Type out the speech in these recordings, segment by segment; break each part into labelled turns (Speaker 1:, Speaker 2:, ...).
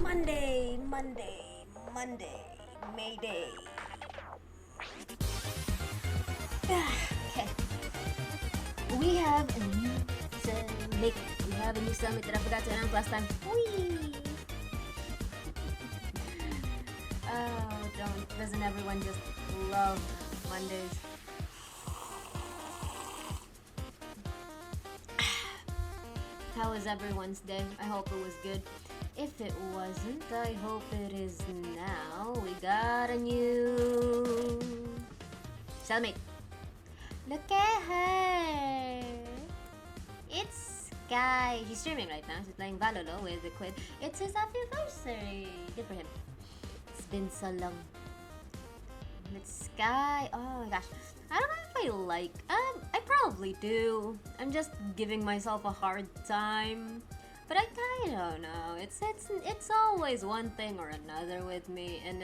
Speaker 1: Monday, Monday, Monday, Mayday. Okay. We have a new summit. We have a new summit that I forgot to announce last time. Whee! Oh, doesn't everyone just love Mondays? How was everyone's day? I hope it was good. If it wasn't, I hope it is now. We got a new cellmate. Look at her. It's Sky. She's streaming right now. She's playing Valolo with the Quid. It's his anniversary. Good for him. It's been so long. It's Sky. Oh my gosh. I don't know if I like. I probably do. I'm just giving myself a hard time. But I don't know. It's always one thing or another with me, and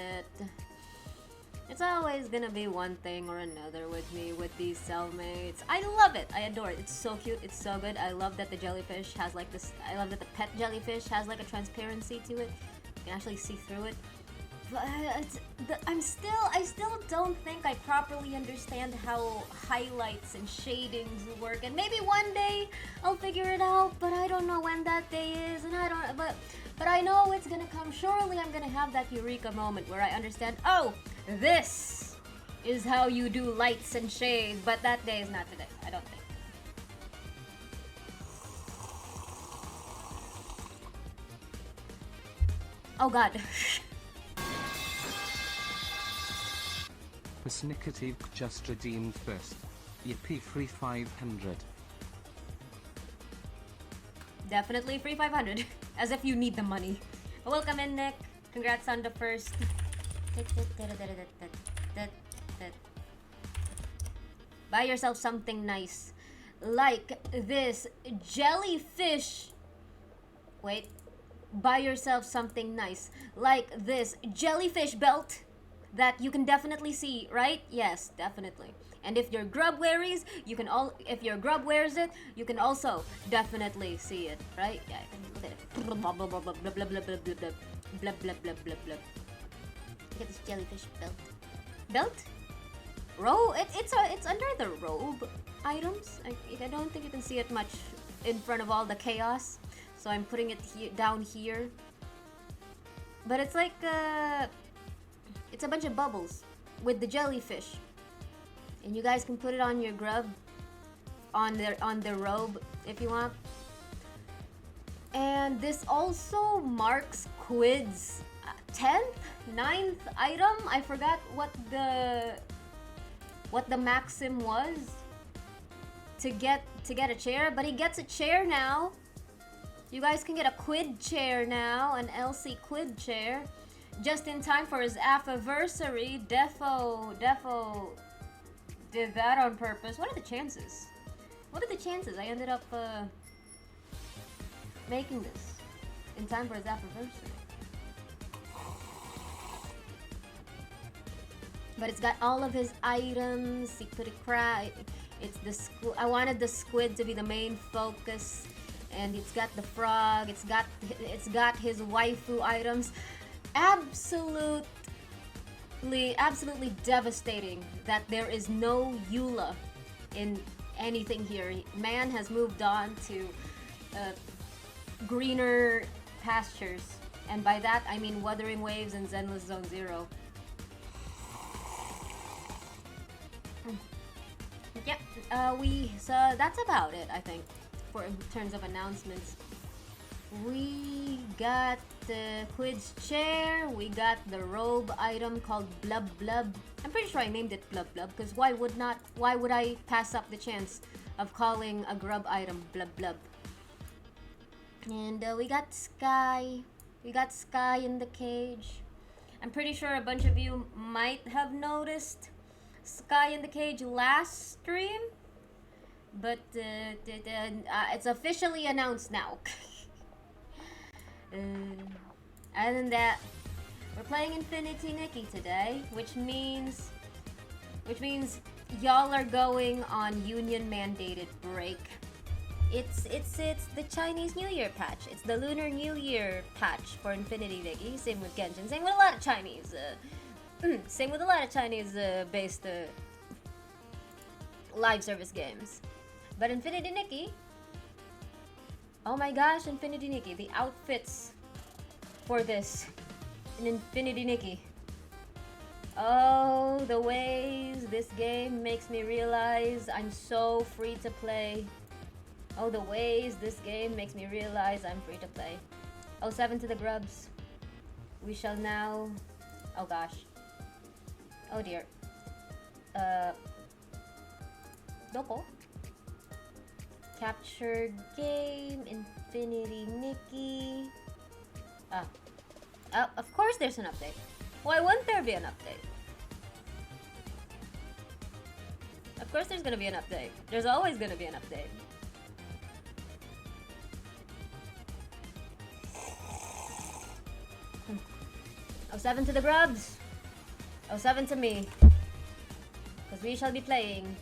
Speaker 1: it's always gonna be one thing or another with me with these cellmates. I love it. I adore it. It's so cute. It's so good. I love that the jellyfish has like this. I love that the pet jellyfish has like a transparency to it. You can actually see through it. But I still don't think I properly understand how highlights and shadings work. And maybe one day I'll figure it out. But I don't know when that day is, and I don't. But I know it's gonna come. Surely I'm gonna have that eureka moment where I understand. Oh, this is how you do lights and shades. But that day is not today. I don't think. Oh God.
Speaker 2: Persnicative just redeemed first. Yippee free 500.
Speaker 1: Definitely free 500. As if you need the money. Welcome in, Nick. Congrats on the first. Buy yourself something nice. Like this jellyfish. Wait. Buy yourself something nice. Like this jellyfish belt. That you can definitely see, right? Yes, definitely. And if your grub wearies, you can if your grub wears it, you can also definitely see it, right? Yeah, look at it. Blah blah blah blah blah blah blah blah blah blah blah blah blah blah. Look at this jellyfish belt. Belt? It's under the robe items. I don't think you can see it much in front of all the chaos, so I'm putting it down here. But it's like it's a bunch of bubbles with the jellyfish, and you guys can put it on your grub, on their robe if you want. And this also marks Quid's 10th, 9th item. I forgot what the maxim was to get a chair, but he gets a chair now. You guys can get a Quid chair now, an LC Quid chair. Just in time for his anniversary. Defo did that on purpose. What are the chances? What are the chances I ended up making this in time for his anniversary? But it's got all of his items. He could have cried. It's the I wanted the squid to be the main focus, and it's got the frog. It's got his waifu items. Absolutely devastating that there is no Eula in anything here. Man has moved on to greener pastures, and by that I mean Wuthering Waves and Zenless Zone Zero. Yep, so that's about it, I think, for in terms of announcements. We got the Quid's chair, we got the robe item called Blub Blub. I'm pretty sure I named it Blub Blub, because why would I pass up the chance of calling a grub item Blub Blub? And we got Sky in the cage. I'm pretty sure a bunch of you might have noticed Sky in the cage last stream, but it's officially announced now. Other than that, we're playing Infinity Nikki today, which means y'all are going on union mandated break. It's the Chinese New Year patch. It's the Lunar New Year patch for Infinity Nikki. Same with Genshin. Same with a lot of Chinese. Same with a lot of Chinese based live service games. But Infinity Nikki. Oh my gosh, Infinity Nikki. The outfits for this in Infinity Nikki. Oh, the ways this game makes me realize I'm so free to play. Oh, the ways this game makes me realize I'm free to play. Oh, 7 to the grubs. We shall now... Oh gosh. Oh dear. Doko? Capture game, Infinity Nikki. Of course there's an update. Why wouldn't there be an update? Of course there's gonna be an update. There's always gonna be an update. Oh, 7 to the grubs. Oh, 7 to me. Because we shall be playing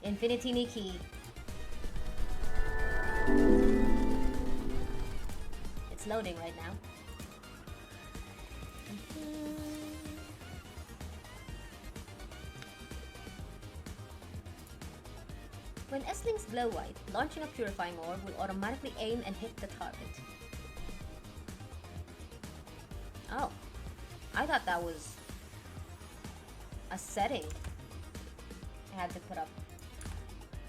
Speaker 1: Infinity Nikki. It's loading right now. When S-Links glow white, launching a purifying orb will automatically aim and hit the target. Oh. I thought that was a setting I had to put up.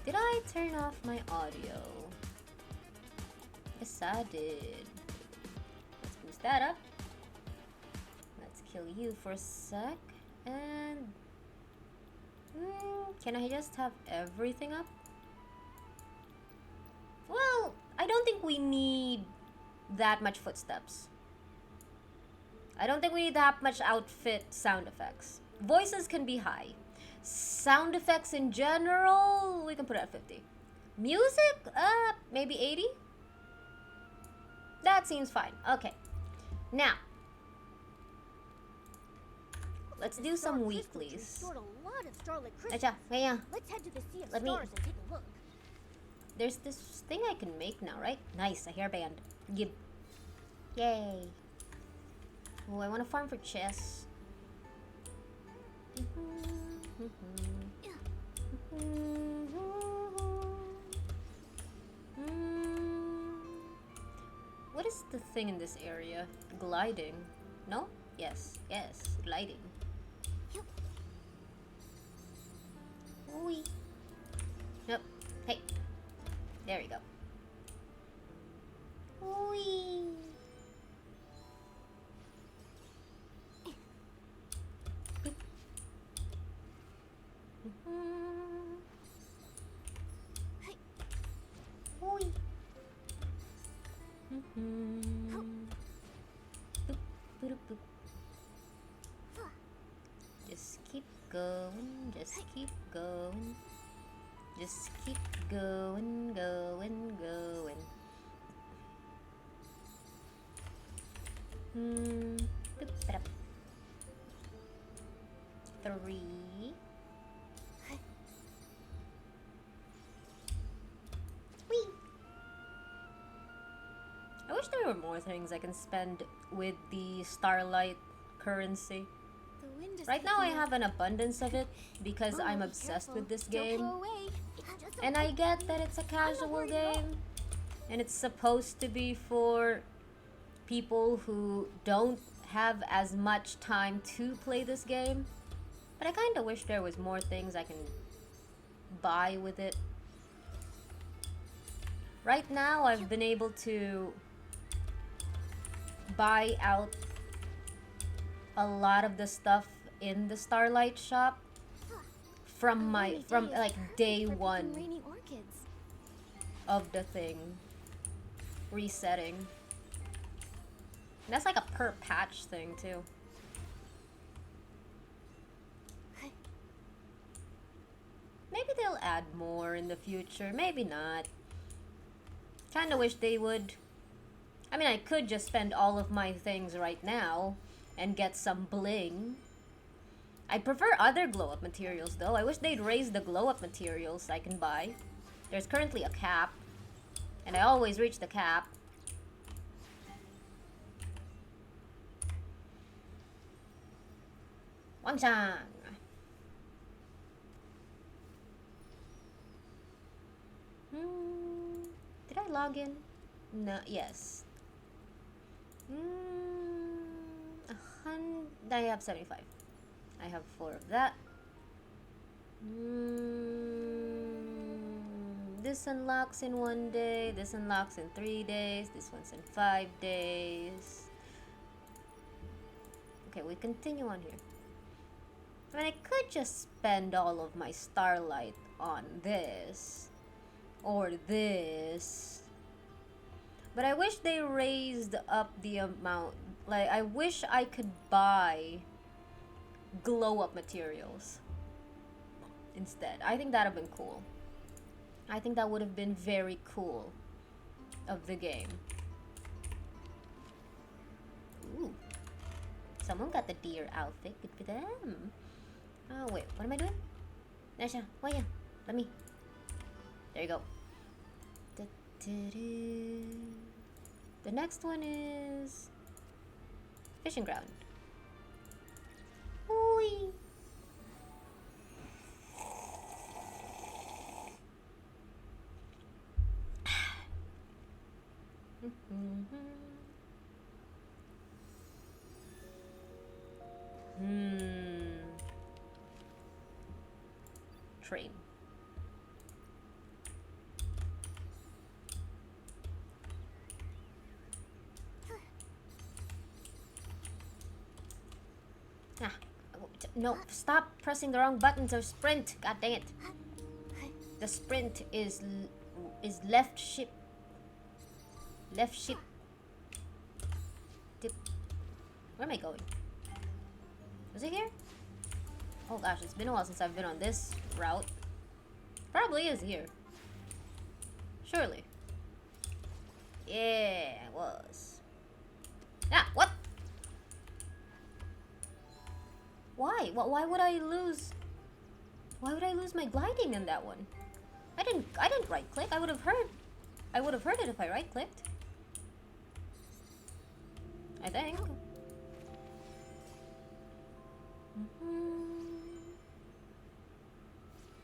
Speaker 1: Did I turn off my audio? Yes, I did. Let's boost that up. Let's kill you for a sec. And... can I just have everything up? Well, I don't think we need that much footsteps. I don't think we need that much outfit sound effects. Voices can be high. Sound effects in general, we can put it at 50. Music, maybe 80? That seems fine. Okay. Now, let's do some weeklies.
Speaker 3: Let's head to the Sea of
Speaker 1: Let me-
Speaker 3: Stars and take a look.
Speaker 1: There's this thing I can make now, right? Nice, a hairband. Give. Yay. Oh, I want to farm for chests. What is the thing in this area? Gliding. No? Yes. Yes. Gliding. Wee. Nope. Hey. There we go. Wee. Wee. Boop, boop, boop. Just keep going, just keep going. Just keep going, going, going. Boop, ba-da. 3. Whee! I wish there were more things I can spend with the Starlight currency.
Speaker 3: The wind is
Speaker 1: Right now I
Speaker 3: picking up.
Speaker 1: have an abundance of it because
Speaker 3: Oh,
Speaker 1: I'm
Speaker 3: be
Speaker 1: obsessed
Speaker 3: careful.
Speaker 1: with this
Speaker 3: Don't
Speaker 1: game.
Speaker 3: blow away. It's just a
Speaker 1: And I
Speaker 3: pipe.
Speaker 1: get that it's a casual
Speaker 3: worried at all.
Speaker 1: game. And it's supposed to be for people who don't have as much time to play this game. But I kind of wish there was more things I can buy with it. Right now I've been able to buy out a lot of the stuff in the Starlight shop from
Speaker 3: A rainy
Speaker 1: from
Speaker 3: day is
Speaker 1: like
Speaker 3: perfect
Speaker 1: day
Speaker 3: for picking
Speaker 1: 1
Speaker 3: rainy orchids.
Speaker 1: of the thing resetting. And that's like a per patch thing too. Maybe they'll add more in the future, maybe not. Kinda wish they would. I mean, I could just spend all of my things right now and get some bling. I prefer other glow-up materials though. I wish they'd raise the glow-up materials I can buy. There's currently a cap. And I always reach the cap. Wangshan! Did I log in? No, yes. I have 75. I have 4 of that. This unlocks in 1 day. This unlocks in 3 days. This one's in 5 days. Okay, we continue on here. I mean, I could just spend all of my starlight on this. Or this. But I wish they raised up the amount. Like, I wish I could buy glow up materials instead. I think that would have been cool. I think that would have been very cool of the game. Ooh. Someone got the deer outfit. Good for them. Oh, wait. What am I doing? Nasha, why ya? Let me. There you go. The next one is fishing ground. Ooh. Train. No, stop pressing the wrong buttons or sprint. God dang it. The sprint is left ship. Left ship. Dip. Where am I going? Was it here? Oh gosh, it's been a while since I've been on this route. Probably is here. Surely. Yeah, it was. Ah, what? Why? Why would I lose? Why would I lose my gliding in that one? I didn't right click. I would have heard it if I right clicked. I think.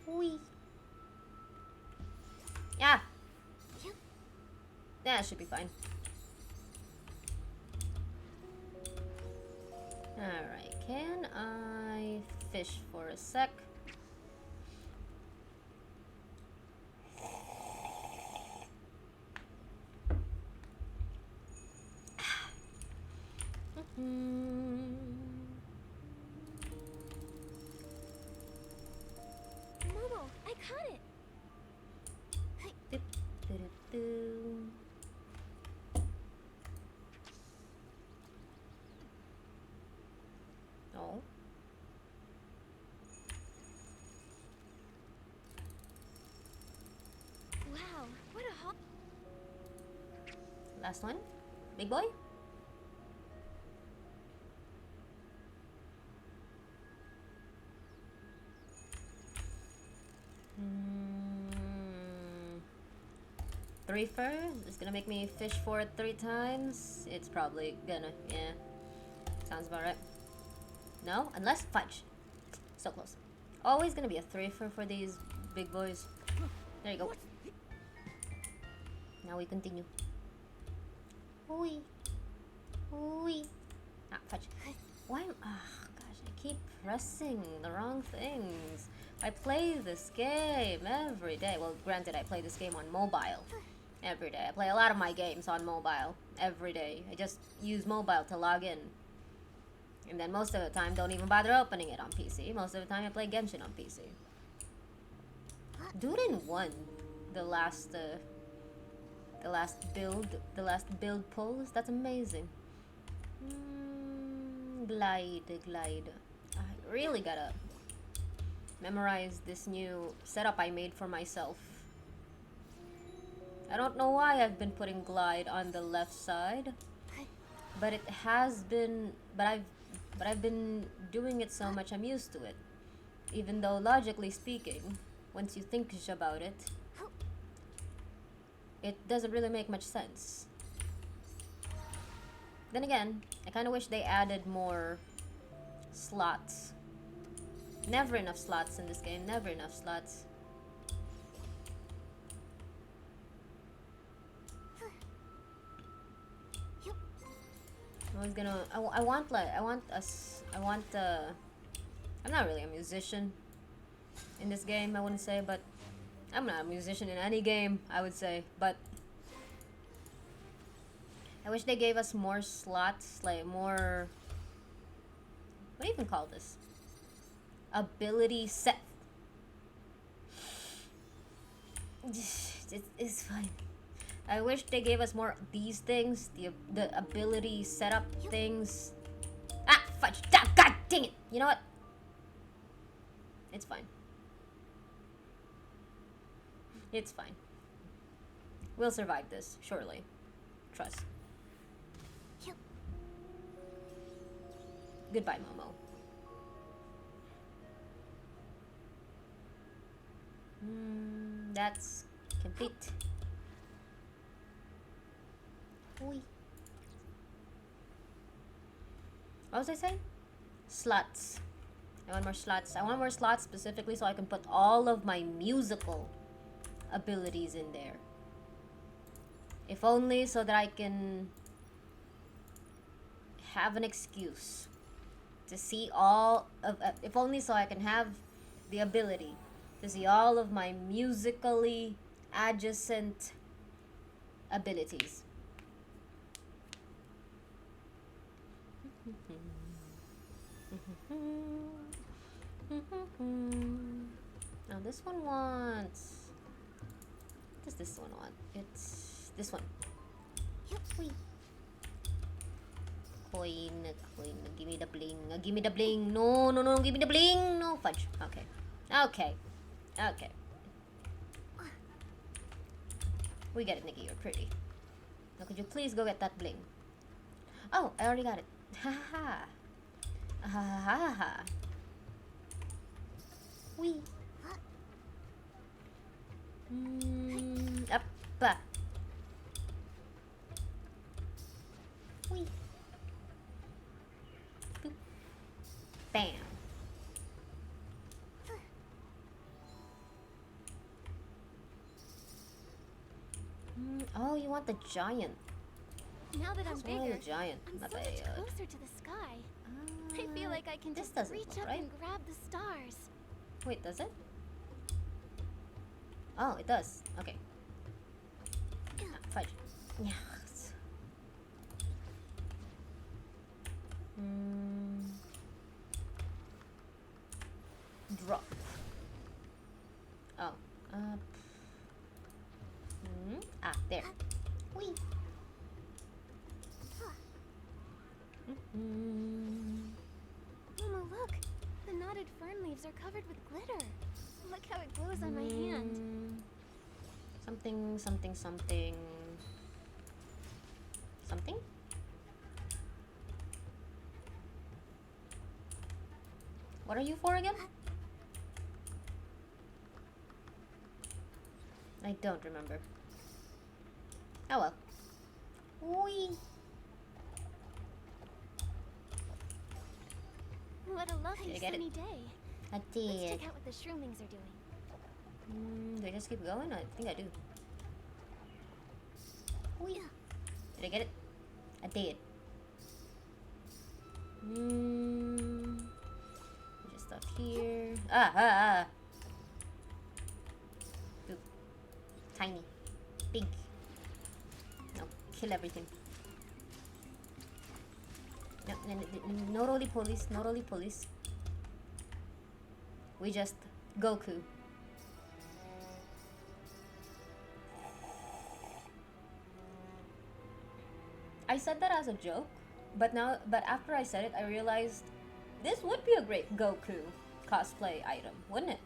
Speaker 1: Wee. Yeah. Yeah, it should be fine. Alright, can I fish for a sec?
Speaker 3: Momo, I caught it.
Speaker 1: Oh.
Speaker 3: Wow, what a hot.
Speaker 1: Last one. Big boy. Three fur is gonna make me fish for it 3 times. It's probably gonna, yeah. Sounds about right. No, unless fudge. So close. Always gonna be a 3 fur for these big boys. There you go. Now we continue. Oi. Oi. Ah, fudge. Why am gosh, I keep pressing the wrong things. I play this game every day. Well, granted, I play this game on mobile every day. I play a lot of my games on mobile every day. I just use mobile to log in. And then most of the time, don't even bother opening it on PC. Most of the time, I play Genshin on PC. Durin won the last build polls. That's amazing. Glide. I really gotta memorize this new setup I made for myself. I don't know why I've been putting glide on the left side, but it has been. But I've been doing it so much I'm used to it. Even though logically speaking, once you think about it, it doesn't really make much sense. Then again, I kind of wish they added more slots. Never enough slots in this game, never enough slots. I was gonna, I want I'm not really a musician in this game, I wouldn't say, but I'm not a musician in any game, I would say, but I wish they gave us more slots, like more, what do you even call this? Ability set. It's fine. I wish they gave us more these things, the ability setup things. Ah, fudge! Ah, God dang it! You know what? It's fine. It's fine. We'll survive this, surely. Trust. Goodbye, Momo. That's complete. Oi. What was I saying? Slots. I want more slots. I want more slots specifically so I can put all of my musical abilities in there. If only so that I can have an excuse to see all of, if only so I can have the ability to see all of my musically adjacent abilities. Now this one wants, what does this one want? It's this one. Coin, give me the bling, give me the bling. No, give me the bling. No, fudge. Okay. We get it, Nikki, you're pretty. Now could you please go get that bling? Oh, I already got it. Ha ha ha. Ha ha ha. Wee. Up. Wee. Boop. Bam. Oh, you want the giant.
Speaker 3: Now that I'm bigger,
Speaker 1: The giant.
Speaker 3: I'm
Speaker 1: Not
Speaker 3: so
Speaker 1: the,
Speaker 3: much closer to the sky. I feel like I can
Speaker 1: this
Speaker 3: just
Speaker 1: doesn't
Speaker 3: reach
Speaker 1: look
Speaker 3: up
Speaker 1: right.
Speaker 3: and grab the stars.
Speaker 1: Wait, does it? Oh, it does. Okay. Fudge. Yes. Drop. Oh. There. Whee.
Speaker 3: Mama, look! The knotted fern leaves are covered with glitter. Look how it glows on my hand.
Speaker 1: Something. Something? What are you for again? I don't remember. Oh well. Whee!
Speaker 3: What a lovely sunny day.
Speaker 1: I
Speaker 3: Let's
Speaker 1: did.
Speaker 3: check out what the shroomlings are doing.
Speaker 1: Do I just keep going? I think I do. Whee! Did I get it? I did. Just stuff here. Boop. Tiny. Big. No, kill everything. No roly-polies, no roly-polies. We just Goku. I said that as a joke, but after I said it, I realized this would be a great Goku cosplay item, wouldn't it?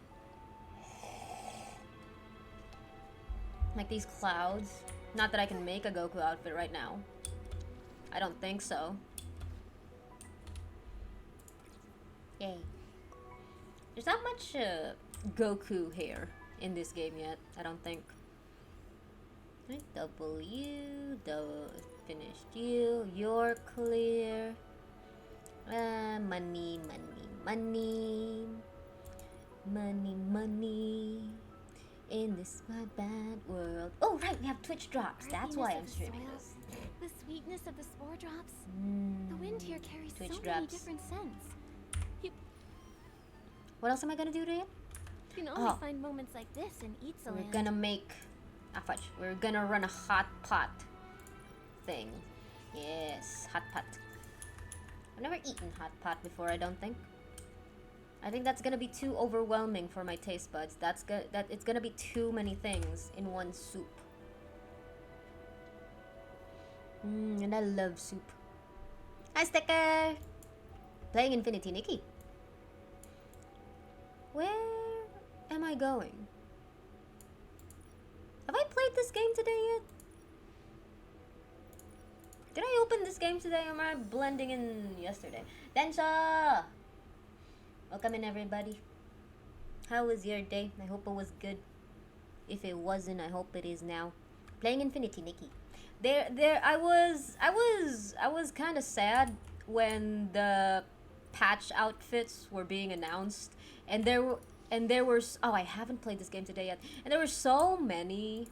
Speaker 1: Like these clouds. Not that I can make a Goku outfit right now. I don't think so. Yay. There's not much Goku hair in this game yet, I don't think. Right, finished you. You're clear. Money, money, money. Money, money. In this my bad world. Oh, right, we have Twitch drops. That's why I'm streaming this.
Speaker 3: The sweetness of the spore drops. The wind here carries
Speaker 1: Twitch
Speaker 3: so many
Speaker 1: drops.
Speaker 3: different scents.
Speaker 1: What else am I gonna do today?
Speaker 3: You can only find moments like this in Itzaland.
Speaker 1: We're gonna make... fudge. We're gonna run a hot pot thing. Yes, hot pot. I've never eaten hot pot before, I don't think. I think that's gonna be too overwhelming for my taste buds. It's gonna be too many things in one soup. And I love soup. Hi, Sticker! Playing Infinity Nikki. Where am I going? Have I played this game today yet? Did I open this game today or am I blending in yesterday? Densha! Welcome in, everybody. How was your day? I hope it was good. If it wasn't, I hope it is now. Playing Infinity Nikki. I was kind of sad when the patch outfits were being announced, and there were oh, I haven't played this game today yet, and there were so many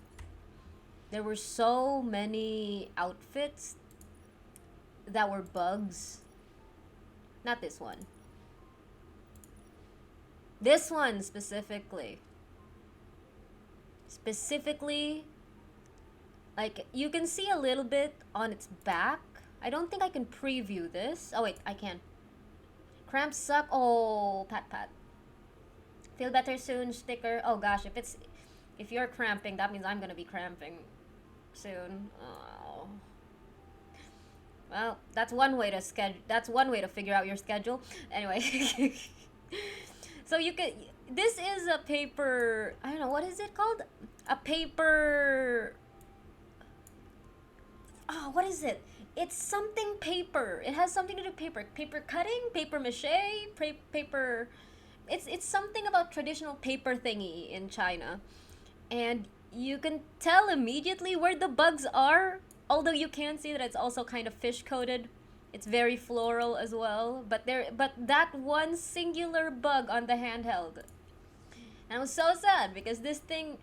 Speaker 1: outfits that were bugs. Not this one. This one specifically. Like, you can see a little bit on its back. I don't think I can preview this. Oh wait, I can. Cramps suck. Oh, pat. Feel better soon, Sticker. Oh gosh, if you're cramping, that means I'm gonna be cramping soon. Oh. Well, that's one way to figure out your schedule. Anyway. So you could, this is a paper, I don't know, what is it called? A paper, oh, what is it? It's something paper. It has something to do with paper. Paper cutting, paper mache, paper, it's something about traditional paper thingy in China. And you can tell immediately where the bugs are, although you can see that it's also kind of fish coated. It's very floral as well, but that one singular bug on the handheld. And I was so sad because this thing,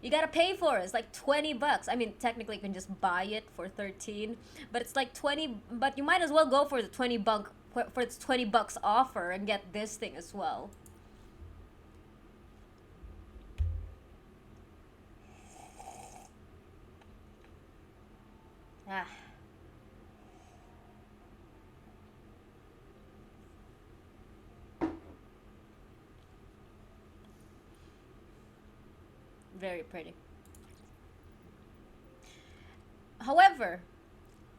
Speaker 1: you gotta pay for it. It's like 20 bucks. I mean, technically you can just buy it for 13, but it's like 20, but you might as well go for the 20 its 20 bucks offer and get this thing as well. Ah. Very pretty. However,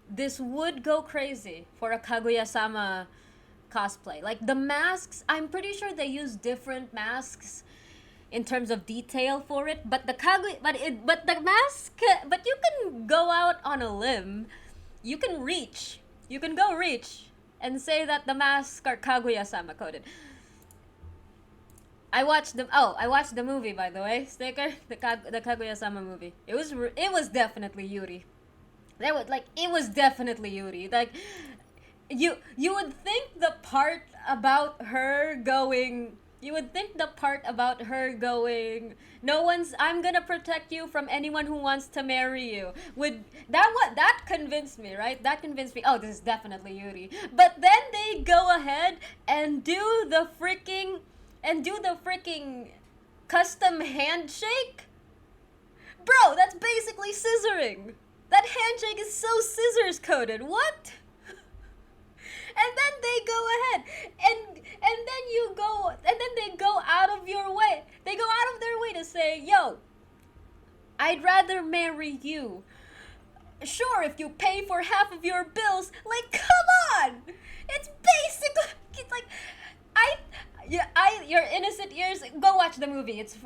Speaker 1: this would go crazy for a Kaguya-sama cosplay. Like the masks, I'm pretty sure they use different masks in terms of detail for it, but the mask, but you can go out on a limb. You can go reach and say that the masks are Kaguya-sama coded. I watched the movie, by the way, Sticker, the Kaguya-sama movie. It was definitely Yuri. It was definitely Yuri. Like, you would think the part about her going, I'm gonna protect you from anyone who wants to marry you. That convinced me, right? That convinced me, oh, this is definitely Yuri. But then they go ahead and do the freaking custom handshake? Bro, that's basically scissoring. That handshake is so scissors coded. What? And then they go ahead and then they go out of your way. They go out of their way to say, yo, I'd rather marry you. Sure, if you pay for half of your bills. Like, come on! It's basically, it's like, your innocent ears, go watch the movie. It's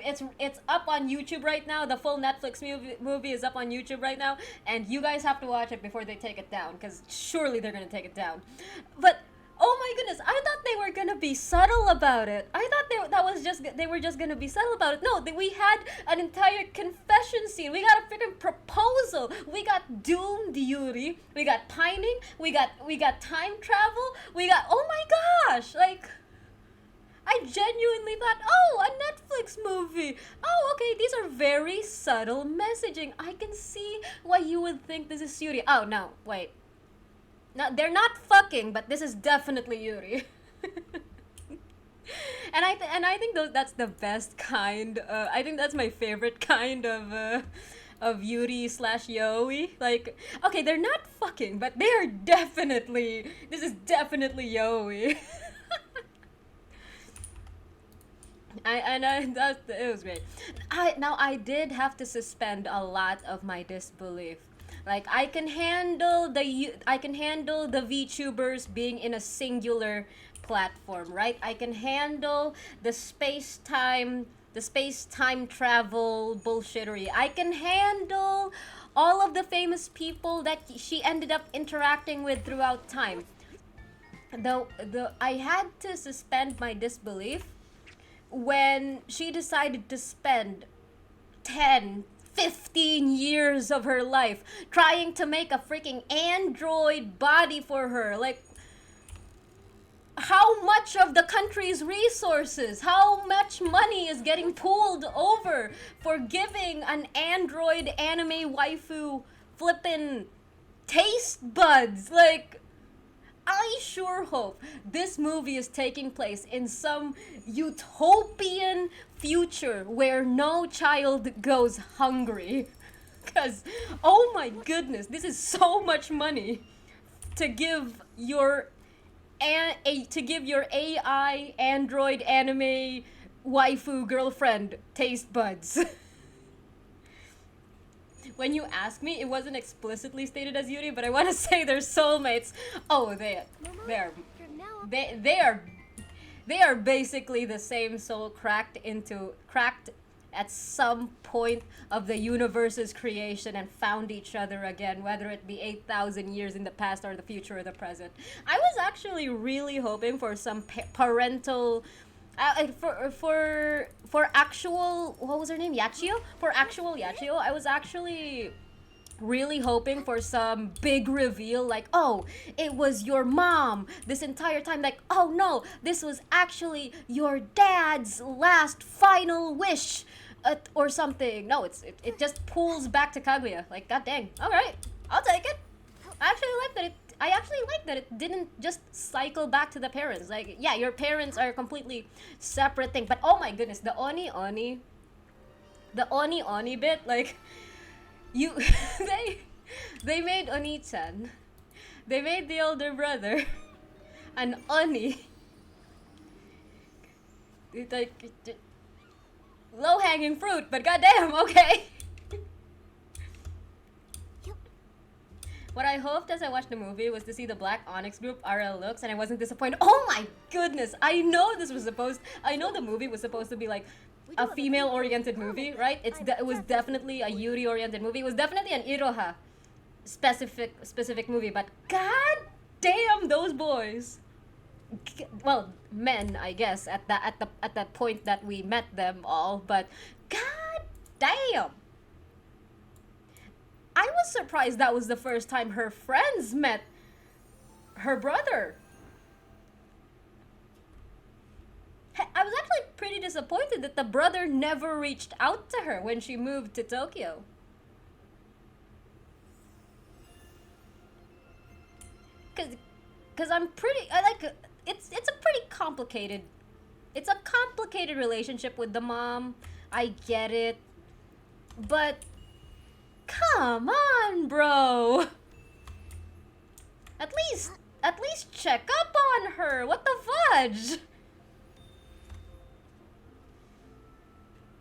Speaker 1: up on YouTube right now. The full Netflix movie is up on YouTube right now, and you guys have to watch it before they take it down, because surely they're gonna take it down. But Oh my goodness! I thought they were gonna be subtle about it. I thought they were just gonna be subtle about it. No, we had an entire confession scene. We got a freaking proposal. We got doomed Yuri. We got pining. We got time travel. We got, oh my gosh! Like, I genuinely thought, oh, a Netflix movie. Oh, okay, these are very subtle messaging. I can see why you would think this is Yuri. Oh no, wait. No, they're not fucking, but this is definitely Yuri. And I think that's the best kind. I think that's my favorite kind of Yuri slash Yoi. Like, okay, they're not fucking, but they are definitely. This is definitely Yoi. It was great. I did have to suspend a lot of my disbelief. Like, I can handle the VTubers being in a singular platform, right? I can handle the space-time travel bullshittery. I can handle all of the famous people that she ended up interacting with throughout time. Though I had to suspend my disbelief when she decided to spend 10, 15 years of her life trying to make a freaking android body for her. Like, how much of the country's resources, how much money is getting pooled over for giving an android anime waifu flippin' taste buds? Like, I sure hope this movie is taking place in some utopian future where no child goes hungry. Cause, oh my goodness, this is so much money to give your AI android anime waifu girlfriend taste buds. When you ask me, it wasn't explicitly stated as Yuri, but I want to say they're soulmates. Oh, they are basically the same soul cracked at some point of the universe's creation and found each other again, whether it be 8,000 years in the past or the future or the present. I was actually really hoping for some parental for actual, what was her name, Yachio? For actual Yachio, I was actually really hoping for some big reveal, like, oh, it was your mom this entire time. Like, oh no, this was actually your dad's last final wish, or something. No, it just pulls back to Kaguya. Like, god dang, all right, I'll take it. I actually like that it didn't just cycle back to the parents. Like, yeah, your parents are a completely separate thing. But oh my goodness, the Oni bit, like, you, they made Oni-chan, they made the older brother an Oni. It's like, low-hanging fruit, but goddamn, okay. What I hoped as I watched the movie was to see the Black Onyx group RL looks, and I wasn't disappointed. Oh my goodness! I know the movie was supposed to be like a female-oriented movie, right? It was definitely a Yuri-oriented movie. It was definitely an Iroha specific movie, but god damn those boys! Well, men, I guess, at the point that we met them all, but god damn! I was surprised that was the first time her friends met her brother. I was actually pretty disappointed that the brother never reached out to her when she moved to Tokyo. Cause I'm pretty, it's a pretty complicated, it's a complicated relationship with the mom. I get it, but come on, bro. At least check up on her. What the fudge?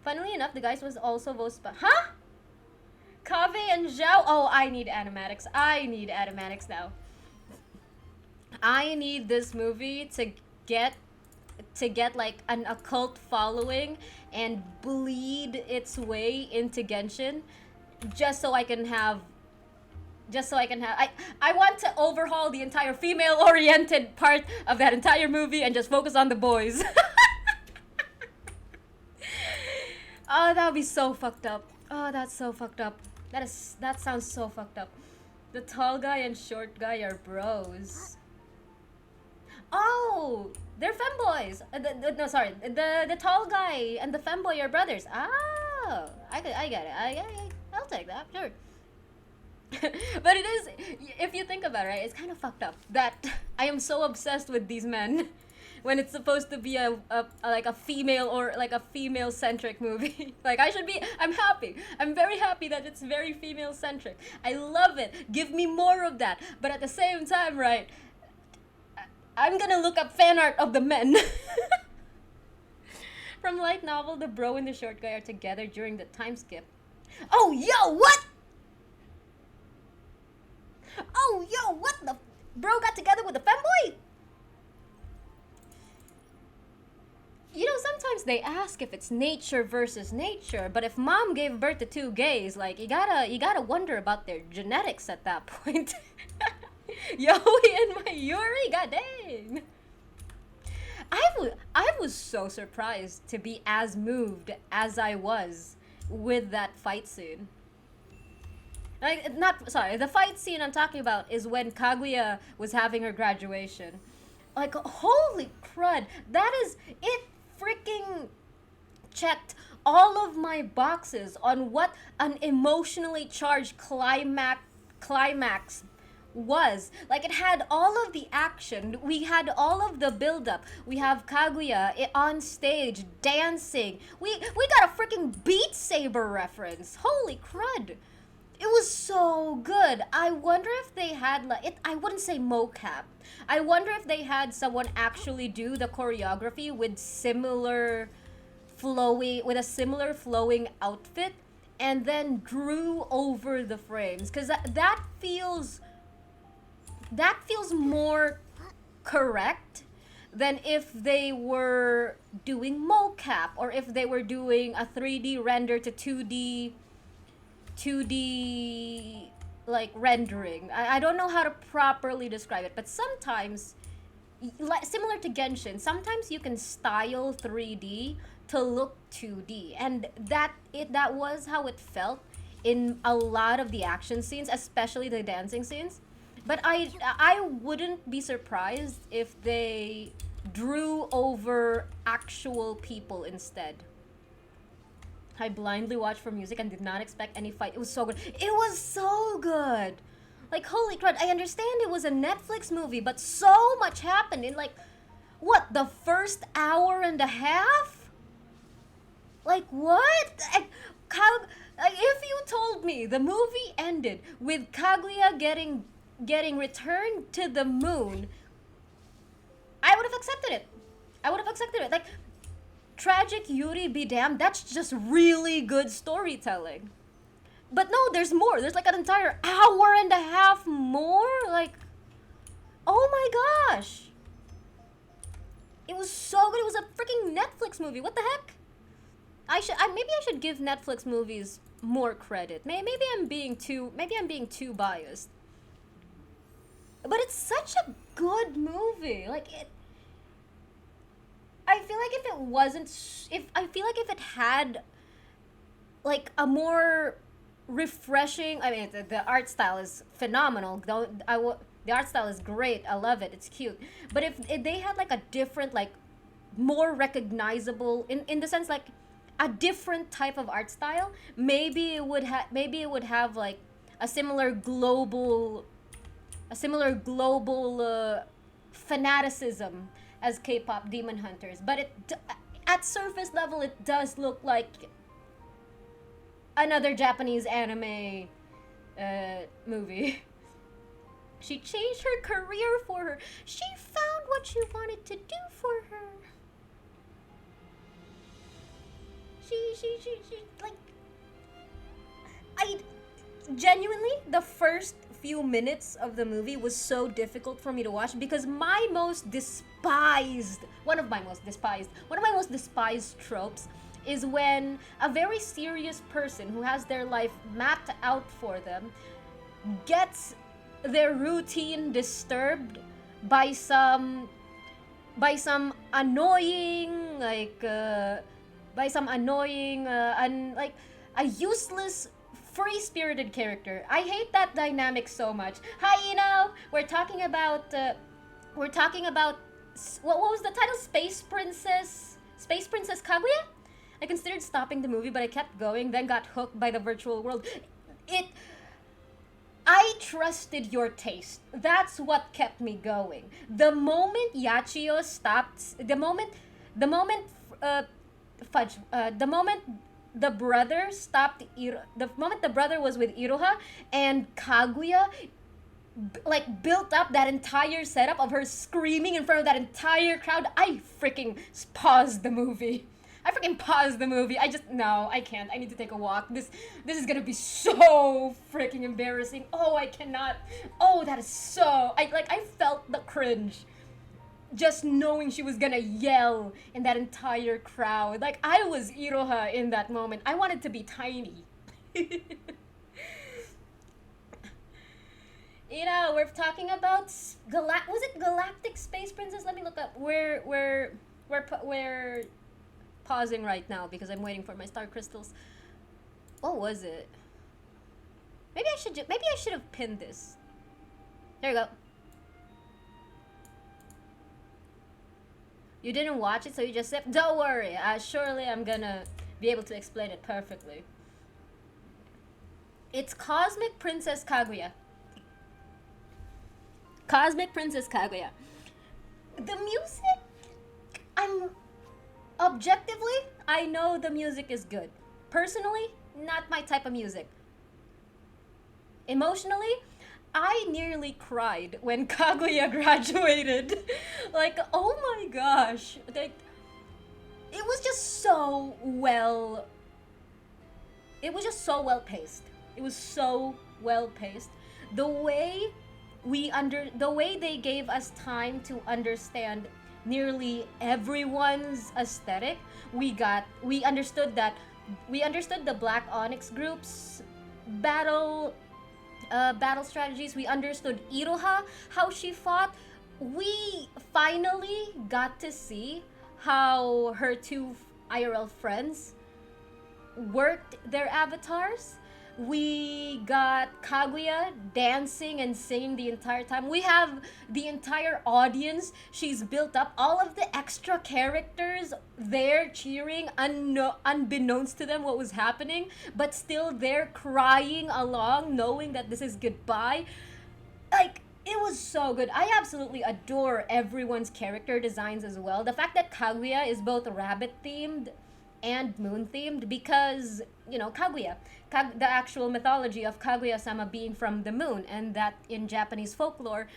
Speaker 1: Funnily enough, the guys was also voiced by, huh? Kave and Zhao. Oh, I need animatics. I need animatics now. I need this movie to get like an occult following and bleed its way into Genshin, just so I can have just so I can have I want to overhaul the entire female-oriented part of that entire movie and just focus on the boys. Oh, that would be so fucked up. Oh, that's so fucked up. That sounds so fucked up. The tall guy and short guy are bros. Oh, they're femboys. No, sorry. The tall guy and the femboy are brothers. Oh, I get it. I'll take that. Sure. But it is, if you think about it, right, it's kind of fucked up that I am so obsessed with these men when it's supposed to be a like a female or like a female centric movie. Like I'm happy. I'm very happy that it's very female centric. I love it. Give me more of that. But at the same time, right, I'm gonna look up fan art of the men. From light novel, the bro and the short guy are together during the time skip. Oh, yo, what? Oh, yo, what the? Bro got together with a femboy? You know, sometimes they ask if it's nature versus nature, but if mom gave birth to two gays, like, you gotta wonder about their genetics at that point. Yoey and Mayuri, goddamn. I was so surprised to be as moved as I was with that fight scene. Like, the fight scene I'm talking about is when Kaguya was having her graduation. Like, holy crud, it freaking checked all of my boxes on what an emotionally charged climax was. Like, it had all of the action, we had all of the build-up, we have Kaguya on stage dancing, we got a freaking Beat Saber reference. Holy crud, it was so good. I wonder if they had I wouldn't say mocap, I wonder if they had someone actually do the choreography with a similar flowing outfit and then drew over the frames, because that feels more correct than if they were doing mocap or if they were doing a 3D render to 2D like rendering. I don't know how to properly describe it, but sometimes, similar to Genshin, sometimes you can style 3D to look 2D, and that was how it felt in a lot of the action scenes, especially the dancing scenes. But I wouldn't be surprised if they drew over actual people instead. I blindly watched for music and did not expect any fight. It was so good. It was so good. Like, holy crud. I understand it was a Netflix movie, but so much happened in, like, what, the first hour and a half? Like, what? If you told me the movie ended with Kaguya getting returned to the moon, I would have accepted it. Like, tragic Yuri be damned, that's just really good storytelling. But no, there's more. There's like an entire hour and a half more. Like, oh my gosh. It was so good. It was a freaking Netflix movie. What the heck? Maybe I should give Netflix movies more credit. Maybe I'm being too biased. But it's such a good movie. Like, I feel like if it had like a more refreshing, I mean, the art style is phenomenal. The art style is great. I love it. It's cute. But if they had like a different, like, more recognizable in the sense, like, a different type of art style, maybe it would have like a similar global fanaticism as K-pop Demon Hunters. But at surface level, it does look like another Japanese anime movie. She changed her career for her. She found what she wanted to do for her. She like, I genuinely, the first few minutes of the movie was so difficult for me to watch because one of my most despised tropes is when a very serious person who has their life mapped out for them gets their routine disturbed by some annoying like a useless free-spirited character. I hate that dynamic so much. Hi, we're talking about what was the title? Space Princess Kaguya. I considered stopping the movie, but I kept going, then got hooked by the virtual world. I trusted your taste. That's what kept me going. The moment Yachio stopped, the moment the brother stopped, the moment the brother was with Iroha and Kaguya, built up that entire setup of her screaming in front of that entire crowd, I freaking paused the movie. No, I can't. I need to take a walk. This is gonna be so freaking embarrassing. Oh, I cannot. Oh, that is so. I felt the cringe. Just knowing she was gonna yell in that entire crowd. Like, I was Iroha in that moment. I wanted to be tiny. We're talking about was it Galactic Space Princess? Let me look up. We're pausing right now because I'm waiting for my star crystals. What was it? Maybe I should have pinned this. There you go. You didn't watch it, so you just said, don't worry. Surely I'm gonna be able to explain it perfectly. It's Cosmic Princess Kaguya. Cosmic Princess Kaguya. The music, objectively, I know the music is good. Personally, not my type of music. Emotionally, I nearly cried when Kaguya graduated. Oh my gosh. It was just so well... It was just so well paced. It was so well paced. The way they gave us time to understand nearly everyone's aesthetic, we understood the Black Onyx group's battle strategies. We understood Iroha, how she fought. We finally got to see how her two IRL friends worked their avatars. We got Kaguya dancing and singing the entire time. We have the entire audience. She's built up all of the extra characters there cheering, unbeknownst to them what was happening, but still they're crying along, knowing that this is goodbye. It was so good. I absolutely adore everyone's character designs as well. The fact that Kaguya is both rabbit themed and moon themed, because Kaguya, the actual mythology of Kaguya-sama being from the moon, and that in Japanese folklore,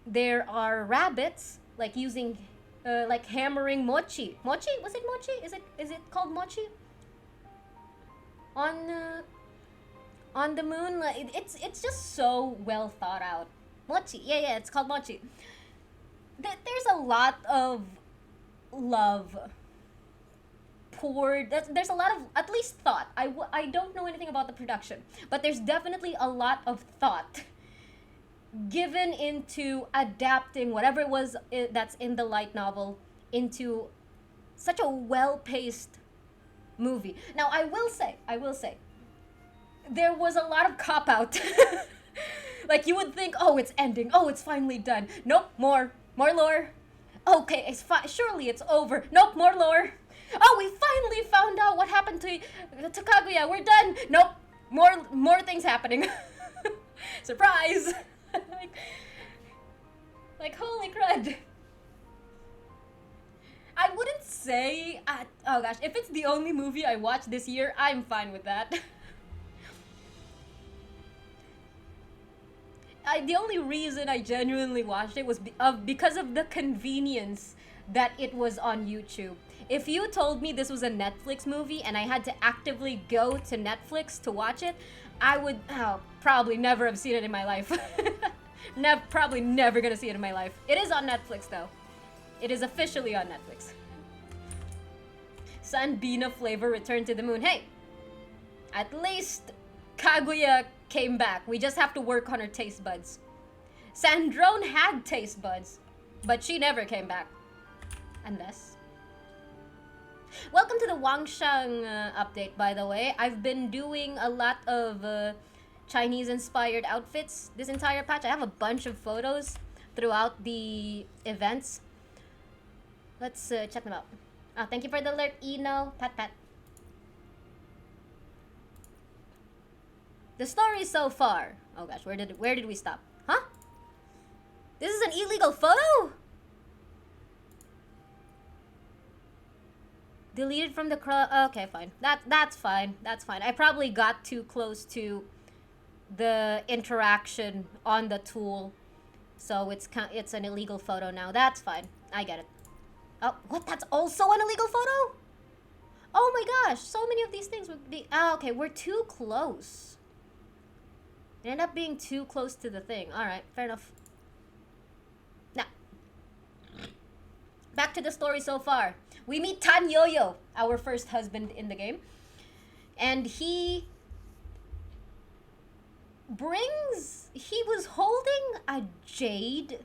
Speaker 1: there are rabbits using hammering mochi. Mochi? Was it mochi? Is it called mochi? On the moon, it's just so well thought out. Mochi, yeah, it's called mochi. There's a lot of love poured. There's a lot of, at least thought. I don't know anything about the production, but there's definitely a lot of thought given into adapting whatever it was that's in the light novel into such a well-paced movie. Now, I will say, there was a lot of cop-out. You would think, oh, it's ending. Oh, it's finally done. Nope, more lore. Okay, surely it's over. Nope, more lore. Oh, we finally found out what happened to Kaguya. We're done. Nope, more things happening. Surprise. Holy crud. I wouldn't say, oh gosh, if it's the only movie I watched this year, I'm fine with that. The only reason I genuinely watched it was because of the convenience that it was on YouTube. If you told me this was a Netflix movie and I had to actively go to Netflix to watch it, I would probably never have seen it in my life. Probably never gonna see it in my life. It is on Netflix though. It is officially on Netflix. Sunbina flavor returned to the moon. Hey, at least Kaguya came back. We just have to work on her taste buds. Sandrone had taste buds, but she never came back. Unless. Welcome to the Wangshan update, by the way. I've been doing a lot of Chinese-inspired outfits this entire patch. I have a bunch of photos throughout the events. Let's check them out. Thank you for the alert, Eno. Pat pat. The story so far. Oh gosh, where did we stop? Huh? This is an illegal photo? Deleted from the okay, fine. That's fine. That's fine. I probably got too close to the interaction on the tool, so it's an illegal photo now. That's fine. I get it. Oh, what? That's also an illegal photo? Oh my gosh! So many of these things would be. Oh, okay, we're too close. It ended up being too close to the thing. All right, fair enough. Now, back to the story so far. We meet Tan Yo-Yo, our first husband in the game. And he was holding a jade.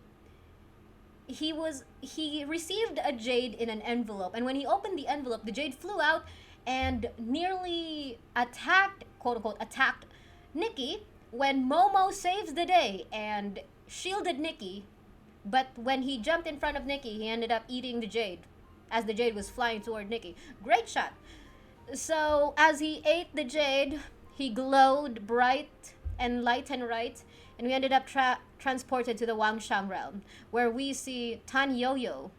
Speaker 1: He received a jade in an envelope. And when he opened the envelope, the jade flew out and nearly attacked, quote unquote, attacked Nikki when Momo saves the day and shielded Nikki. But when he jumped in front of Nikki, he ended up eating the jade as the jade was flying toward Nikki. Great shot. So as he ate the jade, he glowed bright and light and right, and we ended up transported to the Wangshan realm, where we see Tan Yo-Yo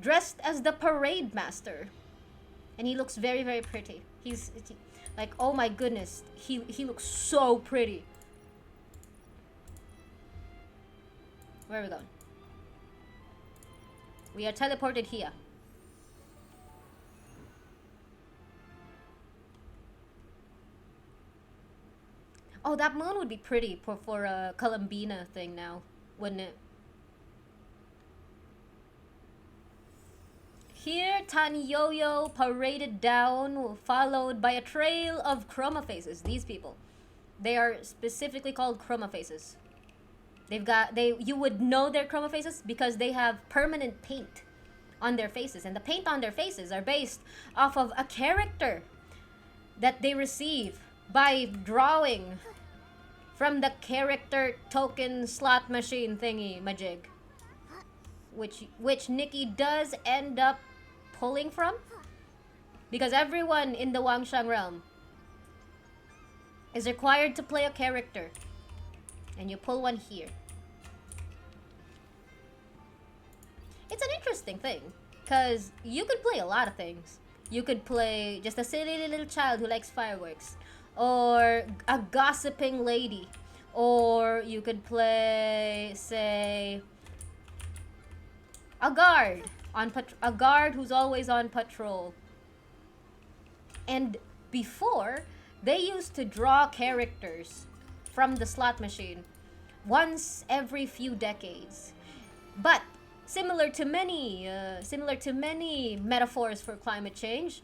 Speaker 1: dressed as the parade master, and he looks very, very pretty. He's like, oh my goodness, he looks so pretty. Where are we going? We are teleported here. Oh, that moon would be pretty for a Columbina thing now, wouldn't it? Here, Tan Yo-Yo paraded down, followed by a trail of chroma faces. These people, they are specifically called chroma faces. You would know they're chroma faces because they have permanent paint on their faces, and the paint on their faces are based off of a character that they receive by drawing from the character token slot machine thingy majig, which Nikki does end up pulling from, because everyone in the Wangshan realm is required to play a character, and you pull one here. It's an interesting thing, because you could play a lot of things. You could play just a silly little child who likes fireworks, or a gossiping lady, or you could play, say, a guard who's always on patrol. And before, they used to draw characters from the slot machine once every few decades. But similar to many metaphors for climate change,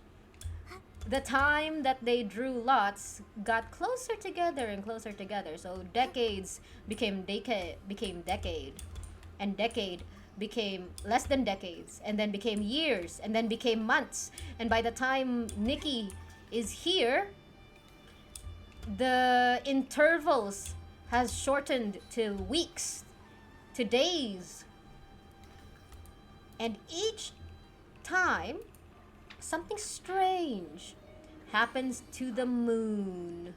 Speaker 1: the time that they drew lots got closer together and closer together. So decades became decade, and decade became less than decades, and then became years, and then became months. And by the time Nikki is here, the intervals has shortened to weeks, to days. And each time, something strange happens to the moon.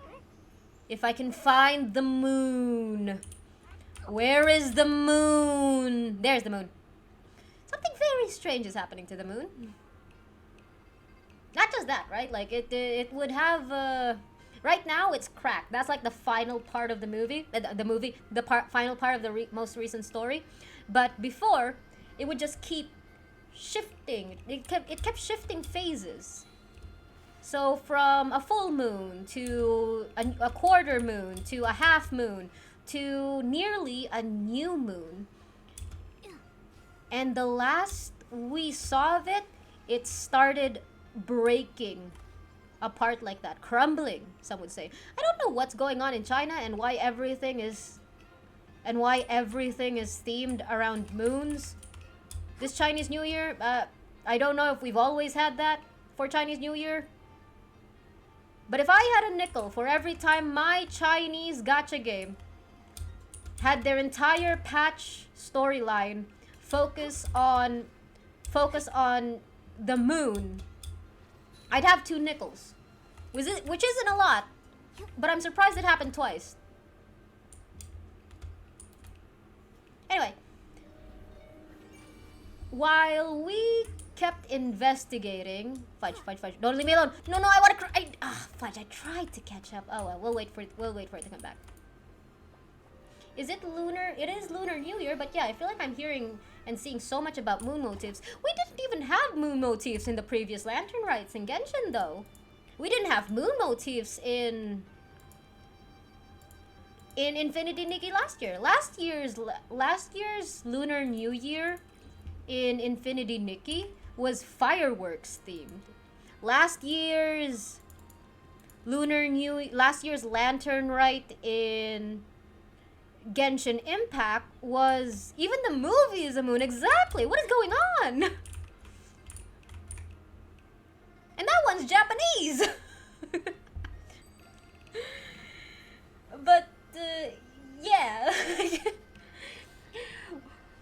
Speaker 1: If I can find the moon. Where is the moon? There's the moon. Something very strange is happening to the moon. Not just that, right? Like, it would have... right now, it's cracked. That's like the final part of the movie. Final part of the most recent story. But before, it would just keep shifting. It kept shifting phases. So from a full moon to a quarter moon to a half moon to nearly a new moon. And the last we saw of it, it started breaking apart like that, crumbling, some would say. I don't know what's going on in China and why everything is themed around moons. This Chinese New Year, I don't know if we've always had that for Chinese New Year. But if I had a nickel for every time my Chinese gacha game had their entire patch storyline focus on the moon, I'd have 2 nickels. Which isn't a lot, but I'm surprised it happened twice. Anyway, while we kept investigating, Fudge, don't leave me alone. No, I wanna Fudge, I tried to catch up. Oh well, we'll wait for it to come back. Is it lunar? It is Lunar New Year, but yeah, I feel like I'm hearing and seeing so much about moon motifs. We didn't even have moon motifs in the previous Lantern Rites in Genshin, though. We didn't have moon motifs in Infinity Nikki last year. Last year's Lunar New Year in Infinity Nikki was fireworks themed. Last year's Lantern Rite in Genshin Impact was, even the movie is a moon. Exactly. What is going on? And that one's Japanese. But yeah.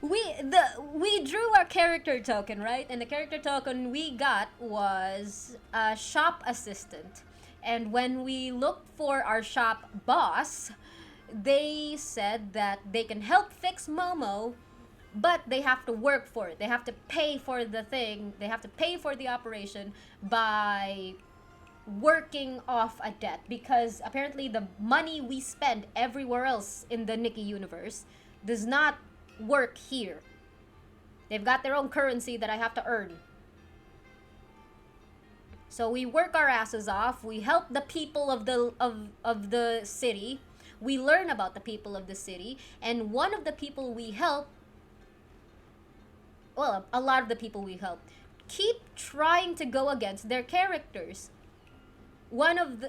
Speaker 1: we drew our character token, right? And the character token we got was a shop assistant. And when we looked for our shop boss, they said that they can help fix Momo, but they have to work for it. They have to pay for the thing. They have to pay for the operation by working off a debt, because apparently the money we spend everywhere else in the Nikki universe does not work here. They've got their own currency that I have to earn. So we work our asses off. We help the people of the city. We learn about the people of the city, and one of the people we help, well, a lot of the people we help, keep trying to go against their characters. One of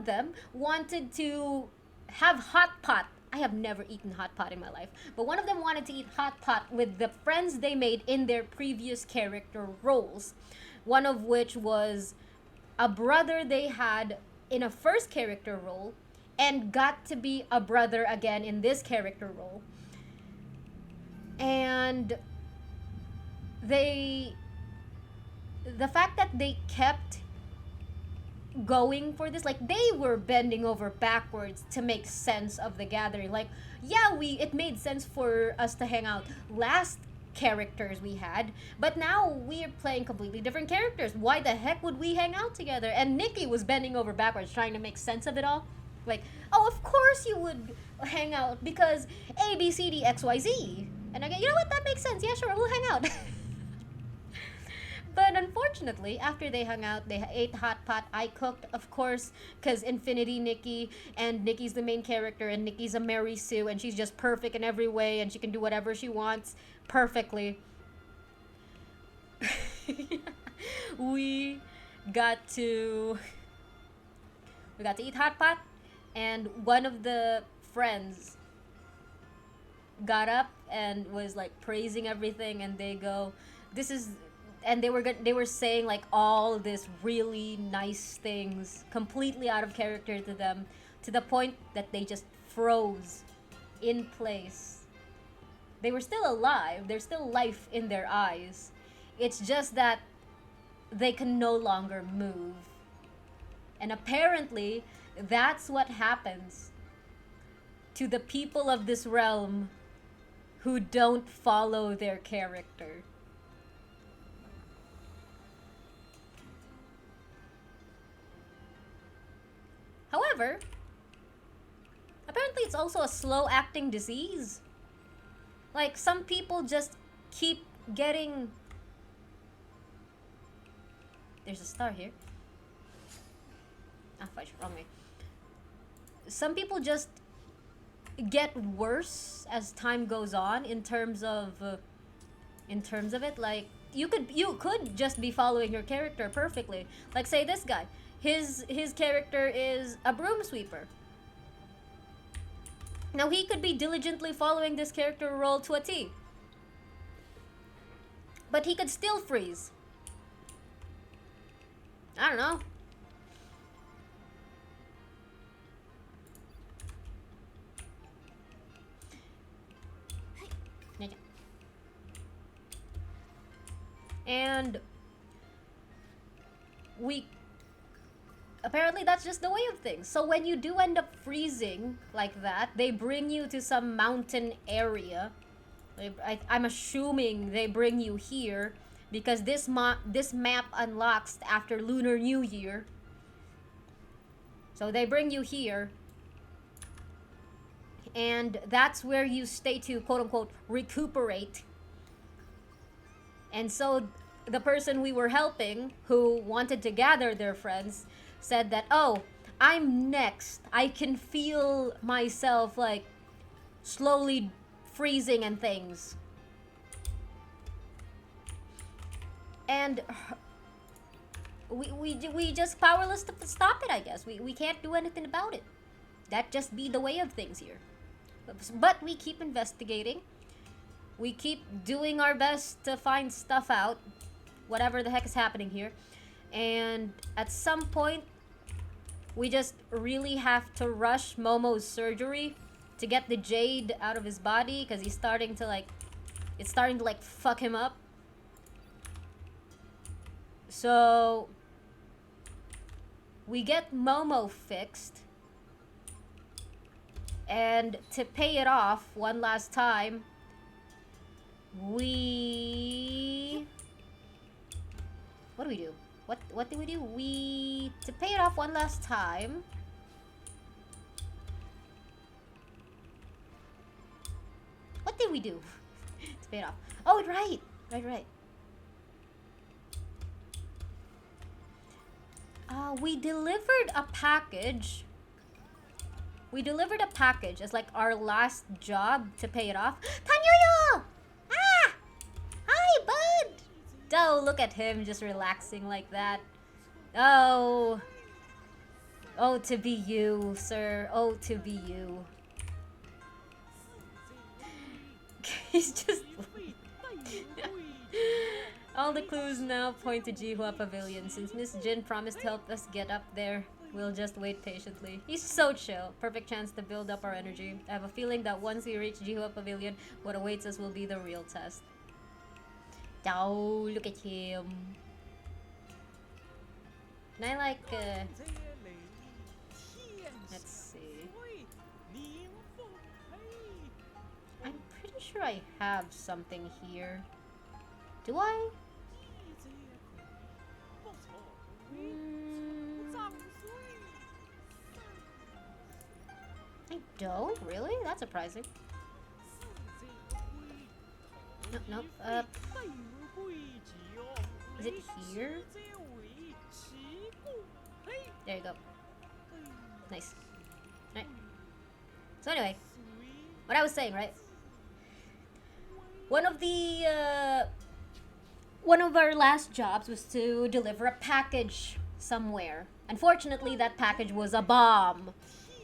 Speaker 1: them wanted to have hot pot. I have never eaten hot pot in my life, but one of them wanted to eat hot pot with the friends they made in their previous character roles. One of which was a brother they had in a first character role and got to be a brother again in this character role. And the fact that they kept going for this, like, they were bending over backwards to make sense of the gathering. Like, yeah, it made sense for us to hang out last characters we had, but now we're playing completely different characters. Why the heck would we hang out together? And Nikki was bending over backwards trying to make sense of it all. Like, oh, of course you would hang out because A, B, C, D, X, Y, Z. And I go, you know what, that makes sense. Yeah, sure, we'll hang out. But unfortunately, after they hung out, they ate hot pot. I cooked, of course, because Infinity Nikki, and Nikki's the main character, and Nikki's a Mary Sue, and she's just perfect in every way, and she can do whatever she wants perfectly. We got to eat hot pot, and one of the friends got up and was like praising everything, and they go, this is, and they were saying like all this really nice things completely out of character to them, to the point that they just froze in place. They were still alive. There's still life in their eyes. It's just that they can no longer move. And apparently that's what happens to the people of this realm who don't follow their character. However, apparently it's also a slow-acting disease. Like, some people just keep getting... There's a star here. Ah, fudge, wrong way. Some people just get worse as time goes on in terms of it. Like, you could just be following your character perfectly. Like, say this guy. his character is a broom sweeper. Now he could be diligently following this character role to a T. But he could still freeze. I don't know. And apparently that's just the way of things. So when you do end up freezing like that, they bring you to some mountain area. I'm assuming they bring you here because this map unlocks after Lunar New Year. So they bring you here. And that's where you stay to quote-unquote recuperate. And so the person we were helping, who wanted to gather their friends, said that, oh, I'm next. I can feel myself like slowly freezing and things. And we just powerless to stop it, I guess. We can't do anything about it. That just be the way of things here. But we keep investigating. We keep doing our best to find stuff out, whatever the heck is happening here. And at some point, we just really have to rush Momo's surgery to get the jade out of his body because he's starting to like, it's starting to like fuck him up. So we get Momo fixed. And to pay it off one last time, what do we do? What did we do? To pay it off one last time. What did we do to pay it off? Oh, right. We delivered a package. We delivered a package as like our last job to pay it off. Tanyuyo! Ah! Hi, bud! Oh, look at him just relaxing like that. Oh. Oh, to be you, sir. Oh, to be you. He's just... All the clues now point to Jihua Pavilion. Since Miss Jin promised to help us get up there, we'll just wait patiently. He's so chill. Perfect chance to build up our energy. I have a feeling that once we reach Jihua Pavilion, what awaits us will be the real test. Oh, look at him. Can I like, let's see. I'm pretty sure I have something here. Do I? I don't? Really? That's surprising. Nope. Is it here? There you go. Nice. Right. So anyway, what I was saying, right? One of our last jobs was to deliver a package somewhere. Unfortunately, that package was a bomb.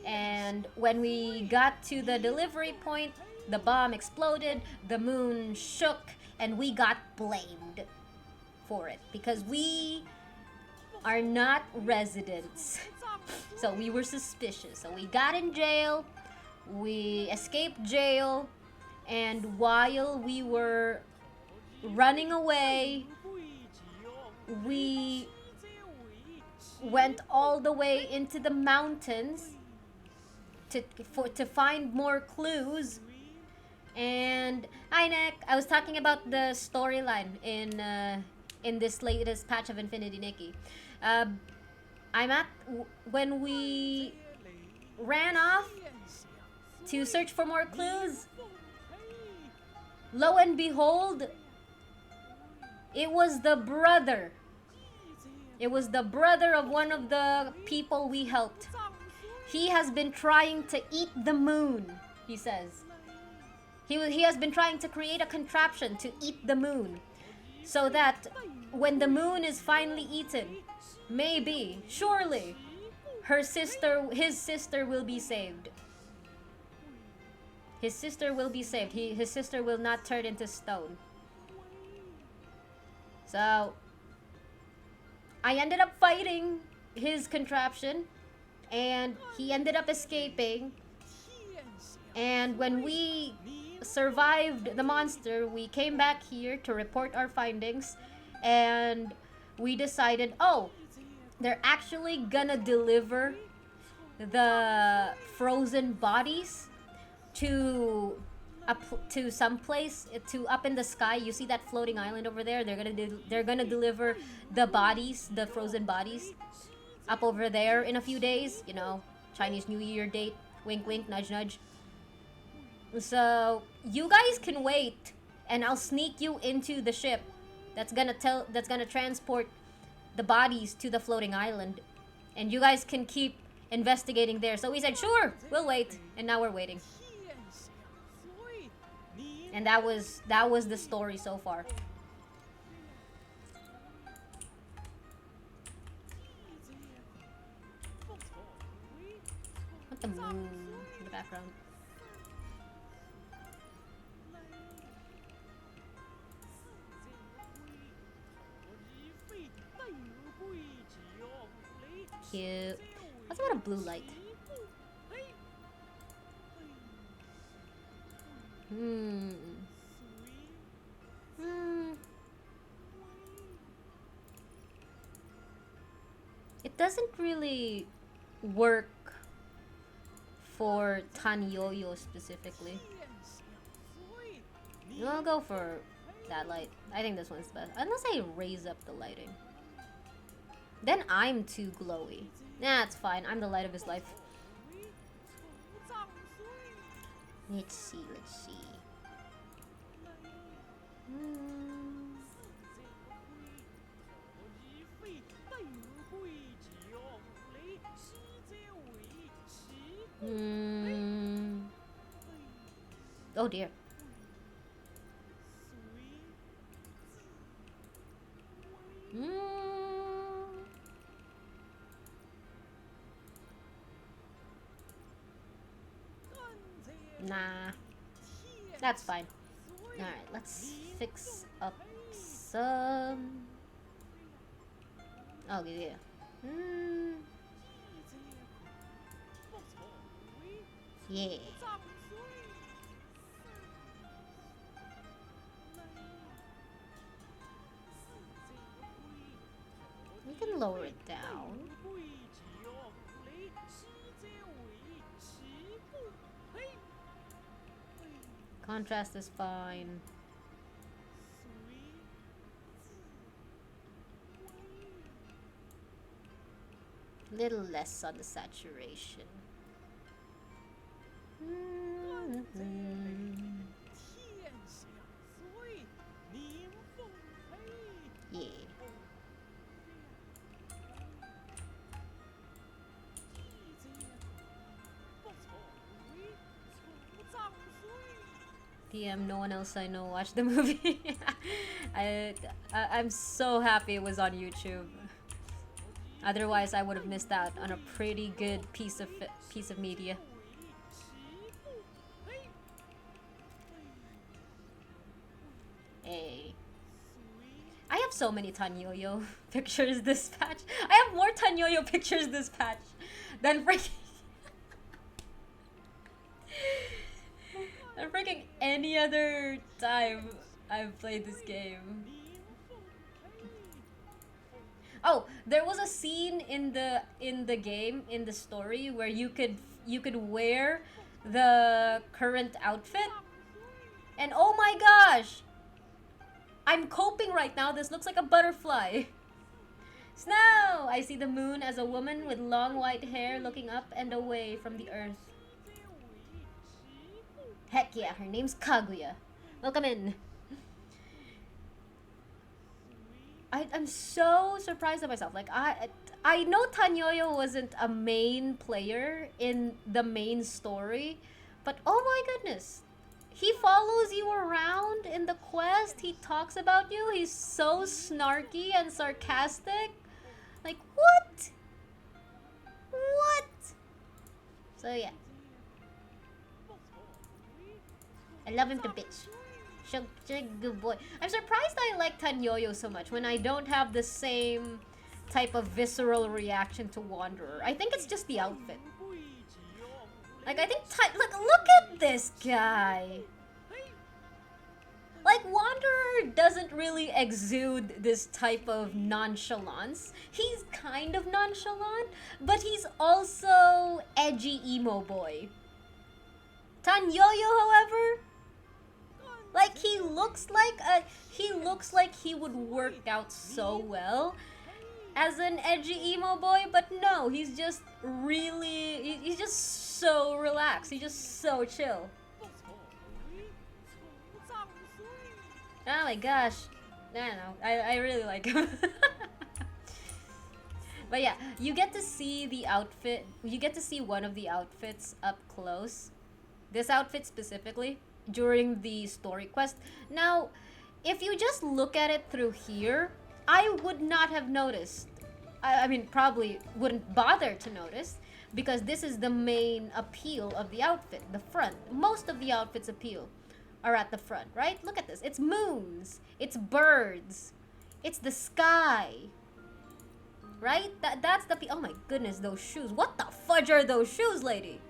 Speaker 1: And when we got to the delivery point, the bomb exploded, the moon shook, and we got blamed for it because we are not residents. So we were suspicious. So we got in jail, we escaped jail, and while we were running away, we went all the way into the mountains to find more clues. And hi Nick, I was talking about the storyline in this latest patch of Infinity Nikki. When we ran off to search for more clues, lo and behold, it was the brother. It was the brother of one of the people we helped. He has been trying to eat the moon, he says. He has been trying to create a contraption to eat the moon, so that when the moon is finally eaten, Maybe, surely, his sister will be saved. His sister will be saved. His sister will not turn into stone. So, I ended up fighting his contraption, and he ended up escaping. And when we survived the monster, we came back here to report our findings, and we decided, oh, they're actually gonna deliver the frozen bodies to some place, to up in the sky. You see that floating island over there? They're gonna deliver the bodies, the frozen bodies, up over there in a few days. You know, Chinese New Year date. Wink, wink, nudge, nudge. So you guys can wait, and I'll sneak you into the ship that's gonna transport the bodies to the floating island, and you guys can keep investigating there. So we said, sure, we'll wait, and now we're waiting. And that was the story so far. What the moon in the background? Cute. What's about a blue light? It doesn't really work for Tanyoyo specifically. I'll go for that light. I think this one's best. Unless I raise up the lighting. Then I'm too glowy. Nah, it's fine. I'm the light of his life. Let's see. Oh dear. Nah. That's fine. Alright, let's fix up some... Oh, yeah. Yeah. We can lower it down. Contrast is fine. Little less on the saturation. Yeah. PM, no one else I know watched the movie. I'm so happy it was on YouTube. Otherwise, I would have missed out on a pretty good piece of media. Hey, I have so many Tanyoyo pictures this patch. I have more Tanyoyo pictures this patch than freaking than freaking any other time I've played this game. Oh, there was a scene in the game, in the story, where you could wear the current outfit, and oh my gosh, I'm coping right now. This looks like a butterfly. Snow! I see the moon as a woman with long white hair looking up and away from the earth. Heck yeah, her name's Kaguya. Welcome in. I'm so surprised at myself. Like, I know Tanyoyo wasn't a main player in the main story, but oh my goodness. He follows you around in the quest. He talks about you. He's so snarky and sarcastic. Like, what? What? So yeah. I love him to bitch. Good boy. I'm surprised I like Tanyoyo so much when I don't have the same type of visceral reaction to Wanderer. I think it's just the outfit. Like, I think look at this guy. Like, Wanderer doesn't really exude this type of nonchalance. He's kind of nonchalant, but he's also edgy emo boy. Tanyoyo, however, like, he looks like he would work out so well as an edgy emo boy, but no, he's just he's just so relaxed. He's just so chill. Oh my gosh. I don't know. I really like him. But yeah, you get to see the outfit. You get to see one of the outfits up close. This outfit specifically during the story quest. Now, if you just look at it through here, I would not have noticed. I mean, probably wouldn't bother to notice because this is the main appeal of the outfit, the front. Most of the outfit's appeal are at the front, right? Look at this. It's moons. It's birds. It's the sky. Right? That's the... Oh my goodness, those shoes. What the fudge are those shoes, lady?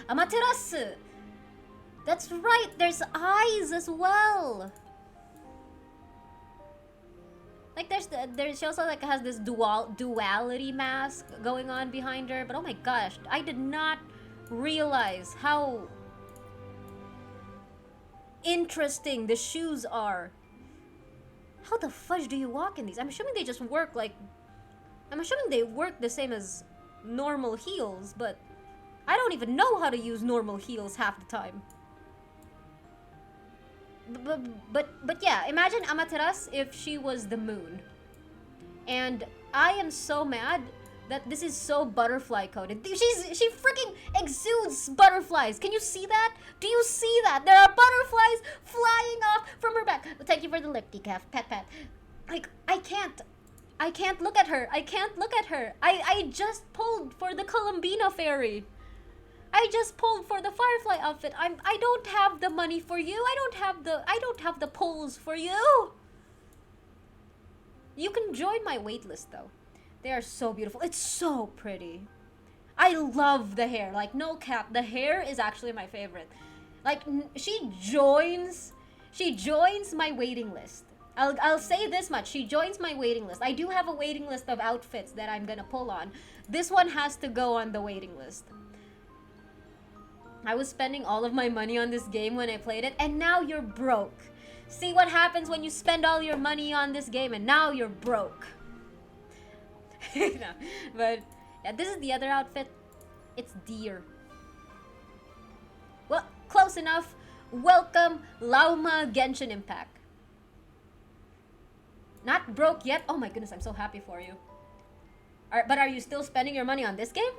Speaker 1: Amaterasu! That's right, there's eyes as well. Like she also like has this duality mask going on behind her. But oh my gosh, I did not realize how interesting the shoes are. How the fudge do you walk in these? I'm assuming they just work like... I'm assuming they work the same as normal heels, but I don't even know how to use normal heels half the time. But yeah, imagine Amaterasu if she was the moon. And I am so mad that this is so butterfly coded. She freaking exudes butterflies. Can you see that? Do you see that? There are butterflies flying off from her back. Thank you for the lip decaf. Pat pat. Like, I can't look at her. I can't look at her. I just pulled for the Columbina fairy. I just pulled for the Firefly outfit. I don't have the money for you. I don't have the pulls for you. You can join my waitlist though. They are so beautiful. It's so pretty. I love the hair. Like, no cap, the hair is actually my favorite. Like, she joins my waiting list. I'll say this much. She joins my waiting list. I do have a waiting list of outfits that I'm gonna pull on. This one has to go on the waiting list. I was spending all of my money on this game when I played it, and now you're broke. See what happens when you spend all your money on this game, and now you're broke. No, but yeah, this is the other outfit. It's deer. Well, close enough. Welcome, Lauma Genshin Impact. Not broke yet? Oh my goodness, I'm so happy for you. But are you still spending your money on this game?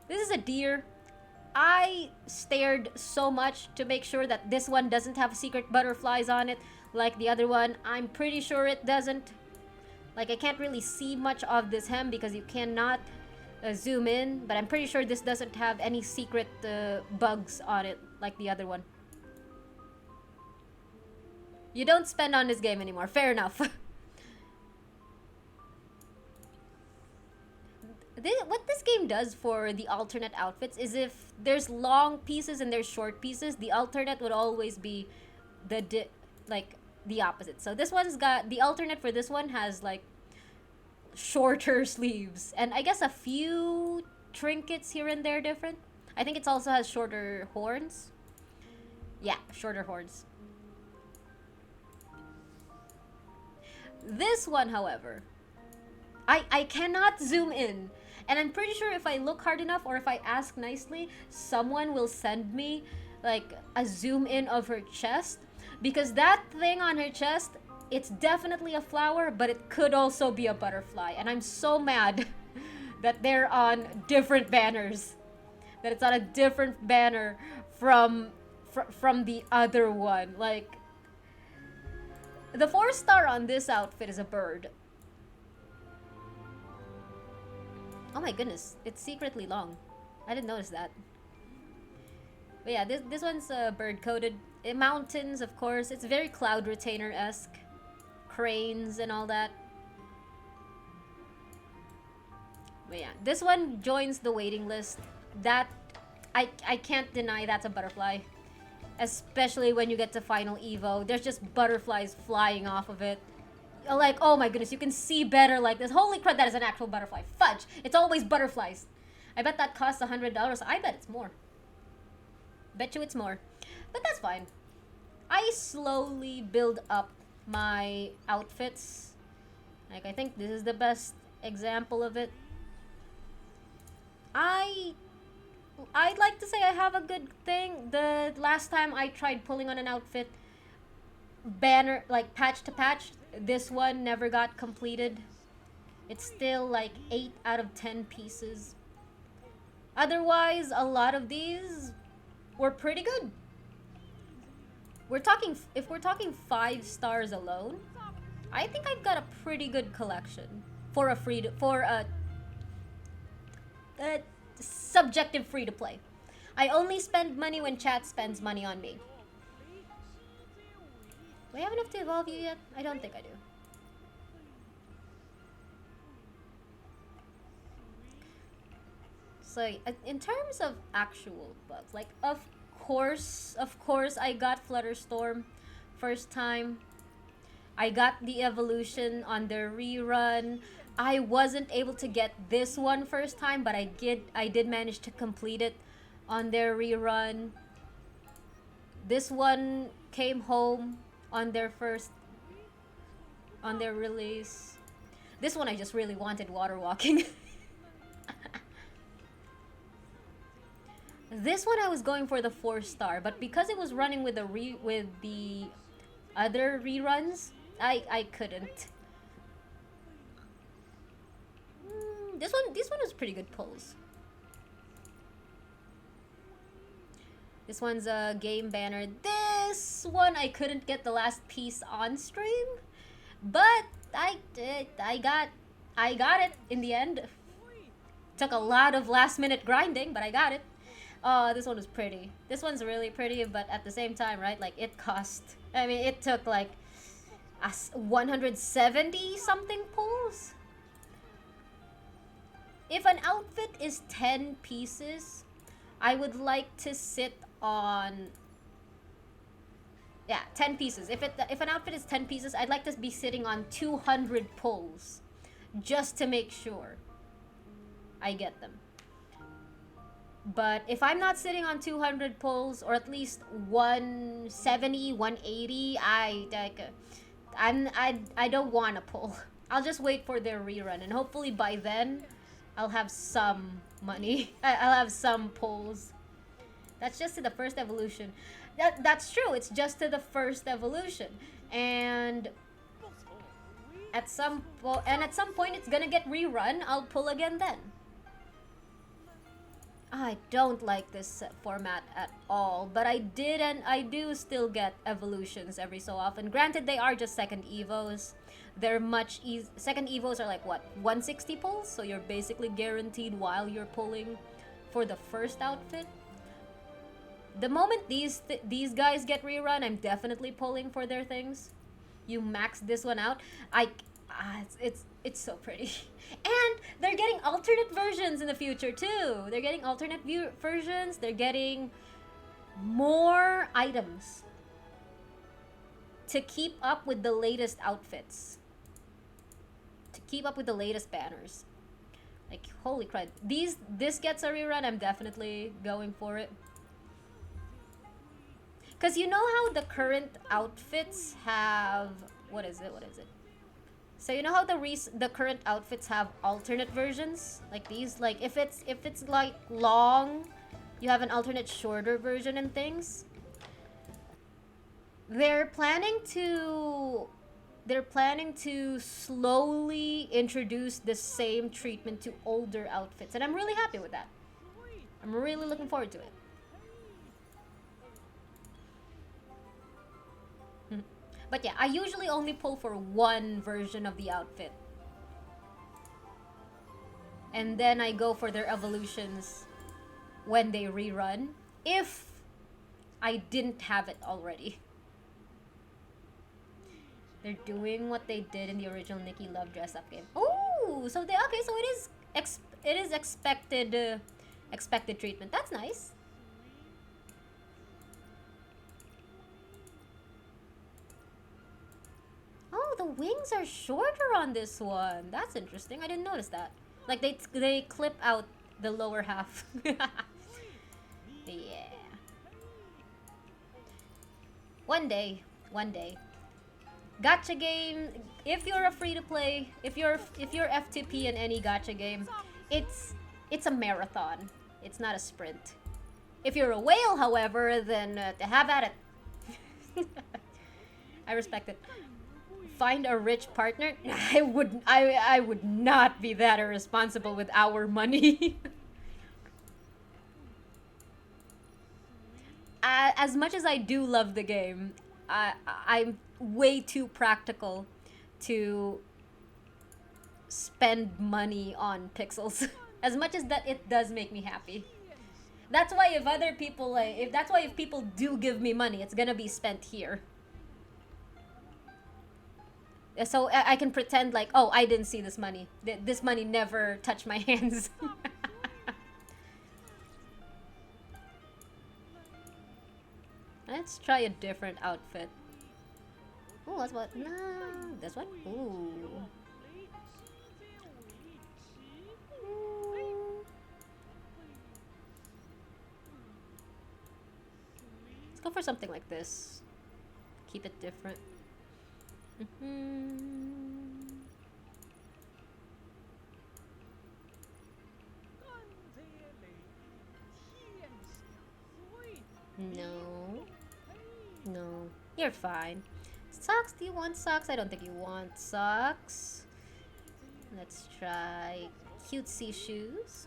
Speaker 1: This is a deer. I stared so much to make sure that this one doesn't have secret butterflies on it like the other one. I'm pretty sure it doesn't. Like, I can't really see much of this hem because you cannot zoom in, but I'm pretty sure this doesn't have any secret bugs on it like the other one. You don't spend on this game anymore. Fair enough. What this game does for the alternate outfits is if there's long pieces and there's short pieces, the alternate would always be the opposite. So this one's got, the alternate for this one has like shorter sleeves and I guess a few trinkets here and there different. I think it also has shorter horns. Yeah, shorter horns. This one, however, I cannot zoom in. And I'm pretty sure if I look hard enough or if I ask nicely, someone will send me like a zoom in of her chest. Because that thing on her chest, it's definitely a flower, but it could also be a butterfly. And I'm so mad that they're on different banners. That it's on a different banner from the other one. Like, The 4-star on this outfit is a bird. Oh my goodness, it's secretly long. I didn't notice that. But yeah, this one's bird coated. Mountains, of course. It's very Cloud Retainer-esque. Cranes and all that. But yeah, this one joins the waiting list. That, I can't deny that's a butterfly. Especially when you get to Final Evo. There's just butterflies flying off of it. Like, oh my goodness, you can see better like this. Holy crap, that is an actual butterfly. Fudge! It's always butterflies. I bet that costs $100. I bet it's more. Bet you it's more. But that's fine. I slowly build up my outfits. Like, I think this is the best example of it. I'd like to say I have a good thing. The last time I tried pulling on an outfit, banner, like patch to patch, this one never got completed. It's still like 8 out of 10 pieces. Otherwise, a lot of these were pretty good. If we're talking 5 stars alone, I think I've got a pretty good collection for a subjective free to play. I only spend money when chat spends money on me. Do I have enough to evolve you yet? I don't think I do. So in terms of actual bugs, like of course I got Flutterstorm first time. I got the evolution on the rerun. I wasn't able to get this one first time, but I did manage to complete it on their rerun. This one came home on their release. This one I just really wanted water walking. This one I was going for the 4-star, but because it was running with the other reruns, I couldn't. This one was pretty good pulls. This one's a game banner. This one I couldn't get the last piece on stream, but I got it in the end. Took a lot of last minute grinding, but I got it. Oh, this one was pretty. This one's really pretty, but at the same time, right? Like it took like 170 something pulls. If an outfit is 10 pieces, I would like to sit on 10 pieces. If an outfit is 10 pieces, I'd like to be sitting on 200 pulls just to make sure I get them. But if I'm not sitting on 200 pulls, or at least 170, 180, I don't want to pull. I'll just wait for their rerun, and hopefully by then I'll have some money. I'll have some pulls. That's just to the first evolution. That's true. It's just to the first evolution, and at some point it's gonna get rerun. I'll pull again then. I don't like this format at all, but I do still get evolutions every so often. Granted, they are just second evos. They're much easy. Second evos are like what, 160 pulls, so you're basically guaranteed while you're pulling for the first outfit. The moment these guys get rerun, I'm definitely pulling for their things. You max this one out, it's so pretty. And they're getting alternate versions in the future too. They're getting alternate versions. They're getting more items to keep up with the latest outfits. To keep up with the latest banners. Like, holy crap. This gets a rerun, I'm definitely going for it. Because you know how the current outfits have... What is it? So you know how the current outfits have alternate versions? Like these? Like if it's like long, you have an alternate shorter version and things. They're planning to slowly introduce the same treatment to older outfits, and I'm really happy with that. I'm really looking forward to it. But yeah, I usually only pull for one version of the outfit. And then I go for their evolutions when they rerun, if I didn't have it already. They're doing what they did in the original Nikki Love dress-up game. Oh, so so it is expected treatment. That's nice. Oh, the wings are shorter on this one. That's interesting. I didn't notice that. Like they clip out the lower half. Yeah. One day. Gacha game. If you're a free to play, if you're FTP in any gacha game, it's a marathon. It's not a sprint. If you're a whale, however, then have at it. I respect it. Find a rich partner? I would not be that irresponsible with our money. As much as I do love the game, I'm way too practical to spend money on pixels. As much as that it does make me happy. That's why if other people if people do give me money, it's gonna be spent here. So I can pretend like, oh, I didn't see this money. This money never touched my hands. Let's try a different outfit. Oh, that's what? No, this one? Ooh. Let's go for something like this. Keep it different. No, you're fine. Socks? Do you want socks? I don't think you want socks. Let's try cutesy shoes.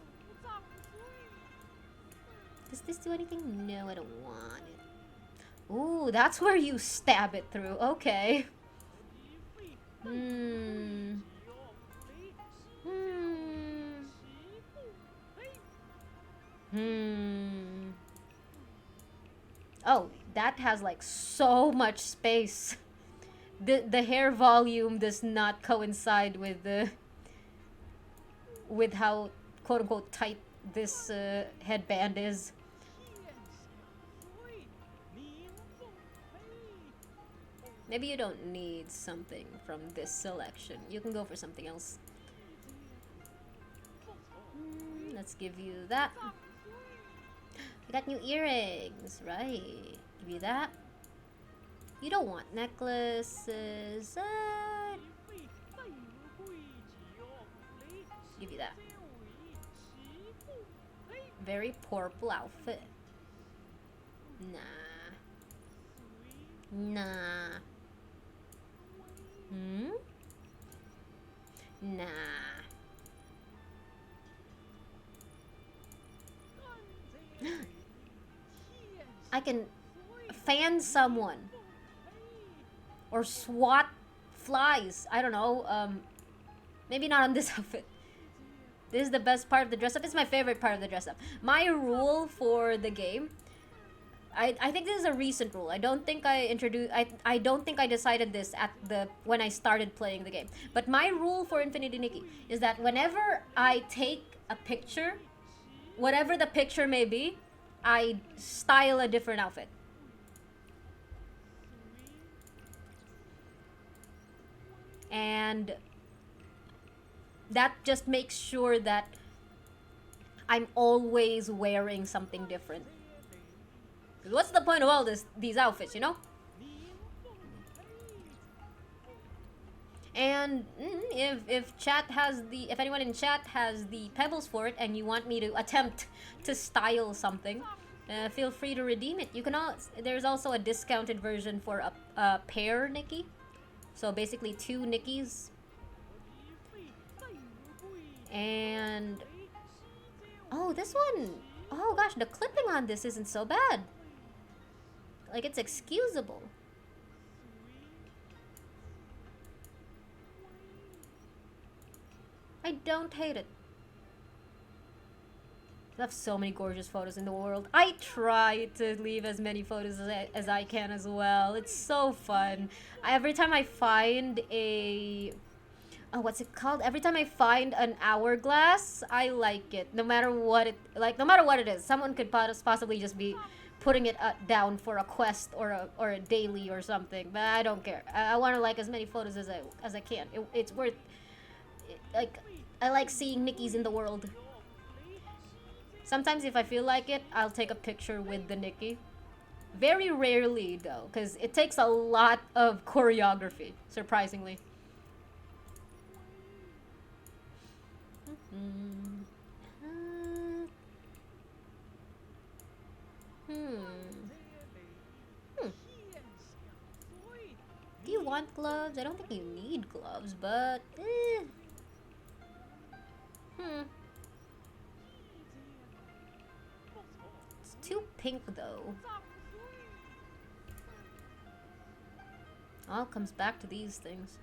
Speaker 1: Does this do anything? No, I don't want it. Ooh, that's where you stab it through. Okay. Oh, that has like so much space. The hair volume does not coincide with how quote unquote tight this headband is. Maybe you don't need something from this selection. You can go for something else. Let's give you that. You got new earrings, right? Give you that. You don't want necklaces. Give you that. Very purple outfit. Nah. Nah. I can fan someone or swat flies. I don't know. Maybe not on this outfit. This is the best part of the dress up. It's my favorite part of the dress up. My rule for the game, I think this is a recent rule. I don't think I decided this when I started playing the game. But my rule for Infinity Nikki is that whenever I take a picture, whatever the picture may be, I style a different outfit. And that just makes sure that I'm always wearing something different. What's the point of all these outfits, you know? And if anyone in chat has the pebbles for it and you want me to attempt to style something, feel free to redeem it. You can there's also a discounted version for a pair Nikki. So basically 2 Nikki's. And oh, this one. Oh gosh, the clipping on this isn't so bad. Like, it's excusable. I don't hate it. I have so many gorgeous photos in the world. I try to leave as many photos as I can as well. It's so fun. Every time I find a... Oh, what's it called? Every time I find an hourglass, I like it. No matter what it is. Someone could possibly just be putting it down for a quest or a daily or something, but I don't care. I want to like as many photos as I can. It's worth like I like seeing Nickies in the world. Sometimes if I feel like it, I'll take a picture with the Nicki. Very rarely though, because it takes a lot of choreography, surprisingly. Do you want gloves? I don't think you need gloves, but It's too pink though. All comes back to these things.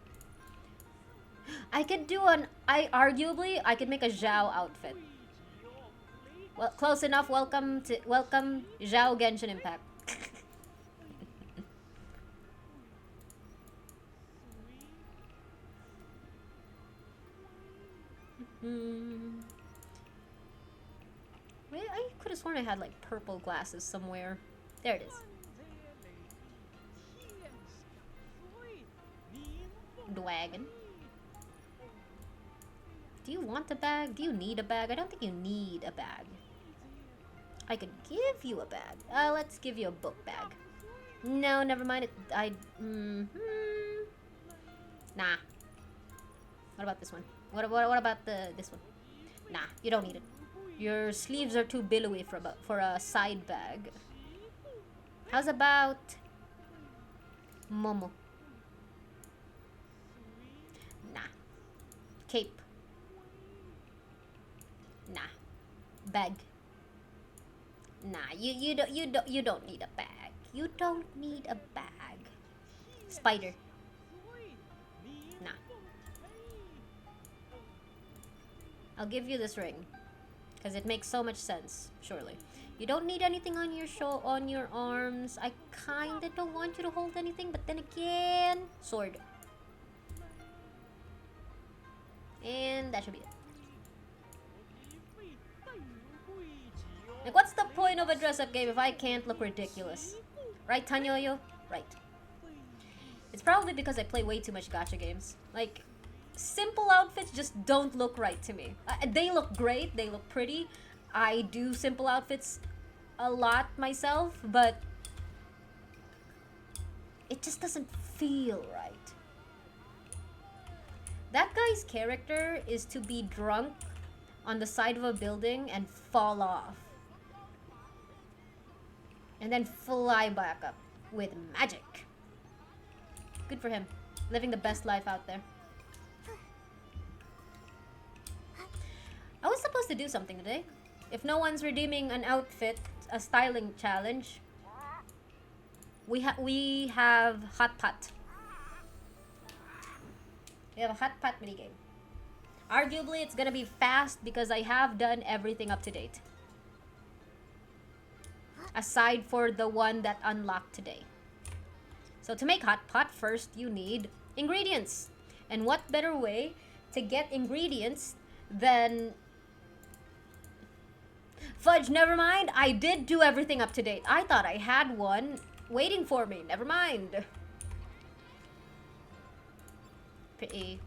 Speaker 1: I could do arguably I could make a Zhao outfit. Well, close enough. Welcome Zhao Genshin Impact. Wait, I could have sworn I had like purple glasses somewhere. There it is. Dwagon. Do you want a bag? Do you need a bag? I don't think you need a bag. I could give you a bag. Let's give you a book bag. No, never mind. Nah. What about this one? What about this one? Nah, you don't need it. Your sleeves are too billowy for a side bag. How's about Momo? Nah. Cape. Nah. Bag. Nah, you don't need a bag. You don't need a bag. Spider. Nah. I'll give you this ring. Because it makes so much sense, surely. You don't need anything on your arms. I kinda don't want you to hold anything, but then again, sword. And that should be it. Like, what's the point of a dress-up game if I can't look ridiculous? Right, Tanyoyo? Right. It's probably because I play way too much gacha games. Like, simple outfits just don't look right to me. They look great, they look pretty. I do simple outfits a lot myself, but it just doesn't feel right. That guy's character is to be drunk on the side of a building and fall off. And then fly back up with magic. Good for him. Living the best life out there. I was supposed to do something today. If no one's redeeming an outfit, a styling challenge, we have Hot Pot. We have a Hot Pot minigame. Arguably, it's gonna be fast because I have done everything up to date. Aside for the one that unlocked today. So to make Hot Pot, first you need ingredients. And what better way to get ingredients than... Fudge, never mind. I did do everything up to date. I thought I had one waiting for me. Never mind. Pretty.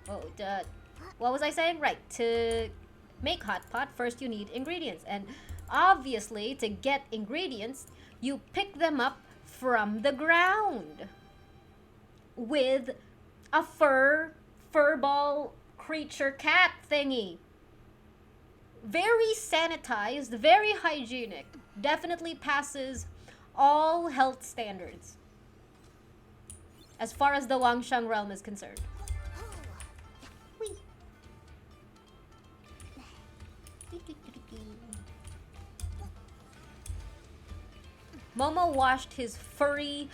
Speaker 1: Oh, what was I saying? Right. To make Hot Pot, first you need ingredients. And obviously, to get ingredients, you pick them up from the ground. With a furball creature cat thingy. Very sanitized, very hygienic. Definitely passes all health standards. As far as the Wangshang realm is concerned. Momo washed his furry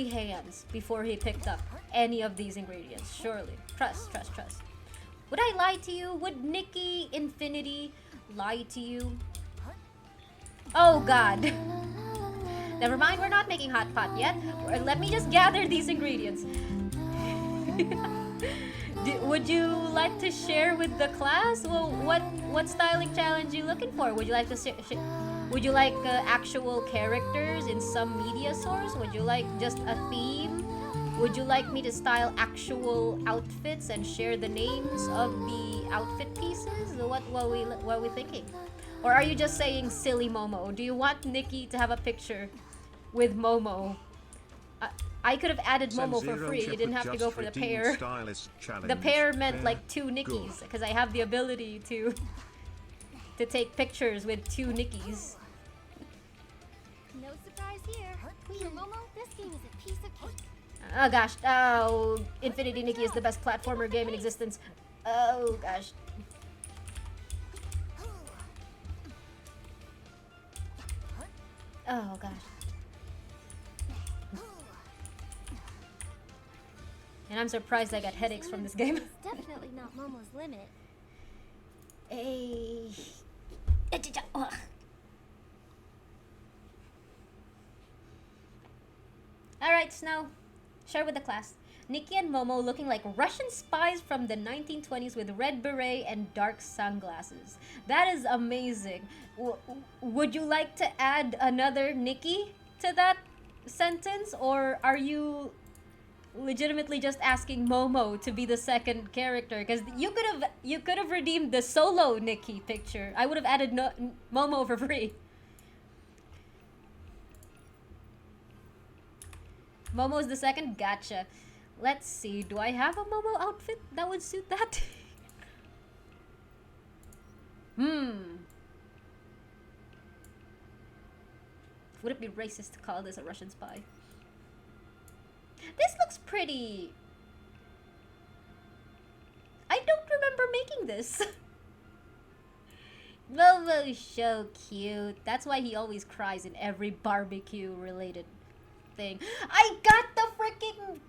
Speaker 1: hands before he picked up any of these ingredients. Surely. Trust. Would I lie to you? Would Nikki Infinity lie to you? Oh god. Never mind, we're not making hot pot yet. Let me just gather these ingredients. Would you like to share with the class? Well, what styling challenge are you looking for? Would you like to would you like actual characters in some media source? Would you like just a theme? Would you like me to style actual outfits and share the names of the outfit pieces? What are we thinking? Or are you just saying silly Momo? Do you want Nikki to have a picture with Momo? I could have added Momo for free. You didn't have to go for the pair. The pair meant like 2 Nikkis because I have the ability to take pictures with 2 Nikkis.
Speaker 3: No surprise here. For Momo, this game is a piece of cake.
Speaker 1: Oh gosh. Oh, Infinity Nikki is the best platformer game in existence. Oh gosh. Oh gosh. And I'm surprised I got headaches from this game.
Speaker 3: It's definitely not Momo's limit.
Speaker 1: Hey. Alright, Snow. Share with the class. Nikki and Momo looking like Russian spies from the 1920s with red beret and dark sunglasses. That is amazing. Would you like to add another Nikki to that sentence? Or are you legitimately just asking Momo to be the second character? Because you could have redeemed the solo Nikki picture. I would have added Momo for free. Momo's the second? Gotcha. Let's see. Do I have a Momo outfit that would suit that? Would it be racist to call this a Russian spy? This looks pretty. I don't remember making this. Momo's so cute. That's why he always cries in every barbecue related thing. I got the freaking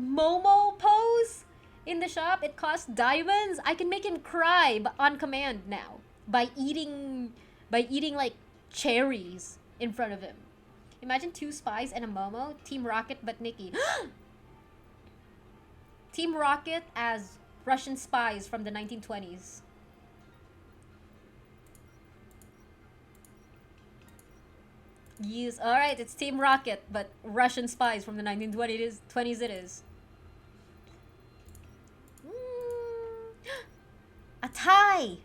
Speaker 1: Momo pose in the shop. It costs diamonds. I can make him cry on command now by eating like cherries in front of him. Imagine 2 spies and a Momo. Team Rocket but Nikki. Team Rocket as Russian spies from the 1920s. Yes, alright, it's Team Rocket, but Russian spies from the 1920s it is. A tie!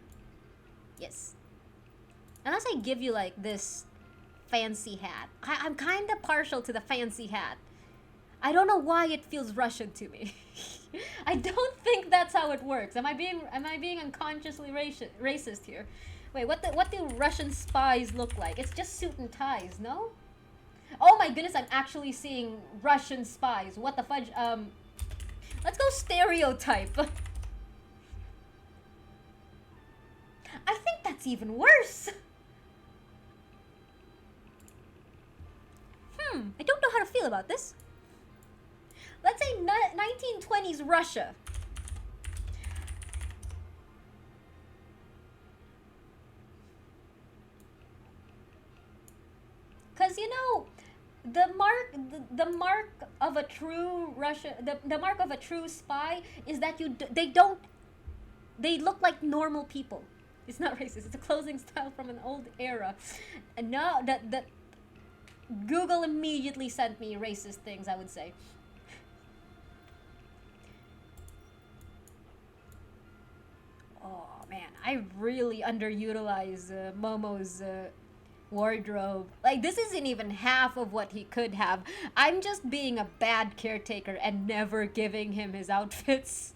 Speaker 1: Yes. Unless I give you like this fancy hat. I'm kind of partial to the fancy hat. I don't know why it feels Russian to me. I don't think that's how it works. Am I being unconsciously racist here? Wait, what do Russian spies look like? It's just suit and ties, no? Oh my goodness, I'm actually seeing Russian spies. What the fudge? Let's go stereotype. I think that's even worse. I don't know how to feel about this. Let's say 1920s Russia. Cause you know, the mark of a true the mark of a true spy is that they look like normal people. It's not racist. It's a clothing style from an old era. And now that Google immediately sent me racist things, I would say. Oh man, I really underutilize Momo's wardrobe. Like, this isn't even half of what he could have. I'm just being a bad caretaker and never giving him his outfits.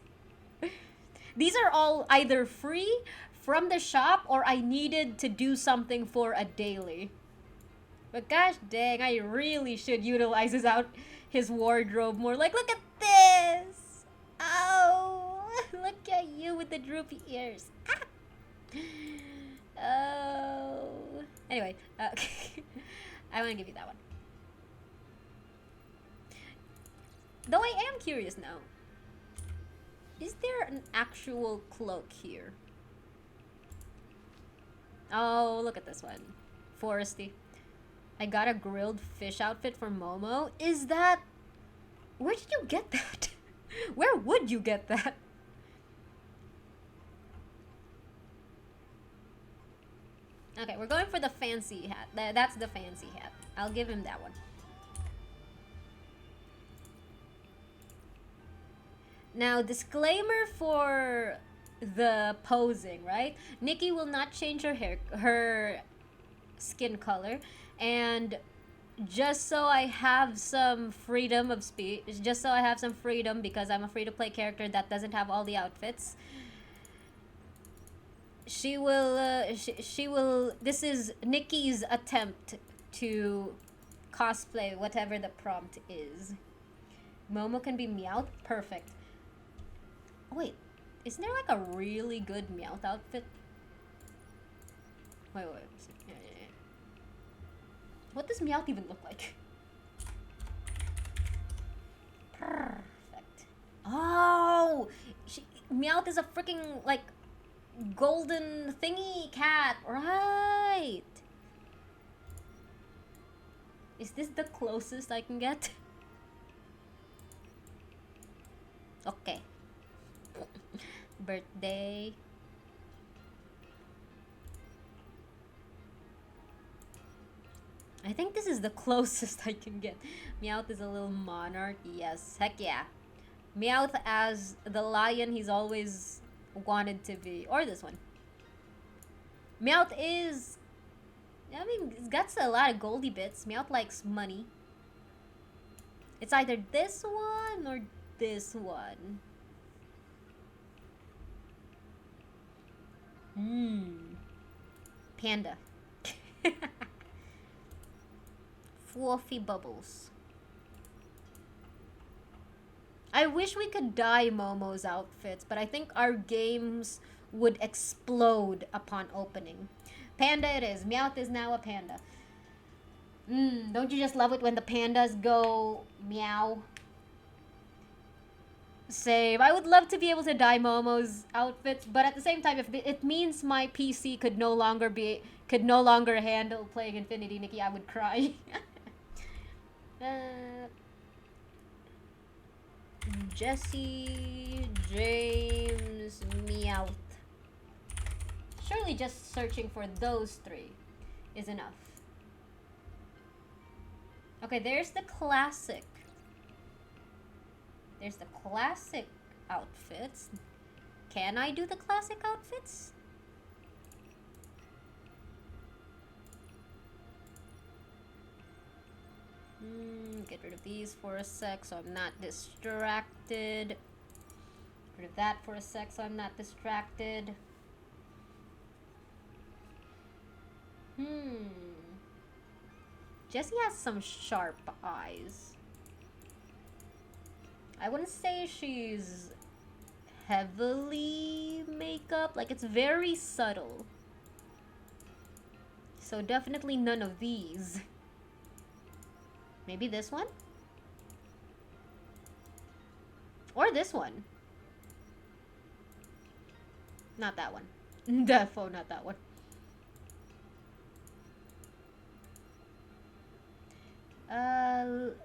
Speaker 1: These are all either free from the shop or I needed to do something for a daily. But gosh dang, I really should utilize his wardrobe more. Like, look at this! Oh, look at you with the droopy ears. Ah. Oh. Anyway, I want to give you that one. Though I am curious now. Is there an actual cloak here? Oh, look at this one. Foresty. I got a grilled fish outfit for Momo. Is that... Where did you get that? Where would you get that? Okay, we're going for the fancy hat. That's the fancy hat. I'll give him that one. Now, disclaimer for the posing, right? Nikki will not change her skin color, and just so I have some freedom of speech, just so I have some freedom because I'm a free-to-play character that doesn't have all the outfits. She will. This is Nikki's attempt to cosplay whatever the prompt is. Momo can be Meowth. Perfect. Oh, wait, isn't there like a really good Meowth outfit? Wait. Yeah. What does Meowth even look like? Perfect. Oh, Meowth is a freaking like golden thingy cat, right? Is this the closest I can get? Okay. Birthday. I think this is the closest I can get. Meowth is a little monarch. Yes, heck yeah. Meowth as the lion he's always wanted to be. Or this one. Meowth is... I mean, it's got a lot of goldy bits. Meowth likes money. It's either this one or this one. Panda. Fluffy bubbles. I wish we could dye Momo's outfits, but I think our games would explode upon opening. Panda it is. Meowth is now a panda. Don't you just love it when the pandas go meow? Same. I would love to be able to dye Momo's outfits, but at the same time, if it means my PC could no longer handle playing Infinity Nikki, I would cry. Jesse, James, Meowth. Surely just searching for those three is enough. Okay, there's the classic. There's the classic outfits. Can I do the classic outfits? Get rid of these for a sec so I'm not distracted. Get rid of that for a sec so I'm not distracted. Jessie has some sharp eyes. I wouldn't say she's heavily makeup. Like, it's very subtle. So definitely none of these. Maybe this one? Or this one. Not that one. Defo, not that one.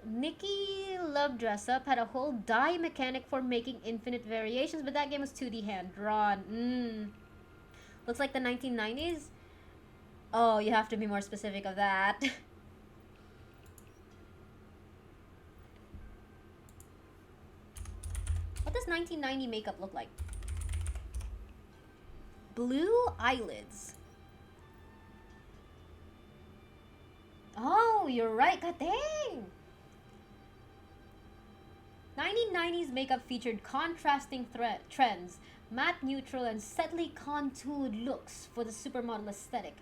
Speaker 1: Nikki Love Dress Up had a whole dye mechanic for making infinite variations, but that game was 2D hand-drawn. Looks like the 1990s? Oh, you have to be more specific of that. What does 1990 makeup look like? Blue eyelids. Oh, you're right. God dang. 1990s makeup featured contrasting trends, matte neutral and subtly contoured looks for the supermodel aesthetic.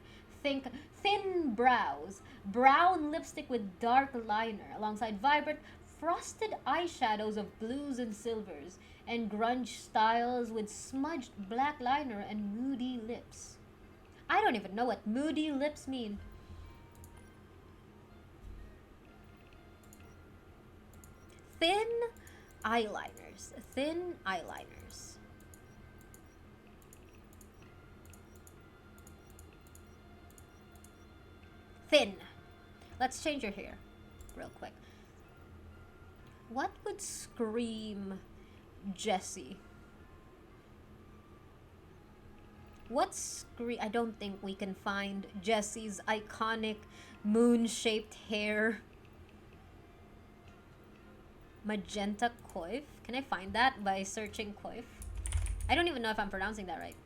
Speaker 1: Think thin brows, brown lipstick with dark liner, alongside vibrant frosted eyeshadows of blues and silvers, and grunge styles with smudged black liner and moody lips. I don't even know what moody lips mean. Thin eyeliners. eyeliners. Thin eyeliners. Thin. Let's change your hair real quick. What would scream Jessie? I don't think we can find Jessie's iconic moon-shaped hair. Magenta coif. Can I find that by searching coif? I don't even know if I'm pronouncing that right.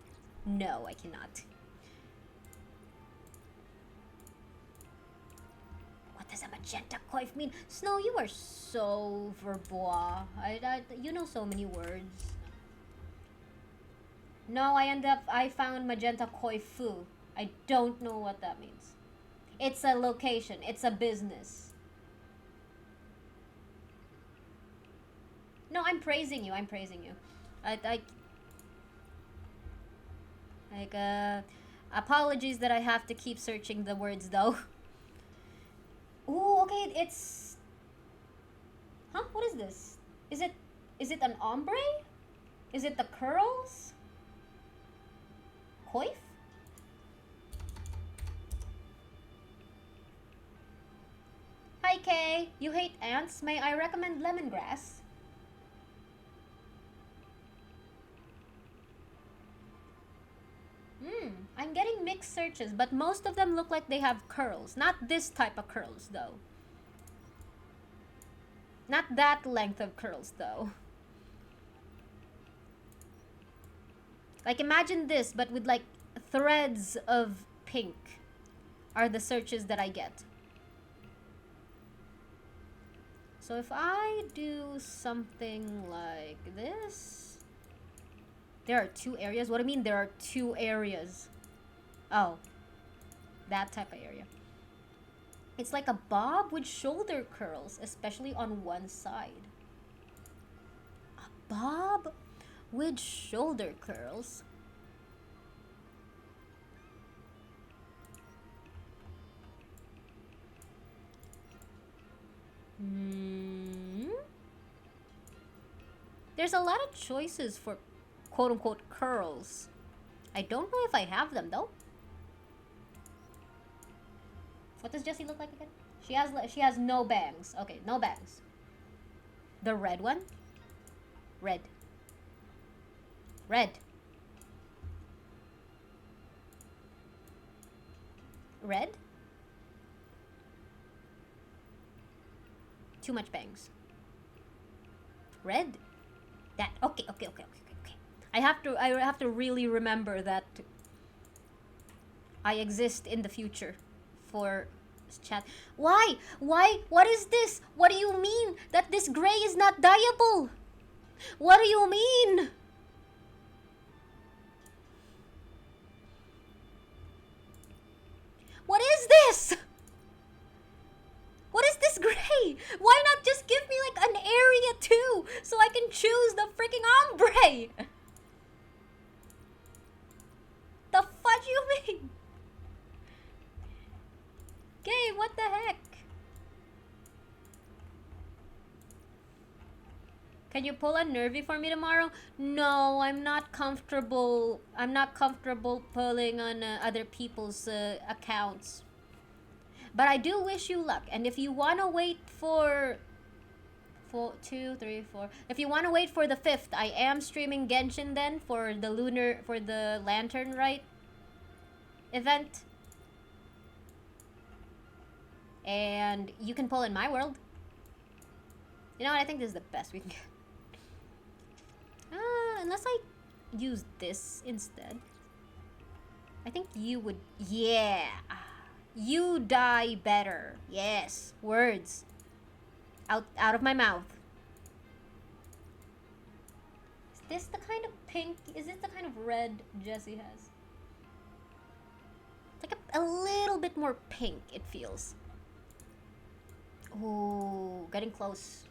Speaker 1: No, I cannot. What does a magenta coif mean? Snow, you are so verbois. You know so many words. No, I found magenta coifu. I don't know what that means. It's a location. It's a business. No, I'm praising you. I'm praising you. Apologies that I have to keep searching the words though. Ooh, okay, it's... Huh? What is this? Is it an ombre? Is it the curls? Coif? Hi Kay, you hate ants? May I recommend lemongrass? I'm getting mixed searches, but most of them look like they have curls. Not this type of curls, though. Not that length of curls, though. Like, imagine this, but with, like, threads of pink are the searches that I get. So if I do something like this... There are 2 areas? What do you mean there are 2 areas? Oh. That type of area. It's like a bob with shoulder curls, especially on one side. A bob with shoulder curls? There's a lot of choices for quote-unquote curls. I don't know if I have them though. What does Jessie look like again? She has no bangs. Okay, no bangs. The red one? Red. Red. Red? Too much bangs. Red? That. Okay. I have to really remember that I exist in the future for chat. Why? What is this? What do you mean that this gray is not dyeable? What do you mean? What is this? What is this gray? Why not just give me like an area too so I can choose the freaking ombre? The fudge you mean? Okay, what the heck? Can you pull a Nervy for me tomorrow? No, I'm not comfortable. I'm not comfortable pulling on other people's accounts. But I do wish you luck. And if you want to wait for 2, 3, 4. If you want to wait for the 5th, I am streaming Genshin then for the Lantern Rite event. And you can pull in my world. You know what? I think this is the best we can get. Unless I use this instead. I think you would... Yeah. You die better. Yes. Words. Out of my mouth. Is this the kind of pink? Is this the kind of red Jessie has? It's like a little bit more pink, it feels. Ooh, getting close.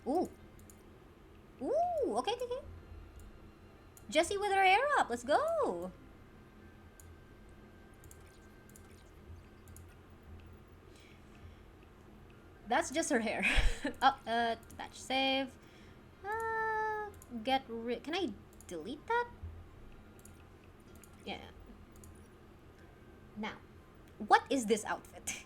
Speaker 1: Ooh. Ooh, okay. Jessie with her hair up. Let's go. That's just her hair. Oh, batch save. get rid... Can I delete that? Yeah. Now, what is this outfit?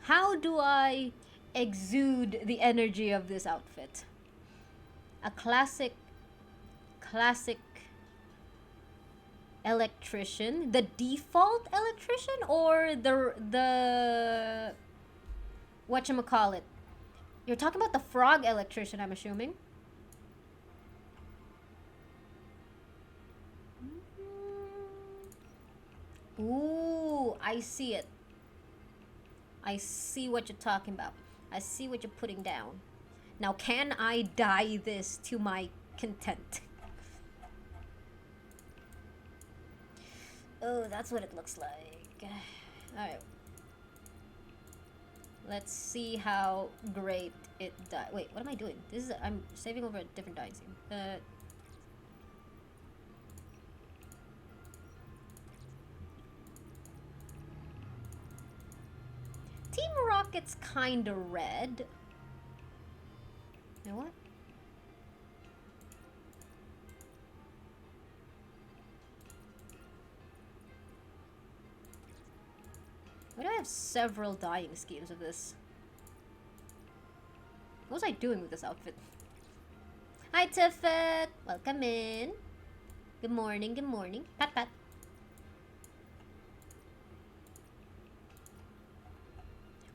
Speaker 1: How do I exude the energy of this outfit? A classic electrician, the default electrician, or the whatchamacallit? You're talking about the frog electrician, I'm assuming. Ooh, I see it. I see what you're talking about. I see what you're putting down. Now, can I dye this to my content? Oh, that's what it looks like. Alright. Let's see how great it dye. Wait, what am I doing? This is I'm saving over a different dyeing scheme. Team Rocket's kinda red. You know what? Why do I have several dyeing schemes of this? What was I doing with this outfit? Hi, Tiffet! Welcome in. Good morning, good morning. Pat, pat.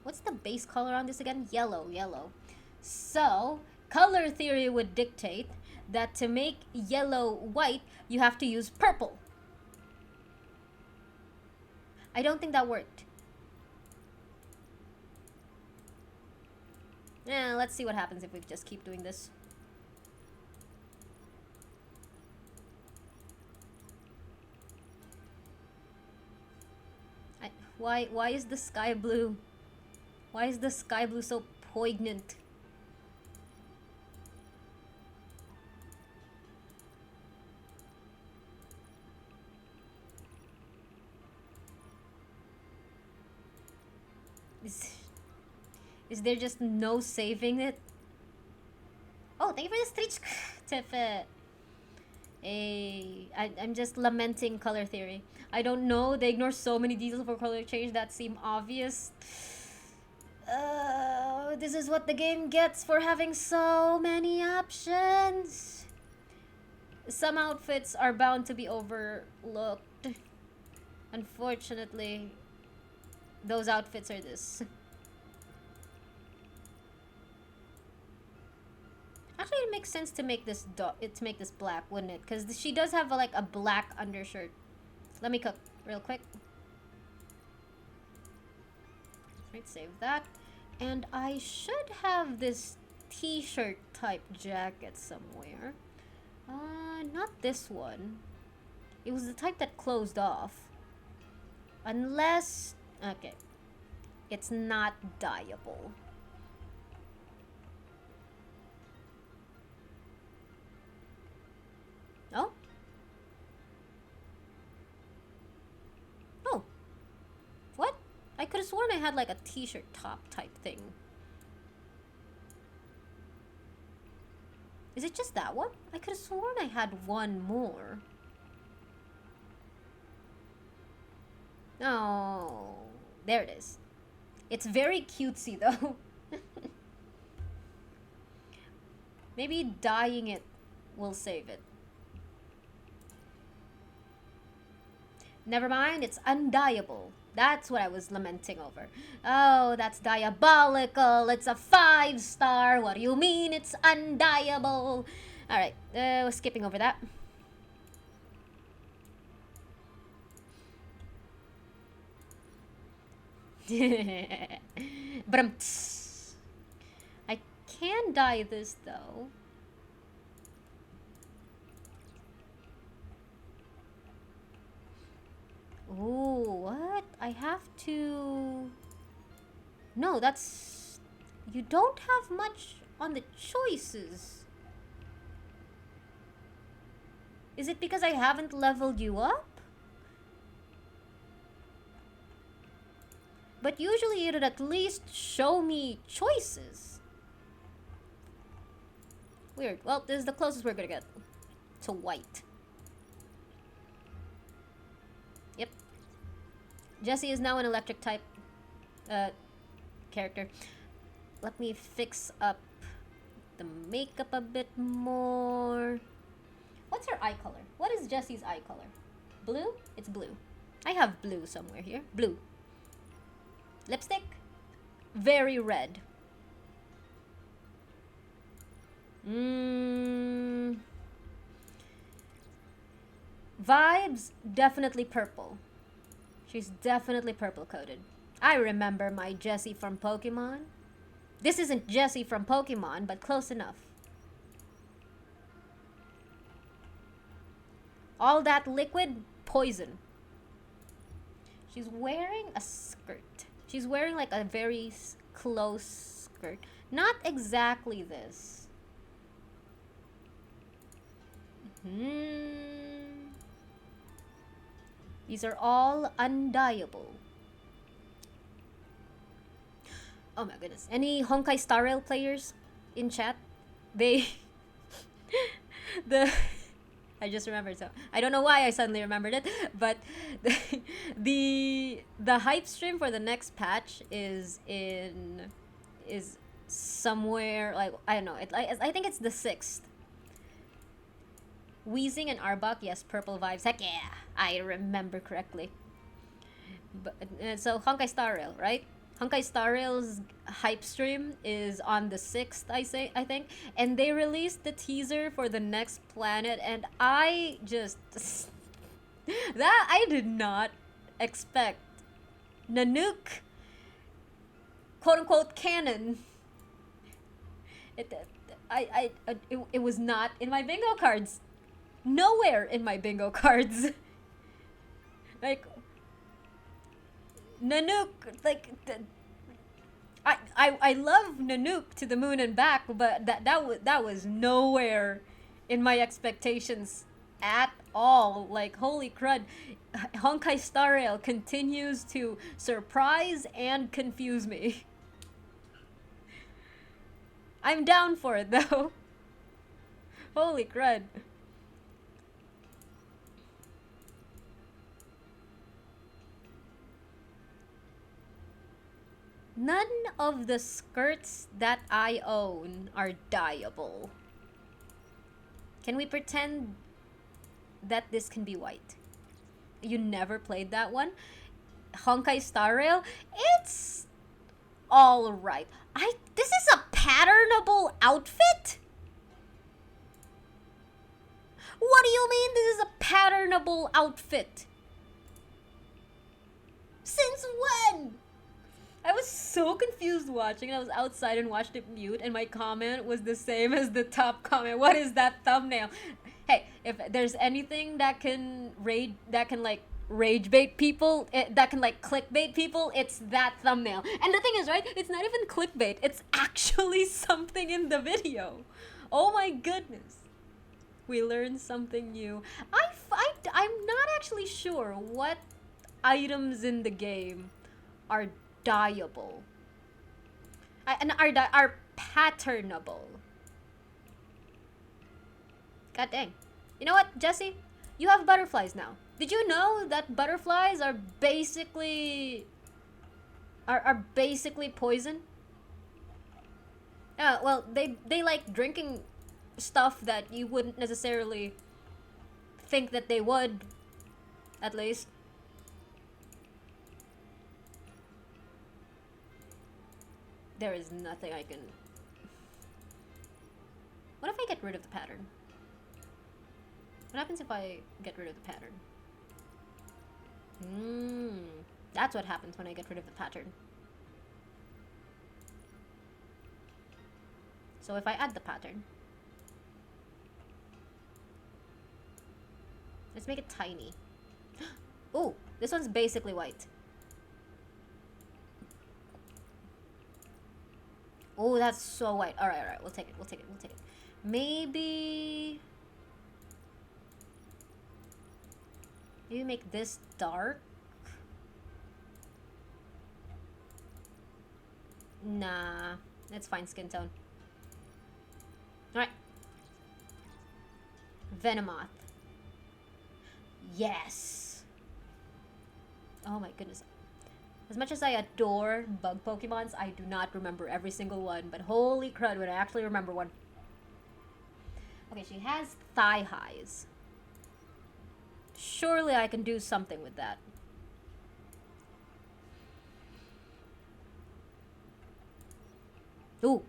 Speaker 1: What's the base color on this again? Yellow, yellow. So, color theory would dictate that to make yellow white, you have to use purple. I don't think that worked. Yeah, let's see what happens if we just keep doing this. Why is the sky blue? Why is the sky blue so poignant? Is there just no saving it? Oh, thank you for the street, Tiff. I'm just lamenting color theory. I don't know. They ignore so many details for color change that seem obvious. This is what the game gets for having so many options. Some outfits are bound to be overlooked. Unfortunately, those outfits are this. Actually, it makes sense to make this black, wouldn't it? Because she does have like a black undershirt. Let me cook real quick. Right, save that. And I should have this t-shirt type jacket somewhere. Not this one. It was the type that closed off. Unless... Okay. It's not dyeable. Oh? Oh. What? I could have sworn I had like a t-shirt top type thing. Is it just that one? I could have sworn I had one more. Oh, there it is. It's very cutesy though. Maybe dyeing it will save it. Never mind, it's undyeable. That's what I was lamenting over. Oh, that's diabolical. It's a 5-star. What do you mean it's undyeable? Alright, we're skipping over that. I can dye this though. Ooh, what? I have to... No, that's... You don't have much on the choices. Is it because I haven't leveled you up? But usually it'd at least show me choices. Weird. Well, this is the closest we're gonna get to white. Yep. Jessie is now an electric type character. Let me fix up the makeup a bit more. What's her eye color? What is Jessie's eye color? Blue? It's blue. I have blue somewhere here. Blue. Lipstick? Very red. Vibes? Definitely purple. She's definitely purple coated. I remember my Jessie from Pokemon. This isn't Jessie from Pokemon, but close enough. All that liquid, poison. She's wearing a skirt. She's wearing like a very close skirt. Not exactly this. These are all undyeable. Oh my goodness. Any Honkai Star Rail players in chat? They... I just remembered, so I don't know why I suddenly remembered it, but the hype stream for the next patch is somewhere like I don't know. I think it's the 6th. Wheezing and Arbok, yes, purple vibes. Heck yeah, I remember correctly. But so Honkai Star Rail, right? Honkai Star Rail's hype stream is on the 6th, I think, and they released the teaser for the next planet, and I just that I did not expect Nanook, quote unquote canon. It was not in my bingo cards. Nowhere in my bingo cards. Like Nanook, like I love Nanook to the moon and back, but that was nowhere in my expectations at all. Like holy crud, Honkai Star Rail continues to surprise and confuse me. I'm down for it though. Holy crud. None of the skirts that I own are dyeable. Can we pretend that this can be white? You never played that one? Honkai Star Rail? It's alright. This is a patternable outfit? What do you mean this is a patternable outfit? Since when? I was so confused watching. I was outside and watched it mute, and my comment was the same as the top comment. What is that thumbnail? Hey, if there's anything that can rage bait people, that can like clickbait people, it's that thumbnail. And the thing is, right, it's not even clickbait. It's actually something in the video. Oh my goodness. We learned something new. I'm not actually sure what items in the game are dyeable and are patternable. God dang. You know what, Jessie? You have butterflies now. Did you know that butterflies are basically poison? Well, they like drinking stuff that you wouldn't necessarily think that they would, at least. There is nothing I can... What if I get rid of the pattern? What happens if I get rid of the pattern? That's what happens when I get rid of the pattern. So if I add the pattern... Let's make it tiny. Ooh, this one's basically white. Oh, that's so white. Alright, we'll take it. Maybe make this dark. Nah, that's fine skin tone. Alright. Venomoth. Yes! Oh my goodness. As much as I adore bug Pokemons, I do not remember every single one, but holy crud would I actually remember one. Okay, she has thigh highs. Surely I can do something with that. Ooh.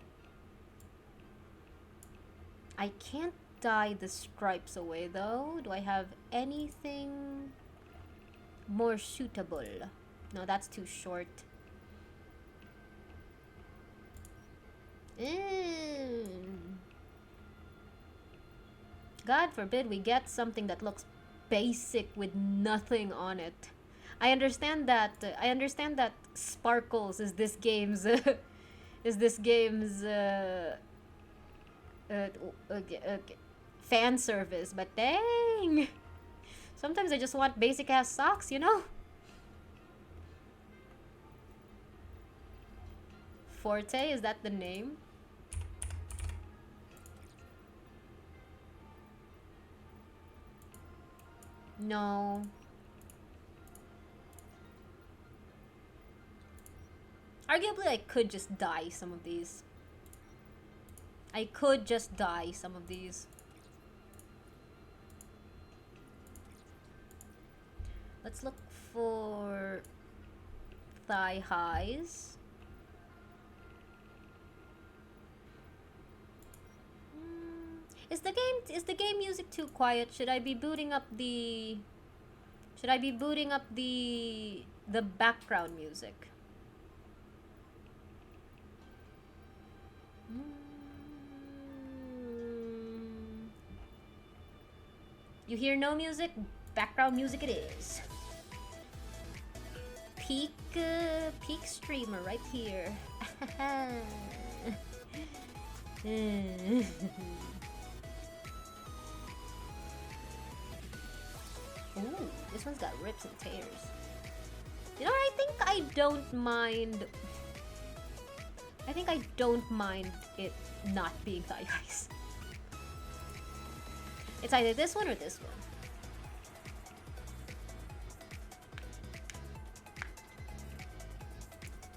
Speaker 1: I can't dye the stripes away though. Do I have anything more suitable? No, that's too short. God forbid we get something that looks basic with nothing on it. I understand that Sparkles is this game's fan service, but dang, sometimes I just want basic ass socks, you know. Forte, is that the name? No. Arguably, I could just dye some of these. I could just dye some of these. Let's look for thigh highs. Is the game music too quiet? Should I be booting up the background music? You hear no music? Background music it is. Peak streamer right here. Ooh, this one's got rips and tears. You know, I think I don't mind it not being thigh highs. It's either this one or this one.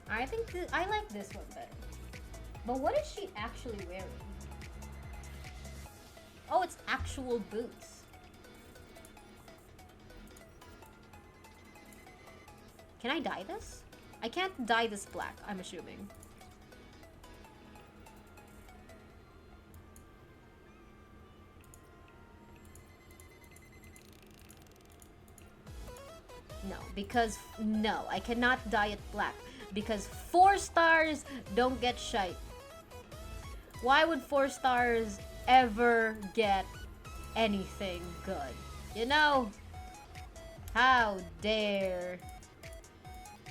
Speaker 1: I think I like this one better. But what is she actually wearing? Oh, it's actual boots. Can I dye this? I can't dye this black, I'm assuming. No, I cannot dye it black. Because 4 stars don't get shite. Why would 4 stars ever get anything good? You know? How dare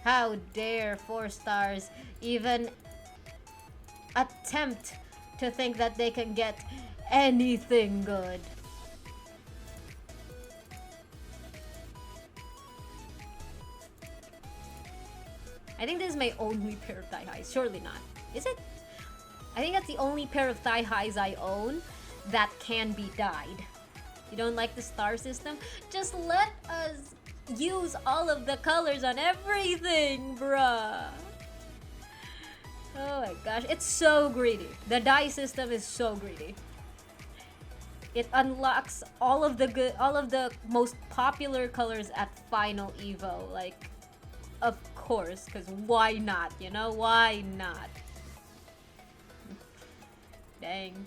Speaker 1: 4 stars even attempt to think that they can get anything good? I think this is my only pair of thigh highs. Surely not. Is it? I think that's the only pair of thigh highs I own that can be dyed. You don't like the star system? Just let us use all of the colors on everything, bruh. Oh my gosh, it's so greedy. The dye system is so greedy. It unlocks all of the most popular colors at Final Evo, like. Of course, because why not, you know? Why not? Dang.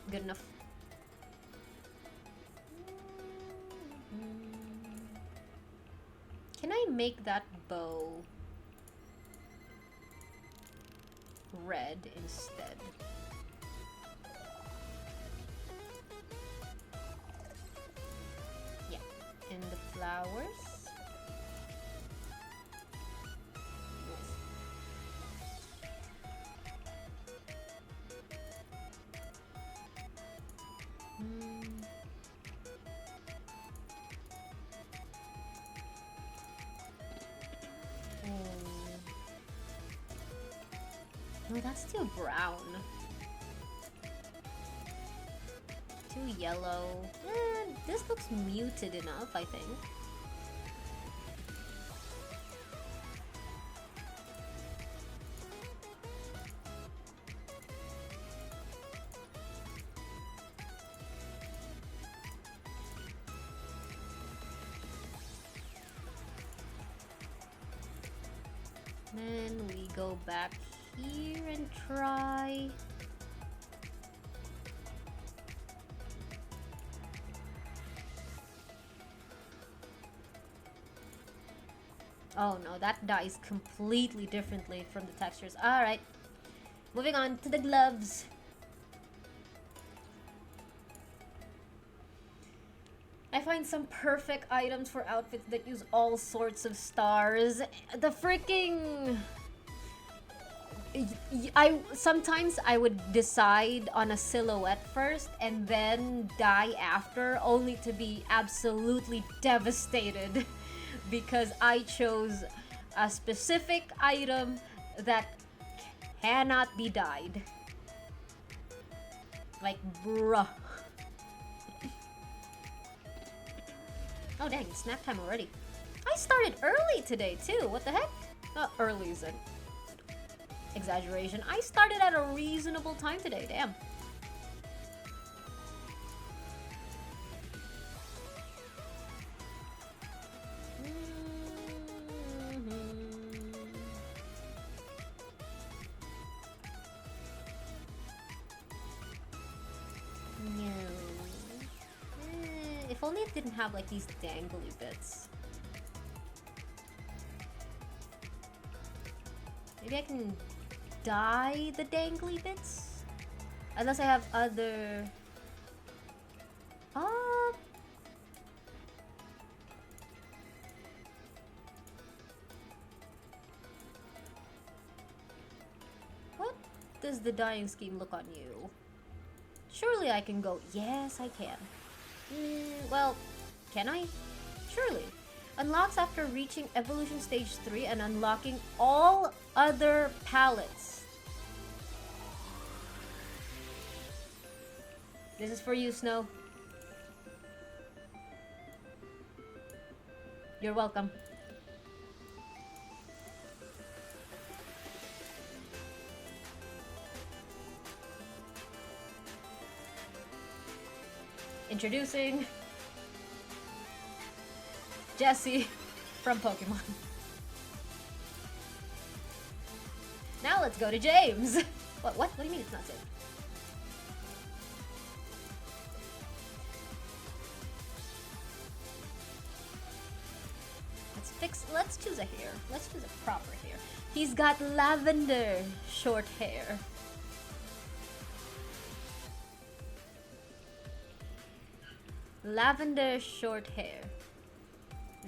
Speaker 1: Good enough. Can I make that bow red instead? And the flowers. Oh, that's too brown. Too yellow. This looks muted enough, I think. Then we go back here and try. Oh no, that dies completely differently from the textures. Alright. Moving on to the gloves. I find some perfect items for outfits that use all sorts of stars. The freaking... Sometimes I would decide on a silhouette first and then die after, only to be absolutely devastated because I chose a specific item that cannot be dyed. Like, bruh. Oh dang, it's snack time already. I started early today too, what the heck? Early is an exaggeration. I started at a reasonable time today, damn. If only it didn't have like these dangly bits. Maybe I can dye the dangly bits? Unless I have other... What does the dyeing scheme look on you? Surely I can go... Yes, I can. Well, can I? Surely. Unlocks after reaching evolution stage 3 and unlocking all other palettes. This is for you, Snow. You're welcome. Introducing Jessie from Pokemon. Now let's go to James. What do you mean it's not safe? Let's choose a hair. Let's choose a proper hair. He's got lavender short hair. Lavender short hair.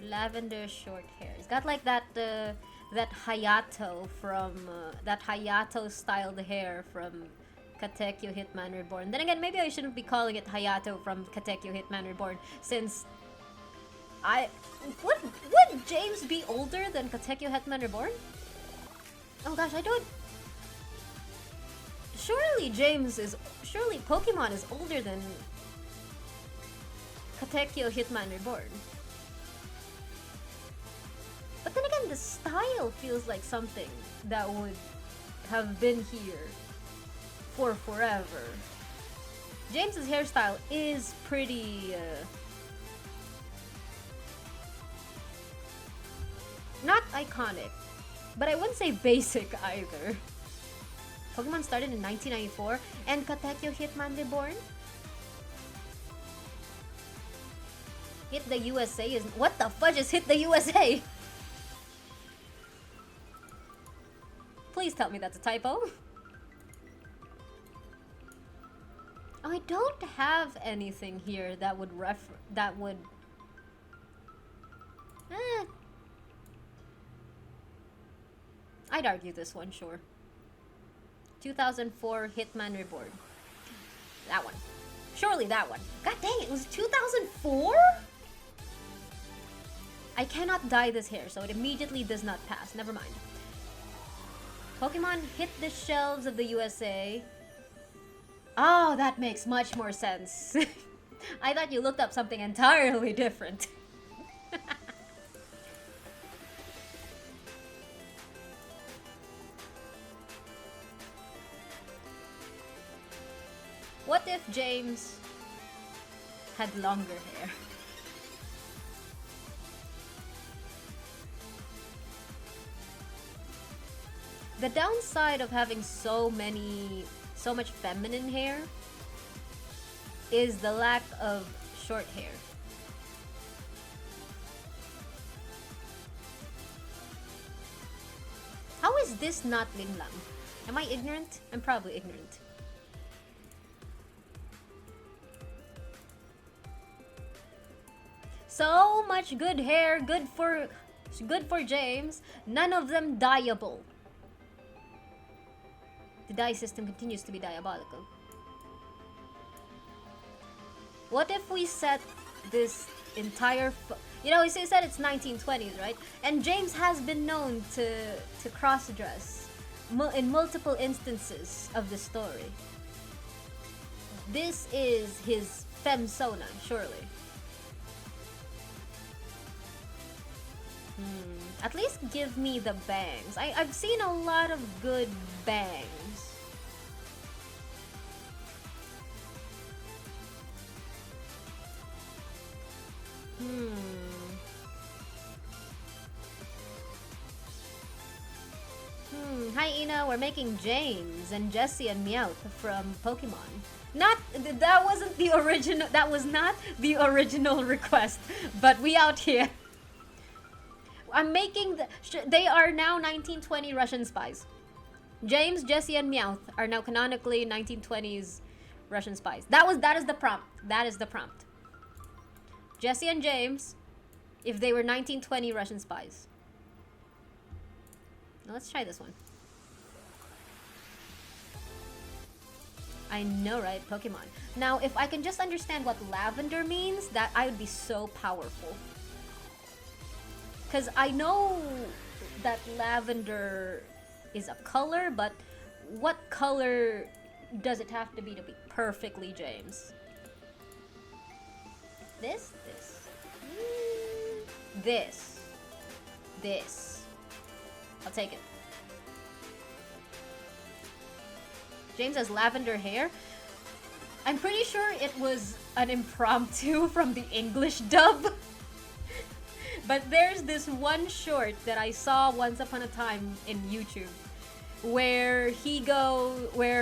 Speaker 1: Lavender short hair. He's got like that that Hayato from that Hayato styled hair from Katekyo Hitman Reborn. Then again, maybe I shouldn't be calling it Hayato from Katekyo Hitman Reborn, since would James be older than Katekyo Hitman Reborn? Oh gosh, I don't. Surely Pokemon is older than Katekyo Hitman Reborn. But then again, the style feels like something that would have been here for forever. James's hairstyle is pretty not iconic, but I wouldn't say basic either. Pokemon started in 1994 and Katekyo Hitman Reborn hit the USA is... What the fudge is hit the USA? Please tell me that's a typo. I don't have anything here that would I'd argue this one, sure. 2004 Hitman Reborn. That one. Surely that one. God dang, it was 2004? I cannot dye this hair, so it immediately does not pass. Never mind. Pokemon hit the shelves of the USA. Oh, that makes much more sense. I thought you looked up something entirely different. What if James had longer hair? The downside of having so much feminine hair is the lack of short hair. How is this not Linlang? Am I ignorant? I'm probably ignorant. So much good hair, good for James. None of them dyeable. The dye system continues to be diabolical. What if we set this entire... you know, you said it's 1920s, right? And James has been known to cross-dress in multiple instances of the story. This is his femsona, surely. At least give me the bangs. I've seen a lot of good bangs. Hi Ina, we're making James and Jessie and Meowth from Pokemon. That wasn't the original. That was not the original request, but we out here. I'm making they are now 1920 Russian spies. James, Jessie, and Meowth are now canonically 1920s Russian spies. That is the prompt. That is the prompt. Jessie and James, if they were 1920 Russian spies. Now let's try this one. I know, right? Pokemon. Now, if I can just understand what lavender means, that I would be so powerful. Because I know that lavender is a color, but what color does it have to be perfectly James? This? This. I'll take it. James has lavender hair. I'm pretty sure it was an impromptu from the English dub. But there's this one short that I saw once upon a time in YouTube where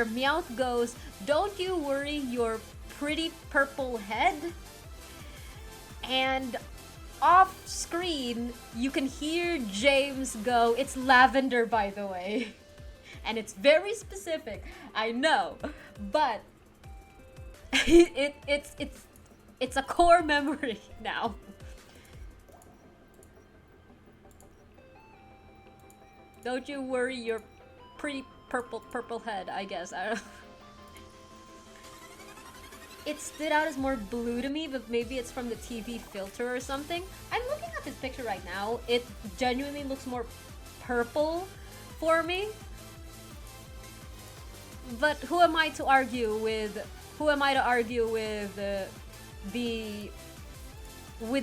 Speaker 1: Meowth goes, "Don't you worry your pretty purple head." And off screen, you can hear James go, "It's lavender, by the way." And it's very specific, I know, but it's a core memory now. Don't you worry your pretty purple head, I guess. I don't know. It stood out as more blue to me, but maybe it's from the TV filter or something. I'm looking at this picture right now. It genuinely looks more purple for me. But who am I to argue with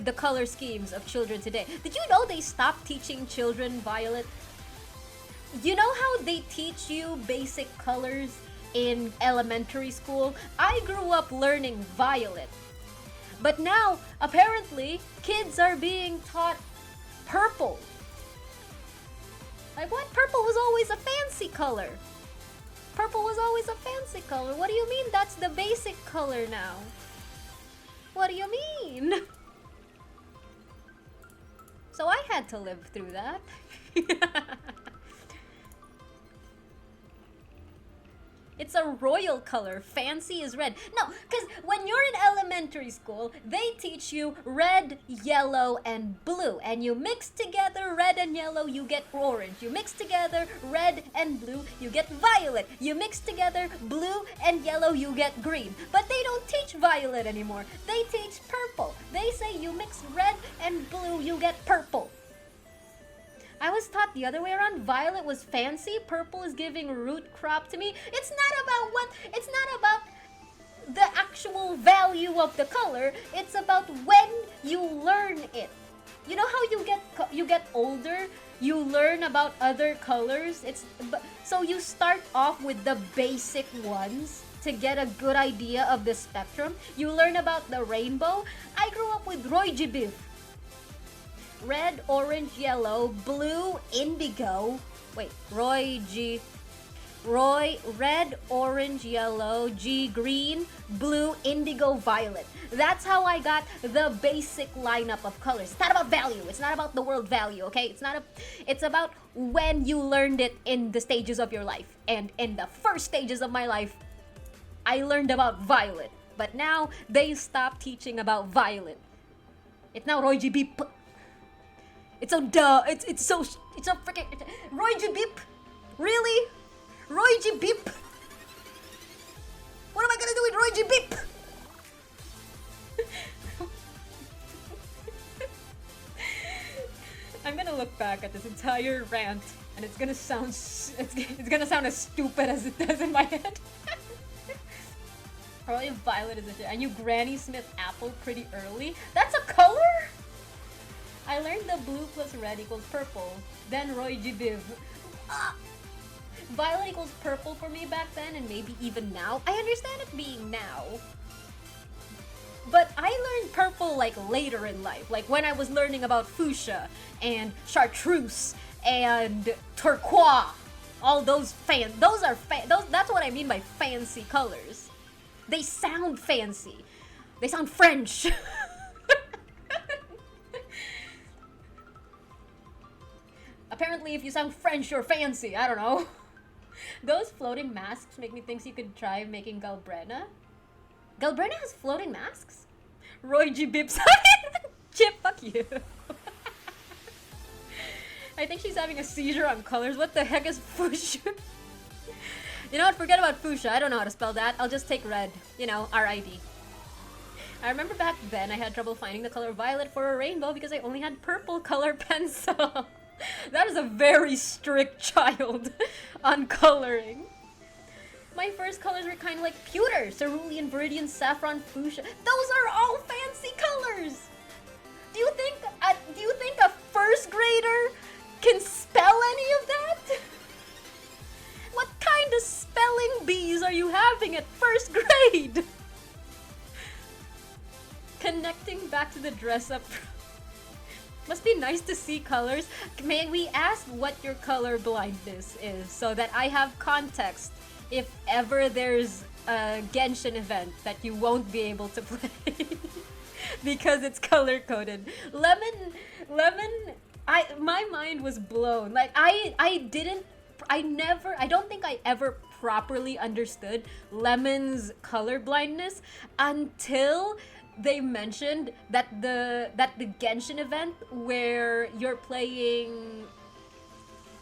Speaker 1: the color schemes of children today? Did you know they stopped teaching children violet? You know how they teach you basic colors in elementary school? I grew up learning violet. But now, apparently, kids are being taught purple. Like what? Purple was always a fancy color. Purple was always a fancy color. What do you mean that's the basic color now? What do you mean? So I had to live through that. It's a royal color. Fancy is red. No, because when you're in elementary school, they teach you red, yellow, and blue. And you mix together red and yellow, you get orange. You mix together red and blue, you get violet. You mix together blue and yellow, you get green. But they don't teach violet anymore. They teach purple. They say you mix red and blue, you get purple. I was taught the other way around. Violet was fancy, purple is giving root crop to me. It's not about the actual value of the color. It's about when you learn it. You know how you get older, you learn about other colors. So you start off with the basic ones to get a good idea of the spectrum. You learn about the rainbow. I grew up with Roy G. Biv. Red, orange, yellow, blue, indigo. Wait, red, orange, yellow, G, green, blue, indigo, violet. That's how I got the basic lineup of colors. It's not about value. It's not about the world value, okay? It's about when you learned it in the stages of your life. And in the first stages of my life, I learned about violet. But now, they stopped teaching about violet. It's now Roy G. Beep. It's so freaking Roy G. Beep? Really? Roy G. Beep? What am I gonna do with Roy G. Beep? I'm gonna look back at this entire rant and it's gonna sound as stupid as it does in my head. Probably violet is a shit. I knew Granny Smith apple pretty early. That's a color? I learned the blue plus red equals purple. Then Roy G. Biv. Violet equals purple for me back then, and maybe even now. I understand it being now. But I learned purple like later in life. Like when I was learning about fuchsia and chartreuse and turquoise. All those that's what I mean by fancy colors. They sound fancy. They sound French. Apparently, if you sound French, you're fancy. I don't know. Those floating masks make me think you could try making Galbrena. Galbrena has floating masks? Roy G. Bips. Chip, fuck you. I think she's having a seizure on colors. What the heck is fuchsia? You know what? Forget about fuchsia. I don't know how to spell that. I'll just take red. You know, R-I-D. I remember back then I had trouble finding the color violet for a rainbow because I only had purple color pencil. That is a very strict child on coloring. My first colors were kind of like pewter, cerulean, viridian, saffron, fuchsia. Those are all fancy colors. Do you think a first grader can spell any of that? What kind of spelling bees are you having at first grade? Connecting back to the dress up. Must be nice to see colors. May we ask what your color blindness is so that I have context if ever there's a Genshin event that you won't be able to play because it's color coded. Lemon, my mind was blown. Like I don't think I ever properly understood Lemon's color blindness until they mentioned that the Genshin event where you're playing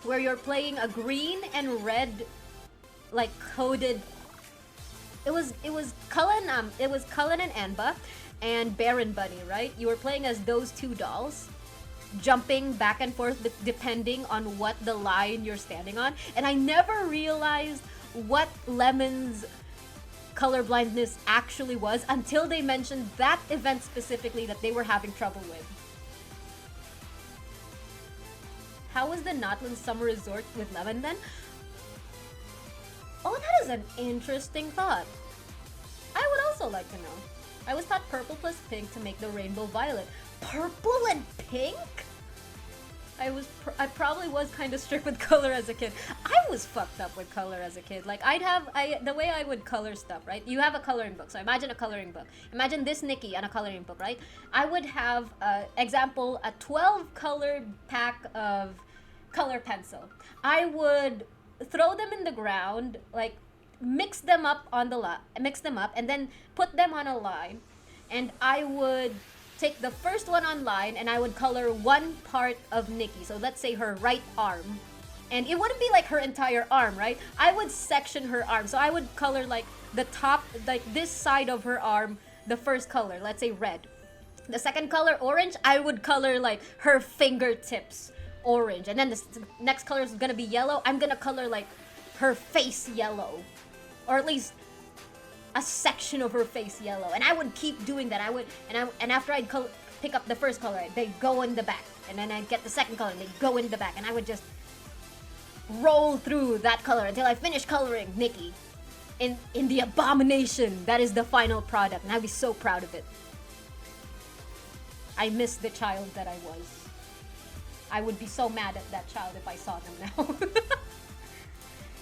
Speaker 1: a green and red like coded. It was Cullen and Anba and Baron Bunny, right? You were playing as those two dolls, jumping back and forth depending on what the line you're standing on. And I never realized what Lemon's color blindness actually was until they mentioned that event specifically that they were having trouble with. How was the Notland Summer Resort with Lemon then? Oh, that is an interesting thought. I would also like to know. I was taught purple plus pink to make the rainbow violet. Purple and pink? I probably was kind of strict with color as a kid. I was fucked up with color as a kid. Like the way I would color stuff, right? You have a coloring book. So imagine a coloring book. Imagine this Nikki on a coloring book, right? I would have, example, a 12 color pack of color pencil. I would throw them in the ground, like mix them up, and then put them on a line. And I would take the first one online and I would color one part of Nikki. So let's say her right arm. And it wouldn't be like her entire arm, right? I would section her arm. So I would color like the top, like this side of her arm, the first color, let's say red. The second color, orange, I would color like her fingertips orange, and then the next color is gonna be yellow. I'm gonna color like her face yellow, or at least a section of her face yellow. And I would keep doing that. And after I'd pick up the first color, they'd go in the back, and then I'd get the second color, and they'd go in the back, and I would just roll through that color until I finish coloring Nikki in the abomination that is the final product, and I'd be so proud of it. I miss the child that I was. I would be so mad at that child if I saw them now.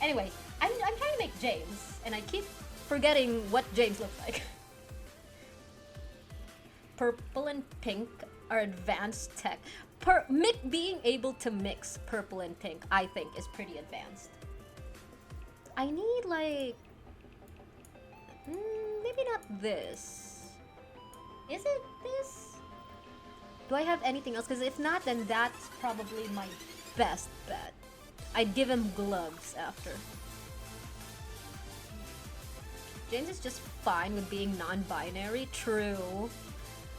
Speaker 1: Anyway, I'm trying to make James, and I keep forgetting what James looks like. Purple and pink are advanced tech. Being able to mix purple and pink, I think, is pretty advanced. I need like... maybe not this. Is it this? Do I have anything else? Because if not, then that's probably my best bet. I'd give him gloves after. James is just fine with being non-binary. True.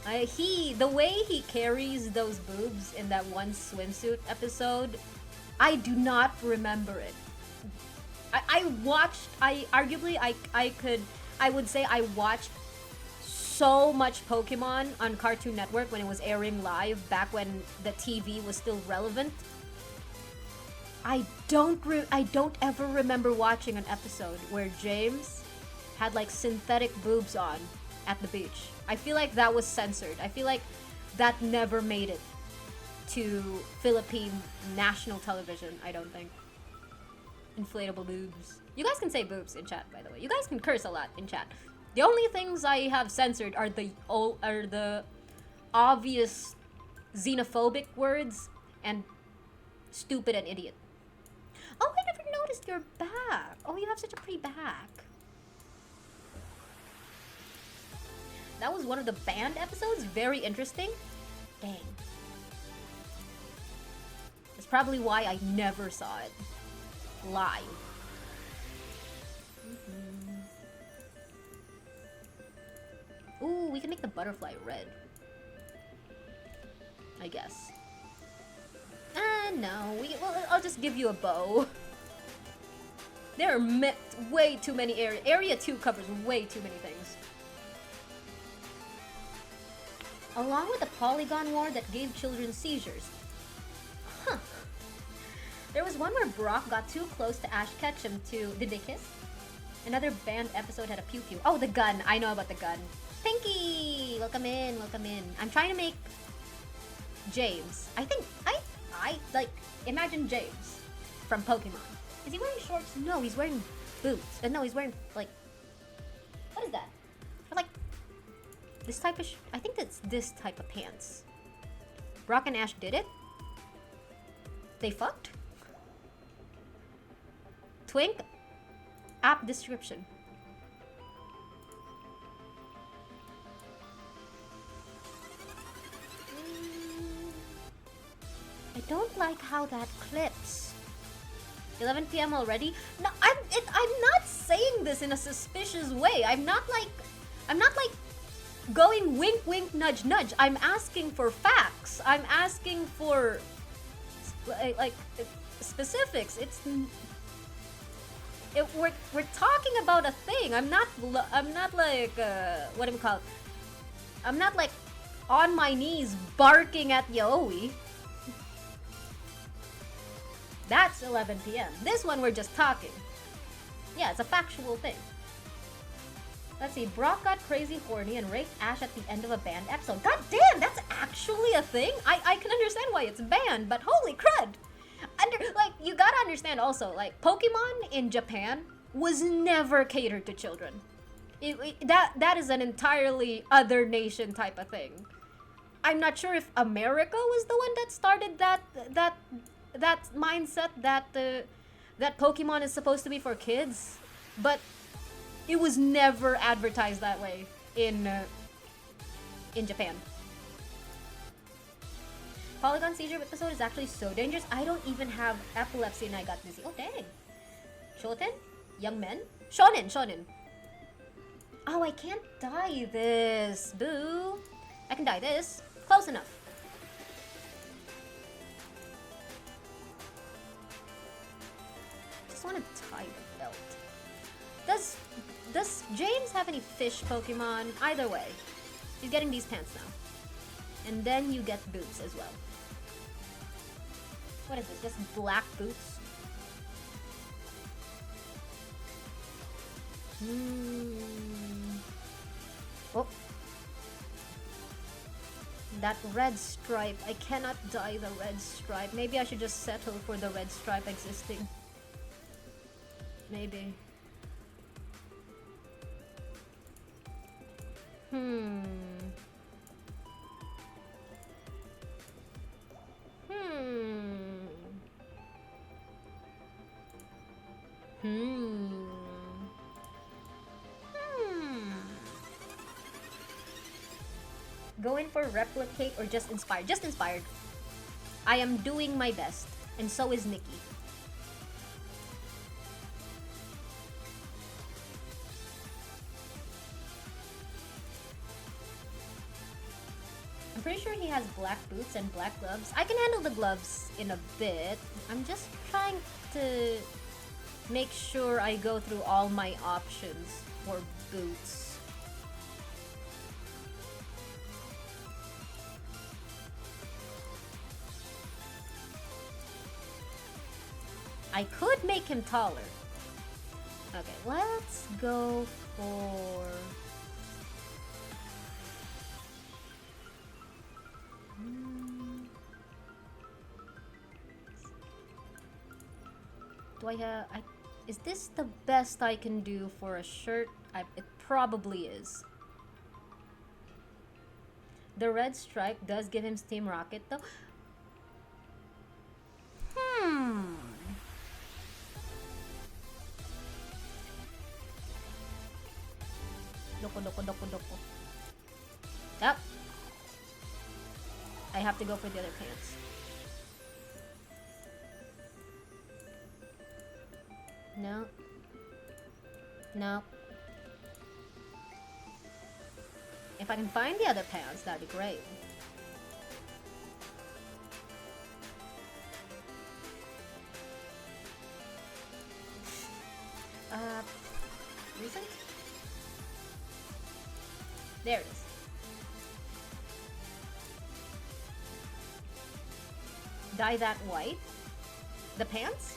Speaker 1: The way he carries those boobs in that one swimsuit episode, I do not remember it. I would say I watched so much Pokemon on Cartoon Network when it was airing live back when the TV was still relevant. I don't ever remember watching an episode where James had like synthetic boobs on at the beach. I feel like that was censored. I feel like that never made it to Philippine national television, I don't think. Inflatable boobs. You guys can say boobs in chat, by the way. You guys can curse a lot in chat. The only things I have censored are the obvious xenophobic words and stupid and idiot. Oh, I never noticed your back. Oh, you have such a pretty back. That was one of the band episodes. Very interesting. Dang. That's probably why I never saw it live. Ooh, we can make the butterfly red. I guess. No. I'll just give you a bow. There are way too many areas. Area 2 covers way too many things. Along with the Polygon War that gave children seizures. Huh. There was one where Brock got too close to Ash Ketchum to... Did they kiss? Another band episode had a pew-pew. Oh, the gun. I know about the gun. Pinky! Welcome in, welcome in. I'm trying to make James. I think... I like... Imagine James from Pokemon. Is he wearing shorts? No, he's wearing boots. No, he's wearing, like... What is that? Like... This type of... I think it's this type of pants. Brock and Ash did it? They fucked? Twink? App description. I don't like how that clips. 11 p.m. already? No, I'm not saying this in a suspicious way. I'm not like going wink wink nudge nudge. I'm asking for facts. I'm asking for like specifics. We're talking about a thing. I'm not like what do we call it? I'm not like on my knees barking at Yaoi. That's 11 p.m. This one we're just talking. Yeah, it's a factual thing. Let's see. Brock got crazy horny and raped Ash at the end of a banned episode. God damn, that's actually a thing? I can understand why it's banned, but holy crud. You gotta understand also, like, Pokemon in Japan was never catered to children. That is an entirely other nation type of thing. I'm not sure if America was the one that started that mindset that Pokemon is supposed to be for kids, but it was never advertised that way in Japan. Polygon seizure episode is actually so dangerous. I don't even have epilepsy and I got dizzy. Oh dang. Shoten? Young men? Shonen. Oh, I can't dye this. Boo. I can dye this. Close enough. Does James have any fish Pokemon? Either way, he's getting these pants now. And then you get boots as well. What is this? Just black boots? Oh. That red stripe. I cannot dye the red stripe. Maybe I should just settle for the red stripe existing. Maybe. Go in for replicate or just inspired? Just inspired. I am doing my best, and so is Nikki. I'm pretty sure he has black boots and black gloves. I can handle the gloves in a bit. I'm just trying to make sure I go through all my options for boots. I could make him taller. Okay, let's go for... Do I have... Is this the best I can do for a shirt? It probably is. The red stripe does give him Steam Rocket though. Doko. Yep. I have to go for the other pants. No. No. If I can find the other pants, that'd be great. Recent? There it is. Dye that white. The pants?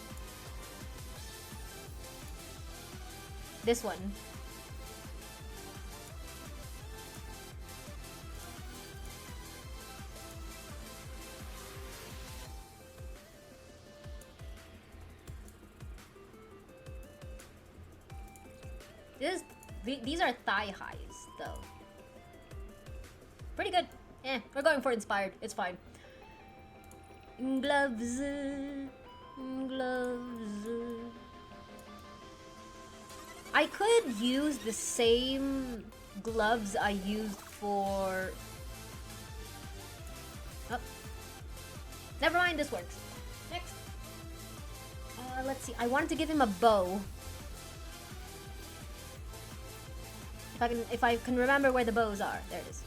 Speaker 1: This one. These are thigh highs, though. Pretty good. We're going for inspired. It's fine. Gloves. I could use the same gloves I used for... Oh. Never mind, this works. Next. Let's see. I wanted to give him a bow. If I can remember where the bows are. There it is.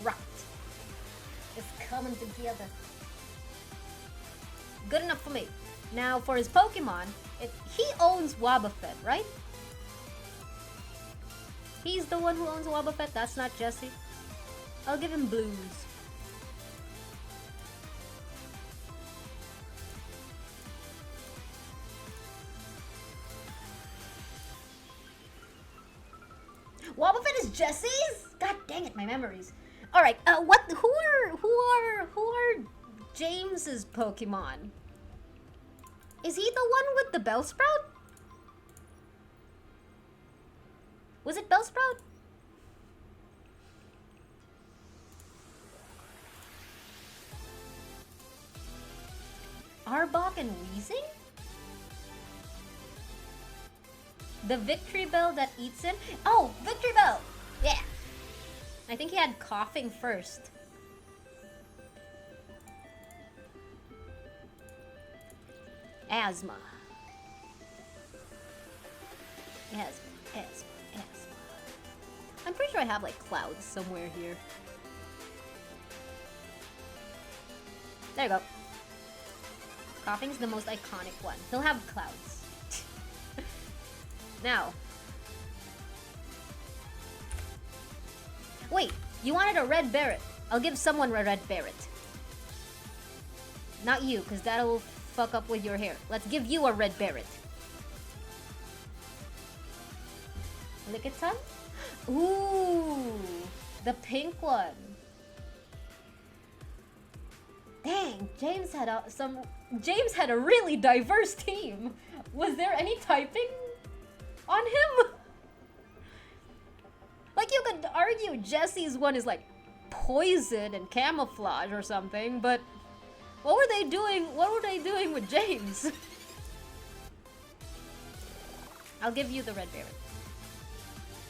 Speaker 1: Right. It's coming together. Good enough for me. Now for his Pokemon, he owns Wobbuffet, right? He's the one who owns Wobbuffet. That's not Jesse. I'll give him blues. Wobbuffet is Jesse's? God dang it, my memories. All right, who are James's Pokemon? Is he the one with the Bellsprout? Was it Bellsprout? Arbok and Weezing? The Victory Bell that eats him? Oh, Victory Bell! Yeah! I think he had coughing first. Asthma. Asthma. I'm pretty sure I have like clouds somewhere here. There you go. Coughing's the most iconic one. He'll have clouds. Now. Wait, you wanted a red Barret. I'll give someone a red Barret. Not you, because that'll fuck up with your hair. Let's give you a red Barret. Lickitung? Ooh, the pink one. Dang, James had a really diverse team. Was there any typing on him? Like, you could argue Jesse's one is like poison and camouflage or something, but what were they doing? What were they doing with James? I'll give you the red Barret.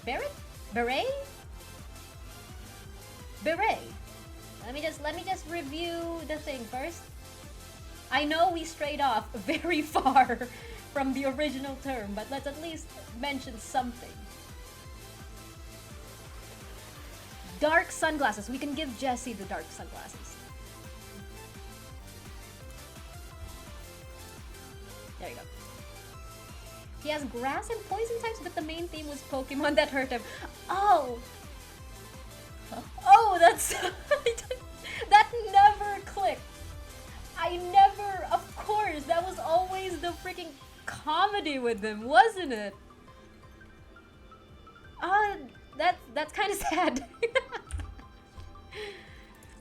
Speaker 1: Barret? Beret? Beret. Let me just review the thing first. I know we strayed off very far from the original term, but let's at least mention something. Dark sunglasses. We can give Jesse the dark sunglasses. There you go. He has grass and poison types, but the main theme was Pokemon that hurt him. Oh! Oh, that's... that never clicked. Of course, that was always the freaking comedy with them, wasn't it? That's kind of sad.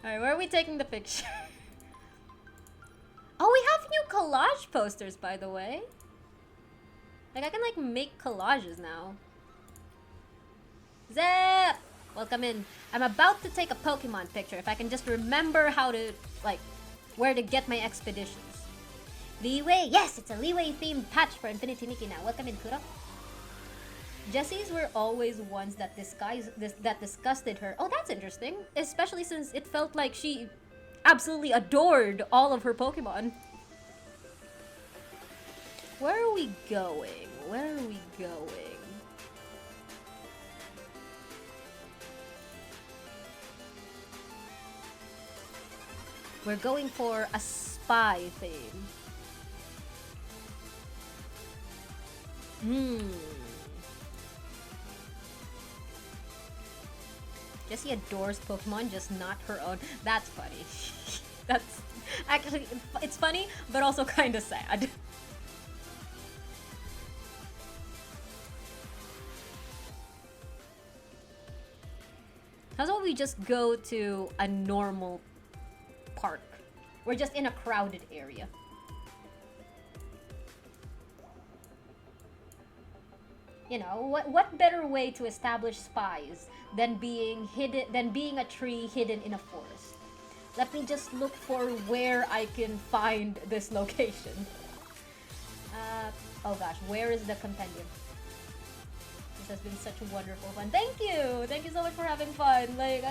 Speaker 1: Alright, where are we taking the picture? Oh, we have new collage posters, by the way. Like, I can, like, make collages now. Zep! Welcome in. I'm about to take a Pokemon picture if I can just remember how to, like, where to get my expeditions. Leeway! Yes, it's a Leeway-themed patch for Infinity Nikki now. Welcome in, Kuro. Jessie's were always ones that disgusted her. Oh, that's interesting. Especially since it felt like she absolutely adored all of her Pokemon. Where are we going? Where are we going? We're going for a spy theme. Jessie adores Pokemon, just not her own. That's funny. That's actually, it's funny, but also kind of sad. How about we just go to a normal park? We're just in a crowded area. You know, what better way to establish spies than being a tree hidden in a forest? Let me just look for where I can find this location. Oh gosh, where is the compendium? This has been such a wonderful fun. Thank you so much for having fun. Like,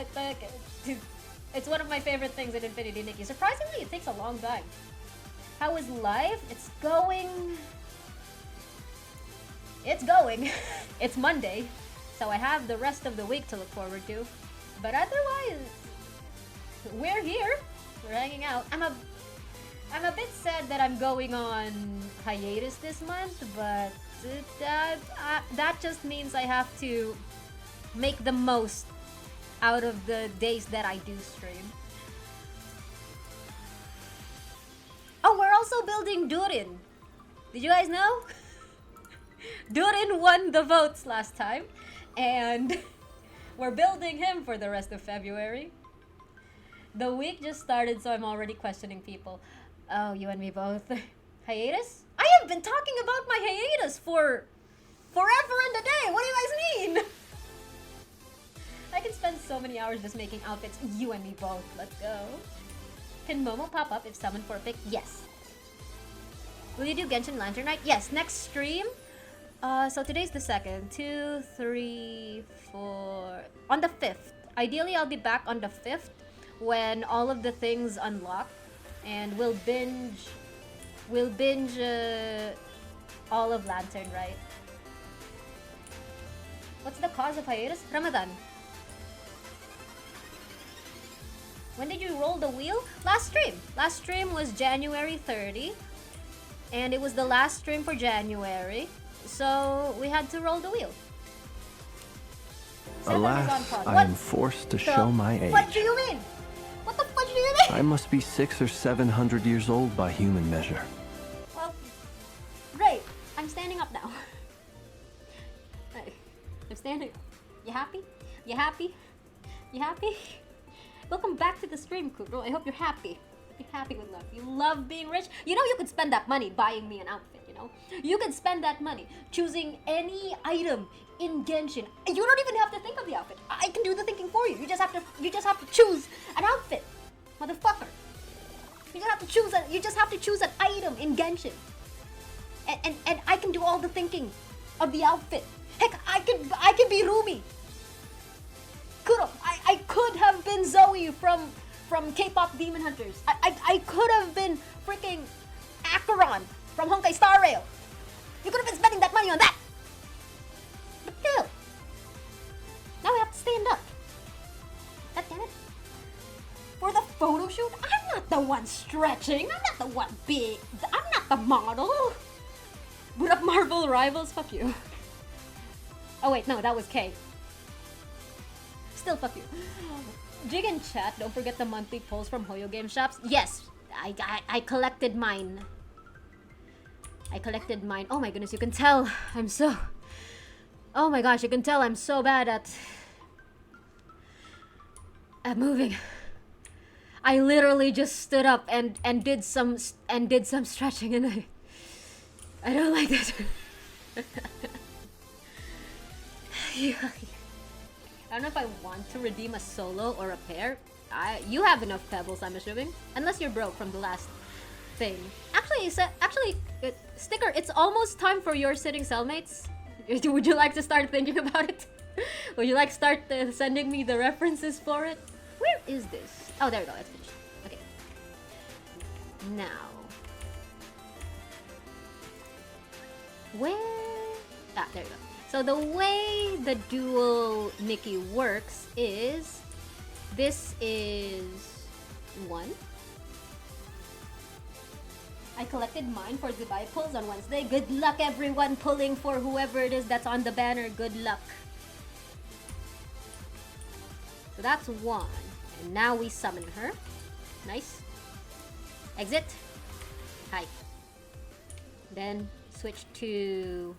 Speaker 1: it's one of my favorite things in Infinity Nikki. Surprisingly, it takes a long time. How is life? It's going. It's Monday, so I have the rest of the week to look forward to. But otherwise, we're here. We're hanging out. I'm a bit sad that I'm going on hiatus this month, but that just means I have to make the most out of the days that I do stream. Oh, we're also building Durin. Did you guys know? Durin won the votes last time, and we're building him for the rest of February. The week just started, so I'm already questioning people. Oh, you and me both. Hiatus? I have been talking about my hiatus for forever and a day. What do you guys mean? I can spend so many hours just making outfits. You and me both. Let's go. Can Momo pop up if summoned for a pick? Yes. Will you do Genshin Lantern Night? Yes, next stream. So today's the 2nd. 2, 3, 4. On the 5th. Ideally, I'll be back on the 5th when all of the things unlock, and we'll binge all of Lantern, right? What's the cause of hiatus? Ramadan. When did you roll the wheel? Last stream. Last stream was January 30, and it was the last stream for January. So we had to roll the wheel. Seven is on
Speaker 4: Alas,
Speaker 1: pause.
Speaker 4: I
Speaker 1: What
Speaker 4: am forced to
Speaker 1: the
Speaker 4: show my age.
Speaker 1: What do you mean? What the fuck do you mean?
Speaker 4: I must be 600 or 700 years old by human measure.
Speaker 1: Well, great. I'm standing up now. Right. I'm standing up. You happy? You happy? You happy? Welcome back to the stream, Kuro. I hope you're happy. Be happy with life. You love being rich. You know you could spend that money buying me an outfit, you know? You could spend that money choosing any item in Genshin. You don't even have to think of the outfit. I can do the thinking for you. You just have to choose an outfit. Motherfucker. You just have to choose an item in Genshin. And I can do all the thinking of the outfit. Heck, I could be Rumi. Kuro, I could have been Zoe from K-pop Demon Hunters. I could have been freaking Acheron from Honkai Star Rail. You could have been spending that money on that. But still, now we have to stand up. God damn it. For the photo shoot, I'm not the one stretching. I'm not the one big. I'm not the model. Boot up Marvel Rivals, fuck you. Oh wait, no, that was K. Still fuck you. Jig and chat, don't forget the monthly polls from Hoyo Game Shops. Yes, I collected mine. I collected mine. Oh my goodness, you can tell I'm so... Oh my gosh, you can tell I'm so bad at moving. I literally just stood up and did some stretching, and I don't like that. Yeah. I don't know if I want to redeem a solo or a pair. You have enough pebbles, I'm assuming, unless you're broke from the last thing. Actually, Sticker, it's almost time for your sitting cellmates. Would you like to start thinking about it? Would you like to start sending me the references for it? Where is this? Oh, there we go. It's finished. Okay. Now, where? Ah, there we go. So the way the dual Nikki works is, this is 1. I collected mine for Dubai pulls on Wednesday. Good luck everyone pulling for whoever it is that's on the banner. Good luck. So that's 1. And now we summon her. Nice. Exit. Hi. Then switch to...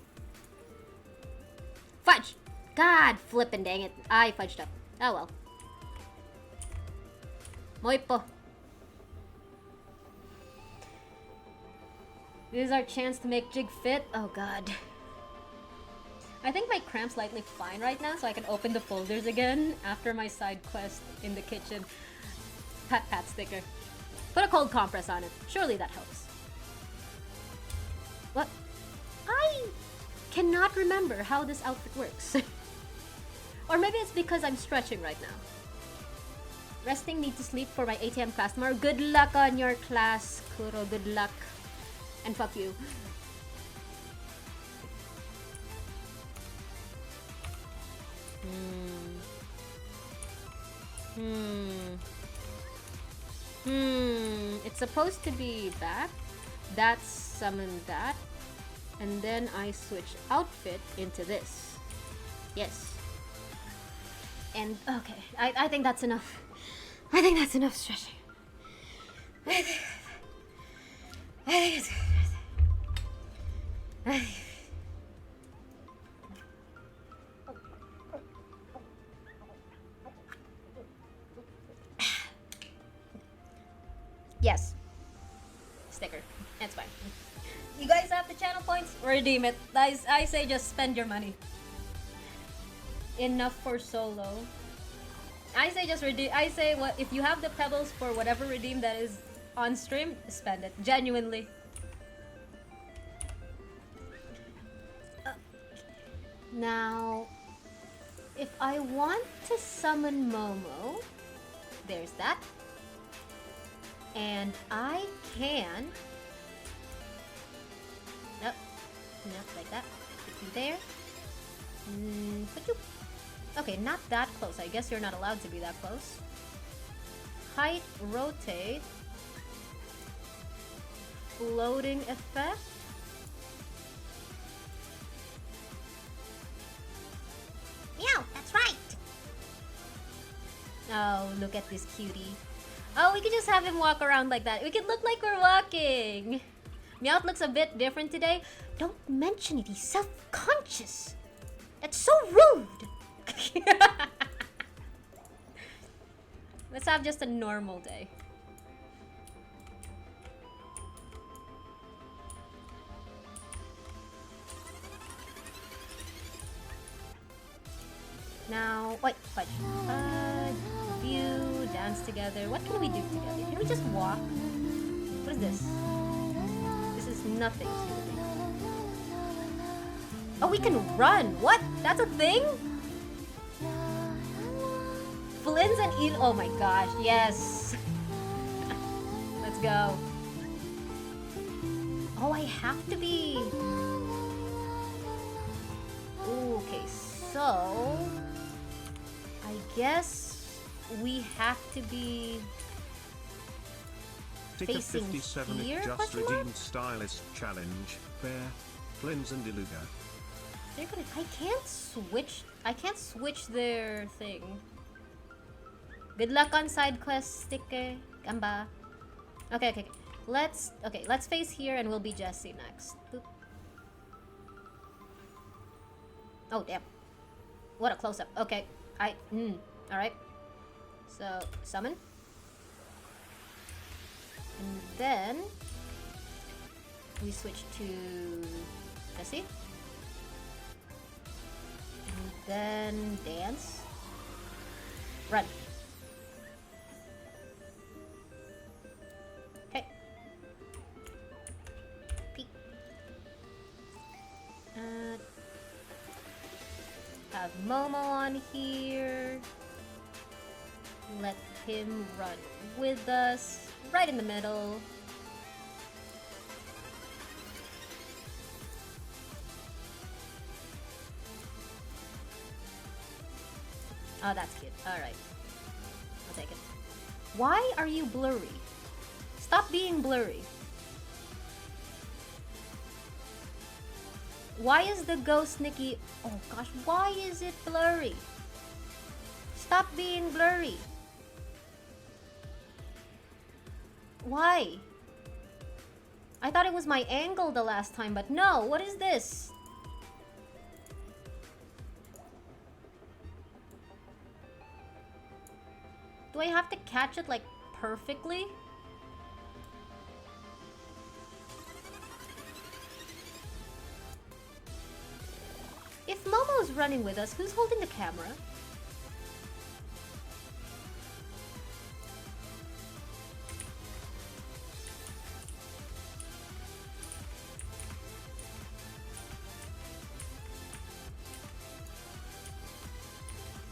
Speaker 1: Fudge! God flippin' dang it. I fudged up. Oh well. Moipo. This is our chance to make Jig fit. Oh god. I think my cramp's slightly fine right now, so I can open the folders again after my side quest in the kitchen. Pat sticker. Put a cold compress on it. Surely that helps. What? I cannot remember how this outfit works. Or maybe it's because I'm stretching right now. Resting, need to sleep for my ATM class tomorrow. Good luck on your class, Kuro. Good luck. And fuck you. It's supposed to be back. That's summon that. And then I switch outfit into this. Yes. And okay, I think that's enough. I think that's enough stretching. I think it's yes. Sticker. That's fine. You guys have the channel points? Redeem it. I say just spend your money. Enough for solo. I say just redeem. I say what if you have the pebbles for whatever redeem that is on stream, spend it. Genuinely. Now, if I want to summon Momo, there's that. And I can... Nope. Nope, like that. Put you there. Put you... Okay, not that close. I guess you're not allowed to be that close. Height, rotate. Floating effect. Oh, look at this cutie. Oh, we could just have him walk around like that. We could look like we're walking. Meowth looks a bit different today. Don't mention it, he's self-conscious. That's so rude. Let's have just a normal day. Now, wait. View, dance together. What can we do together? Can we just walk? What is this? This is nothing to me. Oh, we can run. What? That's a thing? Flynn's and Il. Oh my gosh, yes. Let's go. Oh, I have to be. Ooh, okay, so I guess we have to be
Speaker 5: Ticket
Speaker 1: facing
Speaker 5: 57
Speaker 1: here,
Speaker 5: it just
Speaker 1: question mark?
Speaker 5: redeemed stylist challenge. Bear, Flynn's and Iluga.
Speaker 1: They're gonna. I can't switch their thing. Good luck on side quest, Sticker. Gamba. Okay. Let's face here and we'll be Jessie next. Boop. Oh damn. What a close up. Okay. Alright. So summon. And then we switch to Jessie. And then dance. Run. Okay. Peek. Have Momo on here. Let him run with us. Right in the middle. Oh, that's cute. Alright. I'll take it. Why are you blurry? Stop being blurry. Why is the ghost Nikki... Oh gosh, why is it blurry? Stop being blurry. Why? I thought it was my angle the last time, but no. What is this? Do I have to catch it like perfectly? If Momo's running with us, who's holding the camera?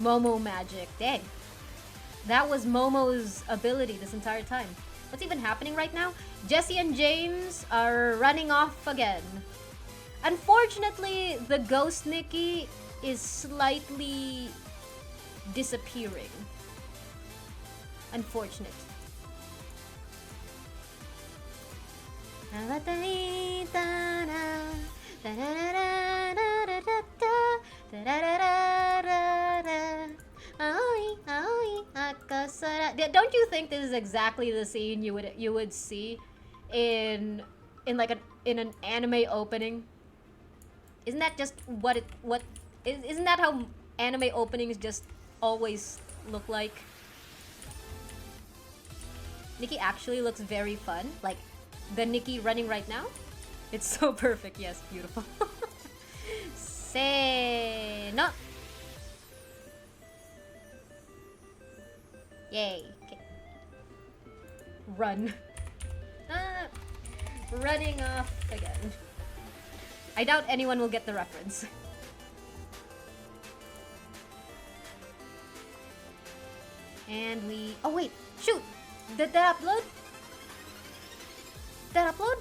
Speaker 1: Momo magic. Dang. That was Momo's ability this entire time. What's even happening right now? Jessie and James are running off again. Unfortunately, the ghost Nikki is slightly disappearing. Unfortunate. Don't you think this is exactly the scene you would see in like an anime opening? Isn't that just isn't that how anime openings just always look like? Nikki actually looks very fun, like the Nikki running right now. It's so perfect. Yes, beautiful. Say no. Yay. Okay. Run. Running off again. I doubt anyone will get the reference. And we... Oh wait! Shoot! Did that upload? Did that upload?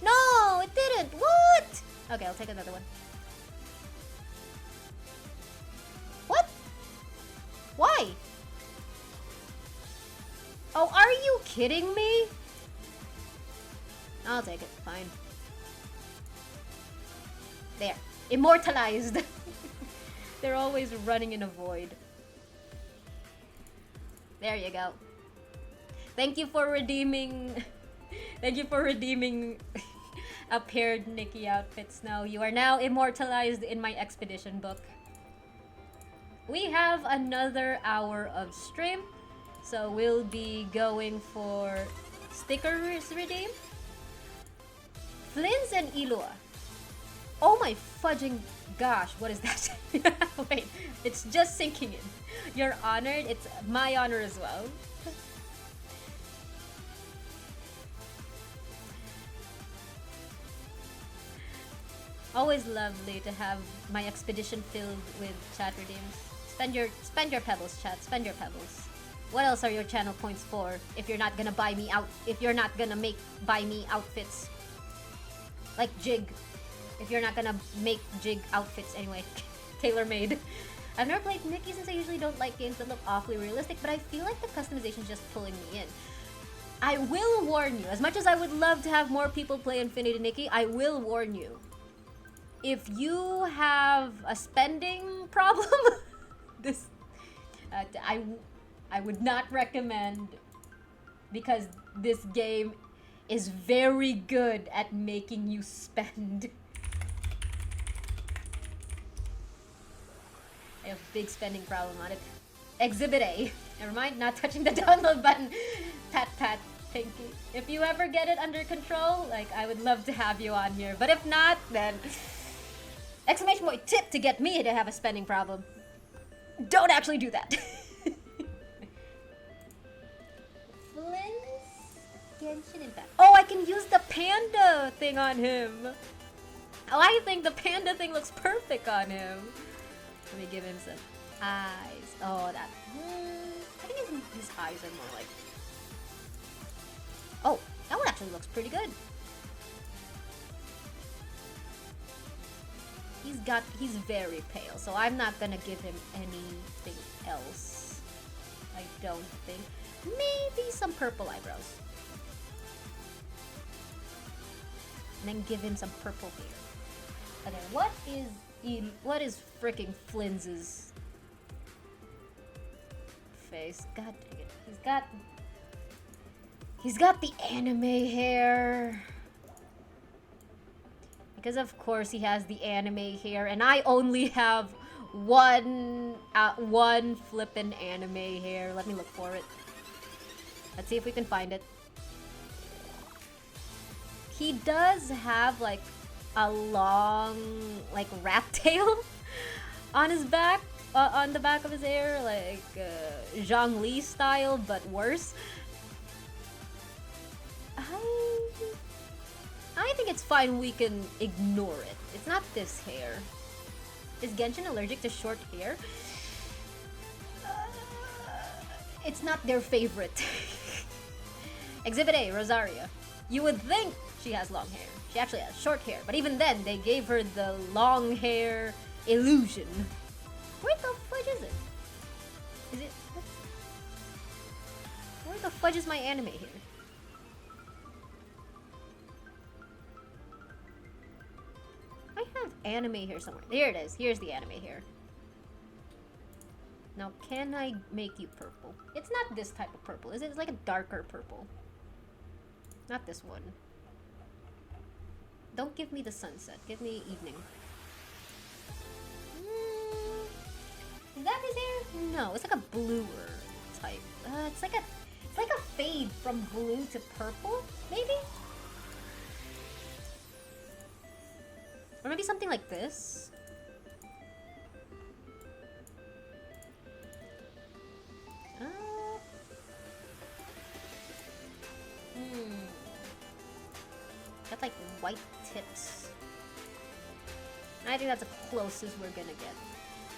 Speaker 1: No! It didn't! What? Okay, I'll take another one. What? Why? Oh, are you kidding me? I'll take it. Fine. There. Immortalized. They're always running in a void. There you go. Thank you for redeeming. Thank you for redeeming a paired Nikki outfit, Snow. You are now immortalized in my expedition book. We have another hour of stream, so we'll be going for stickers redeem. Flins and Ilua. Oh my fudging gosh, what is that? Wait, it's just sinking in. You're honored, it's my honor as well. Always lovely to have my expedition filled with chat redeems. Spend your pebbles, chat. Spend your pebbles. What else are your channel points for if you're not gonna buy me out? If you're not gonna buy me outfits like Jig. If you're not gonna make Jig outfits anyway, tailor-made. I've never played Nikki since I usually don't like games that look awfully realistic, but I feel like the customization's just pulling me in. I will warn you, as much as I would love to have more people play Infinity Nikki, I will warn you. If you have a spending problem, this I would not recommend, because this game is very good at making you spend. I have a big spending problem on it. Exhibit A. Never mind, not touching the download button. Pat pat, Pinky. If you ever get it under control, like, I would love to have you on here. But if not, then exclamation point tip to get me to have a spending problem. Don't actually do that. Flynn's Genshin Impact. Oh, I can use the panda thing on him. Oh, I think the panda thing looks perfect on him. Let me give him some eyes. Oh, that. I think his eyes are more like. Oh, that one actually looks pretty good. He's very pale, so I'm not gonna give him anything else. I don't think. Maybe some purple eyebrows. And then give him some purple hair. And then what is freaking Flynn's face? God dang it. He's got the anime hair. Because of course he has the anime hair, and I only have one flippin' anime hair. Let me look for it. Let's see if we can find it. He does have like a long like rat tail on his back, on the back of his hair, like Zhongli style, but worse. I think it's fine, we can ignore it. It's not this hair. Is Genshin allergic to short hair? It's not their favorite. Exhibit A, Rosaria. You would think she has long hair. She actually has short hair, but even then, they gave her the long hair illusion. Where the fudge is it? Is it... Where the fudge is my anime hair? I have anime here somewhere. Here it is. Here's the anime here. Now, can I make you purple? It's not this type of purple, is it? It's like a darker purple. Not this one. Don't give me the sunset. Give me evening. Is that his hair? No, it's like a bluer type. It's like a fade from blue to purple, maybe? Or maybe something like this. Got like white tips. I think that's the closest we're gonna get.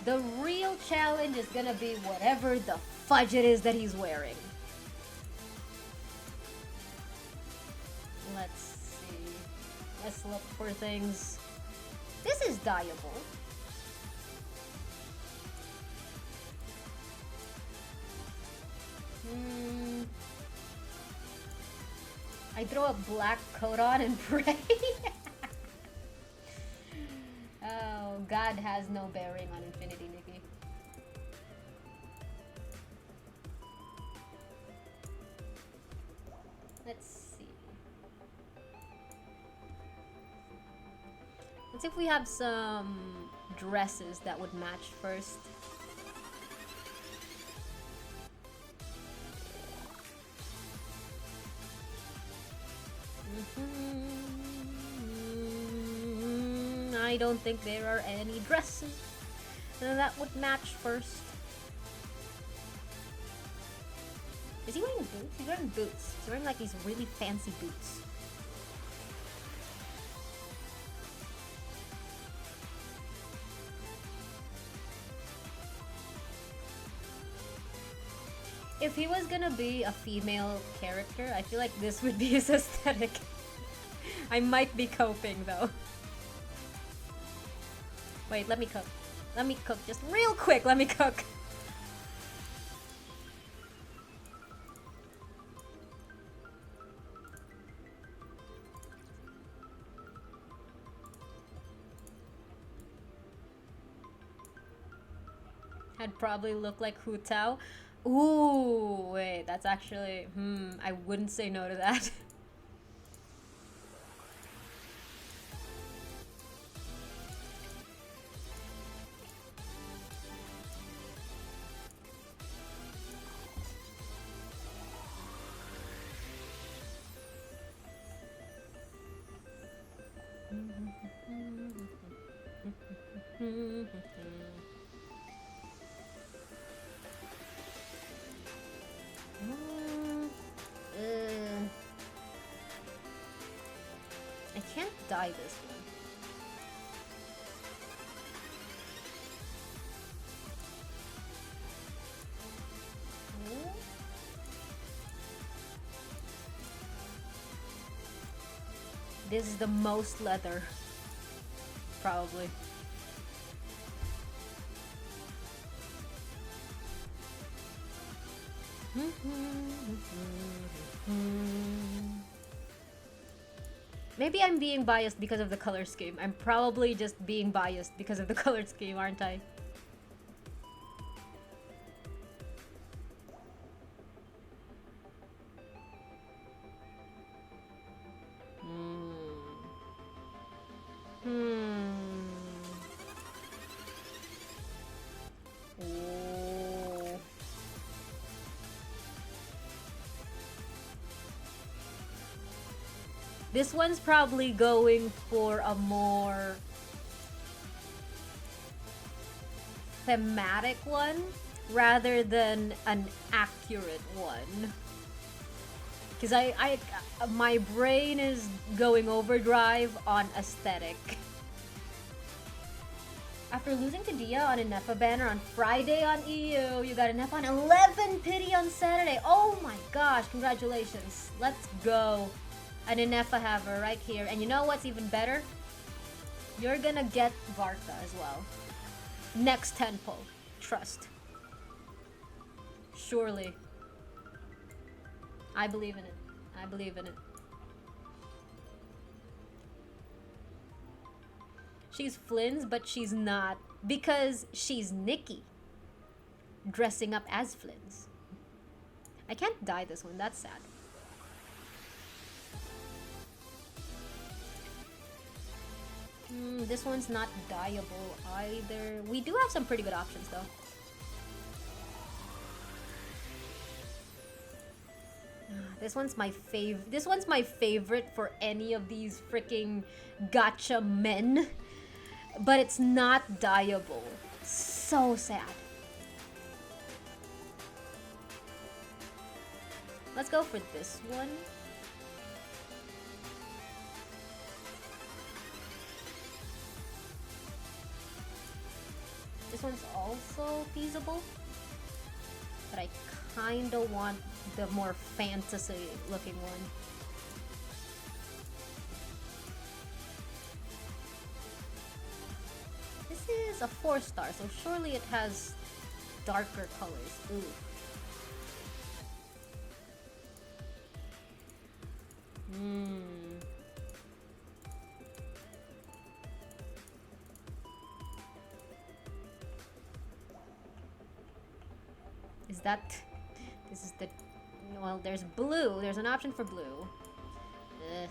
Speaker 1: The real challenge is gonna be whatever the fudge it is that he's wearing. Let's see. Let's look for things. This is dyeable. I throw a black coat on and pray. Oh, God has no bearing on Infinity Nikki. Let's see if we have some dresses that would match first. I don't think there are any dresses that would match first. Is he wearing boots? He's wearing boots. He's wearing like these really fancy boots. If he was gonna be a female character, I feel like this would be his aesthetic. I might be coping though. Wait, let me cook. Let me cook just real quick. Let me cook. I'd probably look like Hu Tao. Ooh, wait, that's actually, I wouldn't say no to that. I can't dye this one. This is the most leather, probably. Maybe I'm being biased because of the color scheme. I'm probably just being biased because of the color scheme, aren't I? Oh. This one's probably going for a more thematic one rather than an accurate one. Because my brain is going overdrive on aesthetic. After losing to Dia on a Nefa banner on Friday on EU, you got a Nefa on 11 pity on Saturday. Oh my gosh, congratulations. Let's go. An Inefa Haver right here. And you know what's even better? You're gonna get Varka as well. Next tempo. Trust. Surely. I believe in it. I believe in it. She's Flynn's, but she's not. Because she's Nikki. Dressing up as Flynn's. I can't dye this one. That's sad. This one's not dyeable either. We do have some pretty good options though. This one's my favorite for any of these freaking gacha men. But it's not dyeable. So sad. Let's go for this one. This one's also feasible, but I kinda want the more fantasy looking one. This is a 4-star, so surely it has darker colors. Ooh. This is the, well, there's blue. There's an option for blue. Ugh.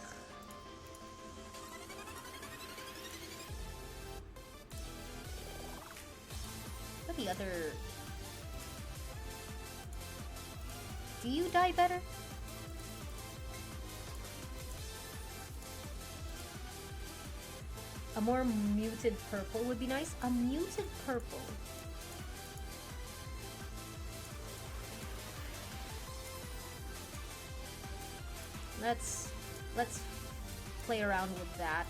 Speaker 1: the other... Do you die better? A more muted purple would be nice. A muted purple. Let's play around with that.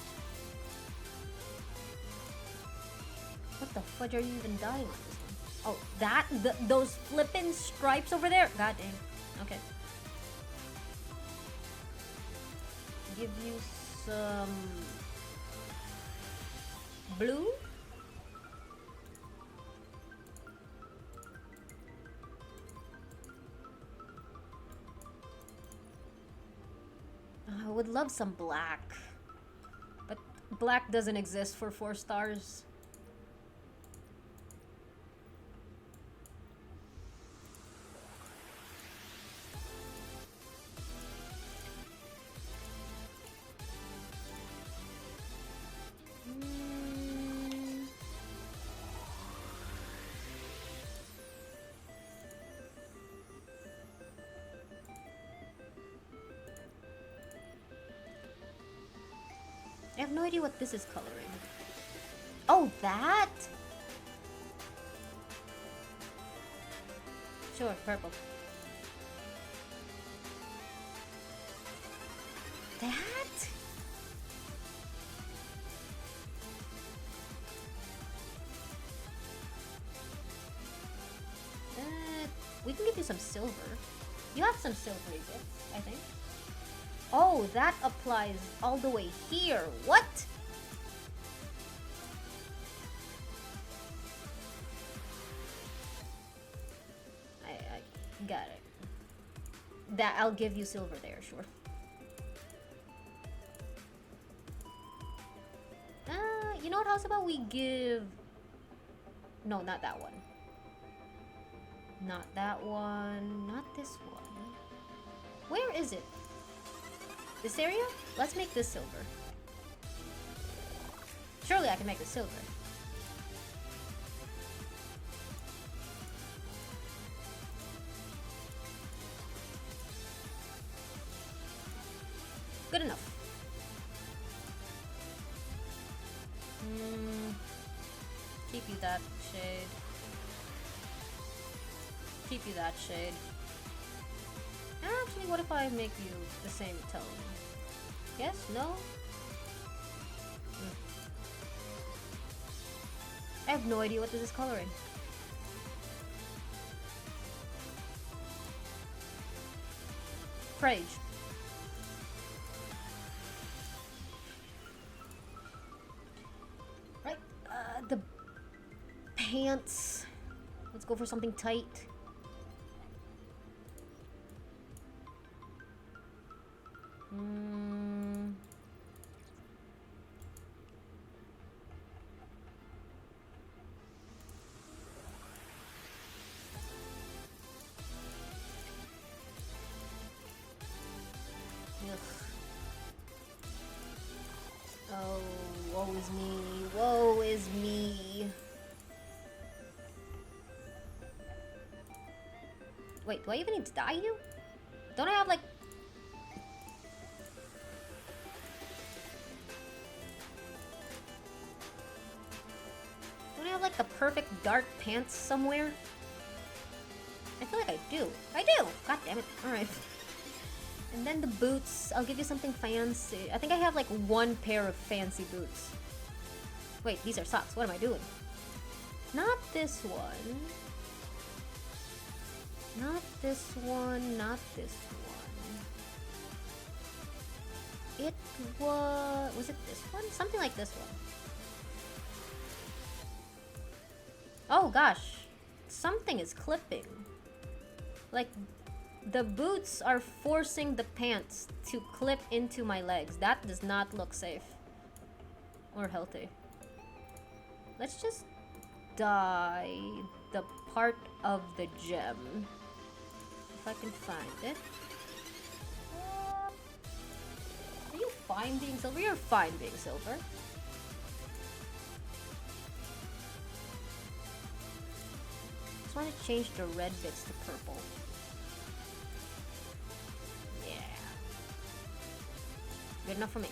Speaker 1: What the fudge are you even dying on this one? Oh, those flippin' stripes over there? God dang. Okay. Give you some blue. I would love some black, but black doesn't exist for 4 stars. I have no idea what this is coloring. Oh, that? Sure, purple. That? We can give you some silver. You have some silvery bits, I think. Oh, that applies all the way here. What? I got it. That I'll give you silver there, sure. You know what? How's about we give... No, not that one. Not that one. Not this one. Where is it? This area? Let's make this silver. Surely I can make this silver. Good enough. Keep you that shade. Keep you that shade. Actually, what if I make you the same tone? Yes? No? I have no idea what this is coloring. Prage. Right, the pants. Let's go for something tight. Oh, woe is me. Woe is me. Wait, do I even need to dye you? Don't I have like... Don't I have like the perfect dark pants somewhere? I feel like I do. I do! God damn it. Alright. And then the boots. I'll give you something fancy. I think I have like 1 pair of fancy boots. Wait, these are socks. What am I doing? Not this one. Not this one. Not this one. It was... Was it this one? Something like this one. Oh gosh. Something is clipping. Like... The boots are forcing the pants to clip into my legs. That does not look safe. Or healthy. Let's just dye the part of the gem. If I can find it. Are you fine being silver? You're fine being silver. just want to change the red bits to purple. Yeah. Good enough for me.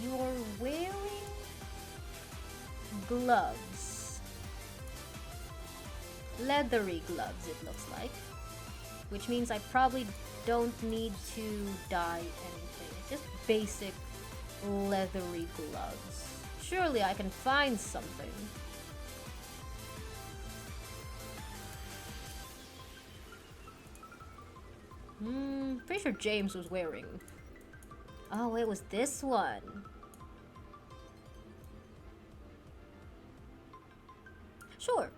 Speaker 1: You're wearing gloves. Leathery gloves, it looks like. Which means I probably don't need to dye anything. It's just basic leathery gloves. Surely I can find something. Pretty sure James was wearing. Oh, it was this one. Sure.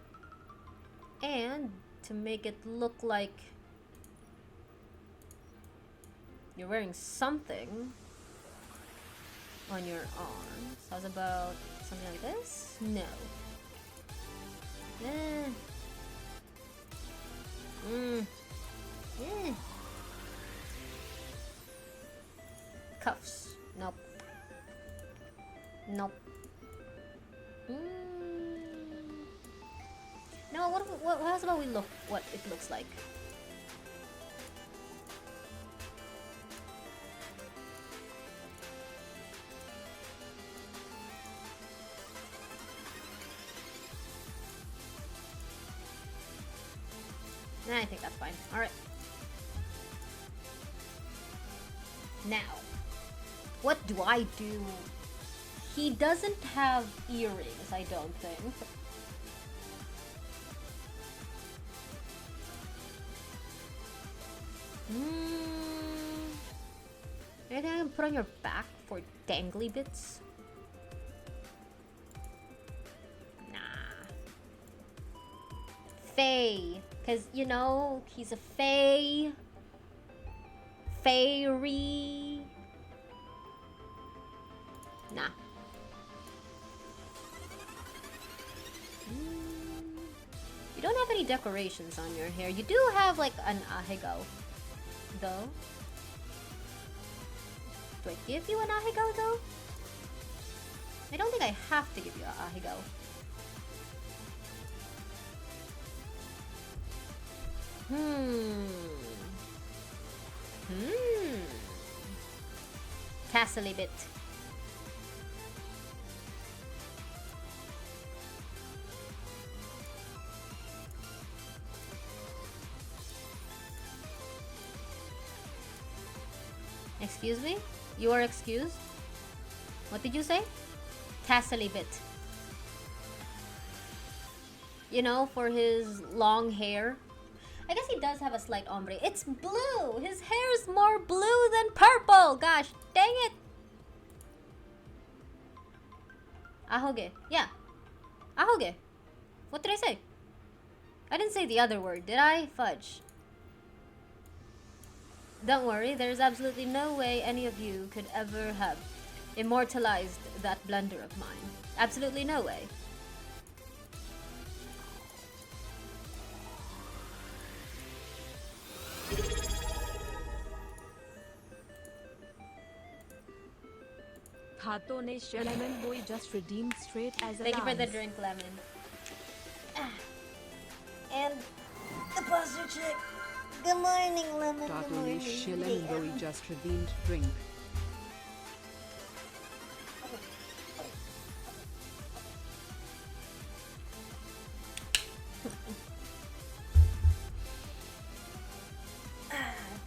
Speaker 1: And to make it look like you're wearing something on your arms. How's about something like this? No. Cuffs. Nope. Nope. No, what else about we look what it looks like? I think that's fine. Alright. Now, what do I do? He doesn't have earrings, I don't think. Anything I can put on your back for dangly bits? Nah. Fae. Because, you know, he's a fae. Fairy. Nah. You don't have any decorations on your hair. You do have like an ahigo, though. Do I give you an ahigo, though? I don't think I have to give you an ahigo. Tassely bit. Excuse me? You are excused? What did you say? Tassely bit. You know, for his long hair. I guess he does have a slight ombre. It's blue! His hair is more blue than purple! Gosh, dang it! Ahoge. Yeah. Ahoge. What did I say? I didn't say the other word, did I? Fudge. Don't worry, there's absolutely no way any of you could ever have immortalized that blunder of mine. Absolutely no way.
Speaker 6: Lemon boy just redeemed straight as a
Speaker 1: Thank you for the
Speaker 6: lance.
Speaker 1: drink, Lemon. And the posture chick. Good morning, Lemon. Good morning.
Speaker 6: Lemon boy just redeemed drink.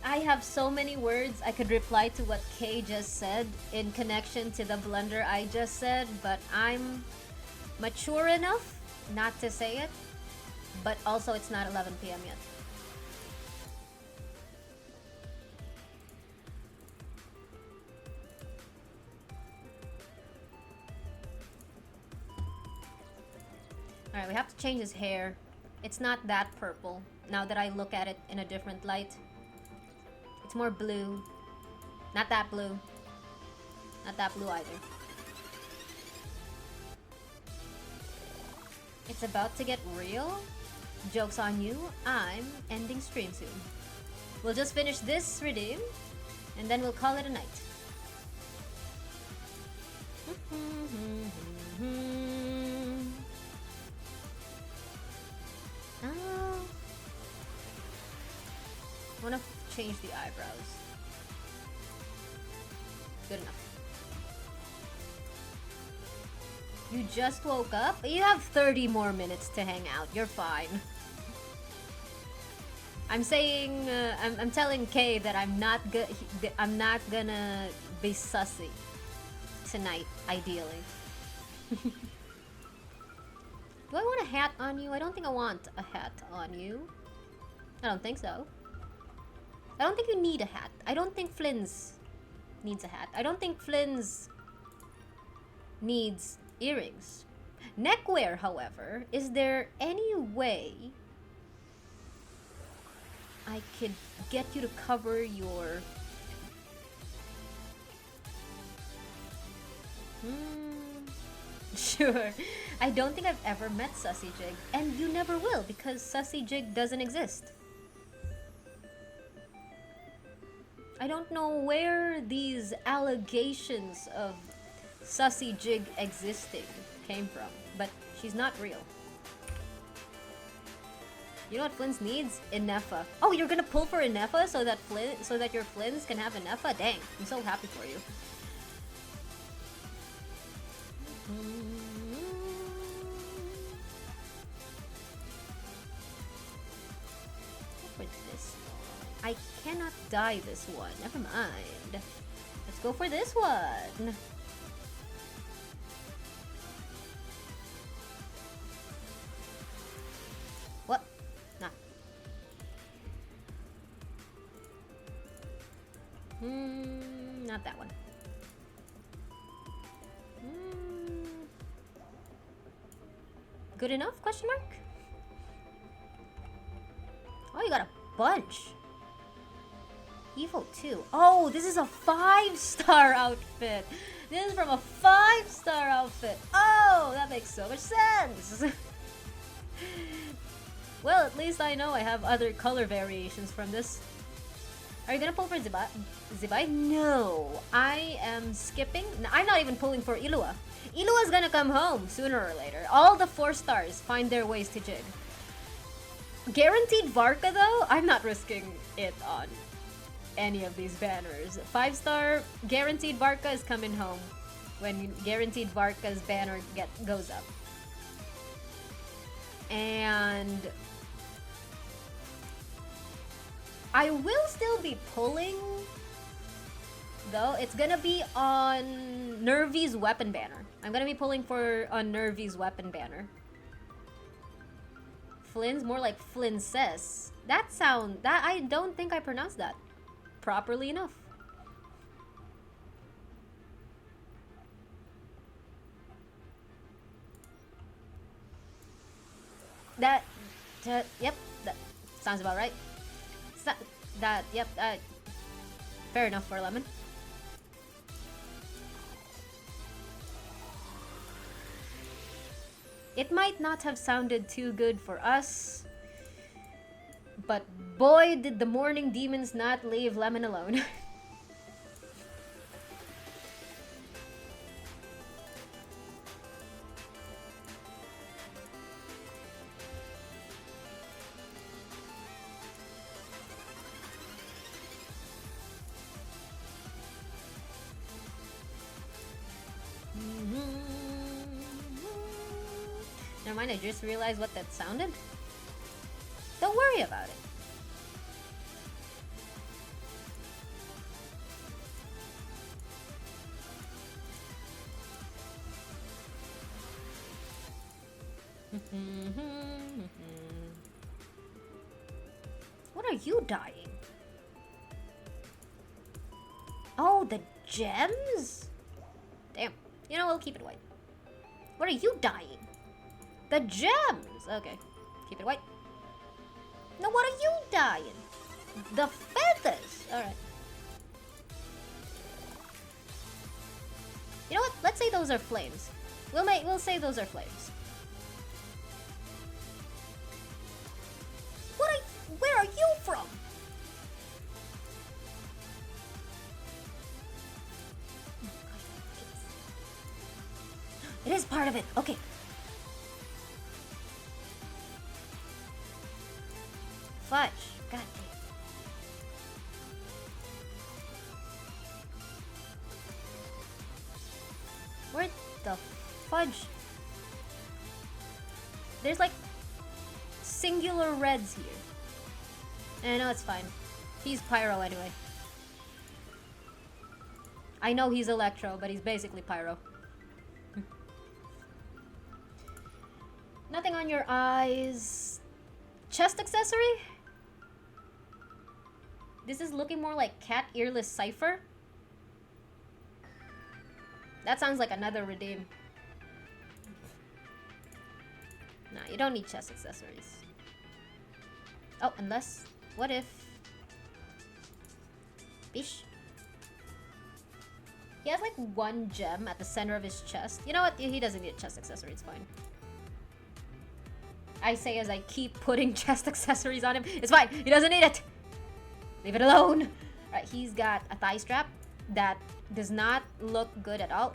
Speaker 1: I have so many words I could reply to what Kay just said in connection to the blunder I just said, but I'm mature enough not to say it, but also it's not 11 p.m. yet. Alright, we have to change his hair. It's not that purple, now that I look at it in a different light. It's more blue. Not that blue. Not that blue either. It's about to get real. Joke's on you. I'm ending stream soon. We'll just finish this redeem, and then we'll call it a night. I wanna change the eyebrows. Good enough. You just woke up? You have 30 more minutes to hang out. You're fine. I'm saying, I'm telling Kay that I'm not gonna be sussy tonight, ideally. Do I want a hat on you? I don't think I want a hat on you. I don't think so. I don't think you need a hat. I don't think Flynn's needs a hat. I don't think Flynn's needs earrings. Neckwear, however, is there any way I could get you to cover your... Sure. I don't think I've ever met Sussy Jig, and you never will because Sussy Jig doesn't exist. I don't know where these allegations of Sussy Jig existing came from, but she's not real. You know what Flynn's needs? Inefa. Oh, you're gonna pull for Inefa so that your Flynn's can have Inefa? Dang, I'm so happy for you. For this one. I cannot dye this one. Never mind. Let's go for this one. What? Nah. Not that one. Good enough? Question mark? Oh, you got a bunch. Evil 2. Oh, this is a 5-star outfit. This is from a 5-star outfit. Oh, that makes so much sense. Well, at least I know I have other color variations from this. Are you gonna pull for Zibai? No. I am skipping. I'm not even pulling for Ilua. Ilua's gonna come home sooner or later. All the 4-stars find their ways to Jig. Guaranteed Varka though, I'm not risking it on any of these banners. 5-star Guaranteed Varka is coming home when Guaranteed Varka's banner goes up. And I will still be pulling though. It's gonna be on Nervy's weapon banner. I'm gonna be pulling on Nervy's weapon banner. Flynn's more like Flynnses. That I don't think I pronounced that properly enough. Yep, that sounds about right. Yep, fair enough for Lemon. It might not have sounded too good for us, but boy did the morning demons not leave Lemon alone. Never mind, I just realized what that sounded. Don't worry about it. What are you dyeing? Oh, the gems? Damn. You know, we'll keep it white. What are you dyeing? The gems! Okay. Keep it white. No, what are you dyeing? The feathers! Alright. You know what? Let's say those are flames. We'll say those are flames. Where are you from? It is part of it. Okay. Fudge. God damn. singular reds here. Eh, no, it's fine. He's Pyro anyway. I know he's Electro, but he's basically Pyro. Nothing on your eyes. Chest accessory? This is looking more like Cat Earless Cypher. That sounds like another redeem. Nah, you don't need chest accessories. Oh, unless... What if... Bish? He has like one gem at the center of his chest. You know what? He doesn't need a chest accessory. It's fine. I say as I keep putting chest accessories on him. It's fine. He doesn't need it. Leave it alone. Alright, he's got a thigh strap that does not look good at all.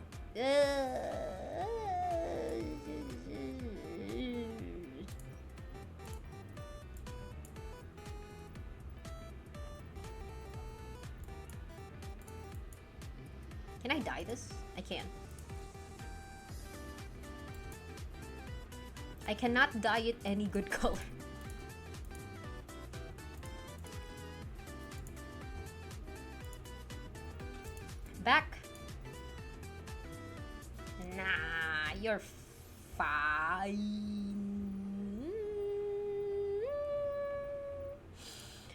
Speaker 1: Can I dye this? I can. I cannot dye it any good color. Back. Nah, you're fine.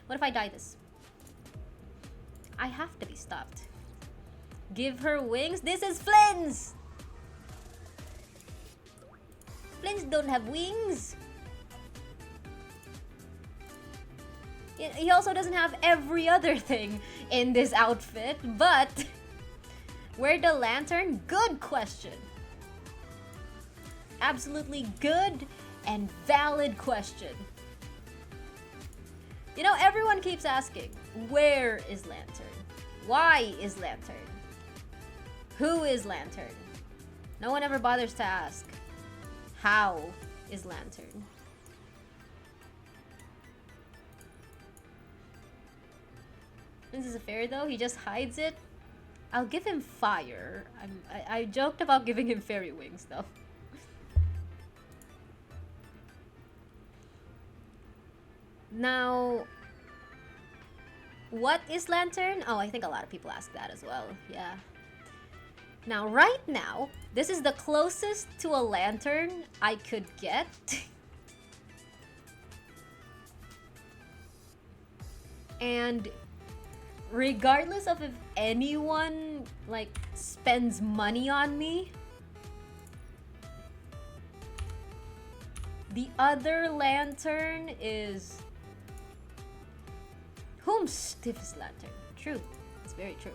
Speaker 1: What if I dye this? I have to be stopped. Give her wings? This is Flynn's! Flynn's don't have wings. He also doesn't have every other thing in this outfit, but... Where the lantern? Good question. Absolutely good and valid question. You know, everyone keeps asking, where is Lantern? Why is Lantern? Who is Lantern? No one ever bothers to ask, how is Lantern? This is a fairy though, he just hides it. I'll give him fire. I joked about giving him fairy wings though. Now, what is Lantern? Oh, I think a lot of people ask that as well. Yeah. Now, right now, this is the closest to a lantern I could get. And regardless of if anyone, like, spends money on me, the other lantern is... Stiffest lantern. True. It's very true.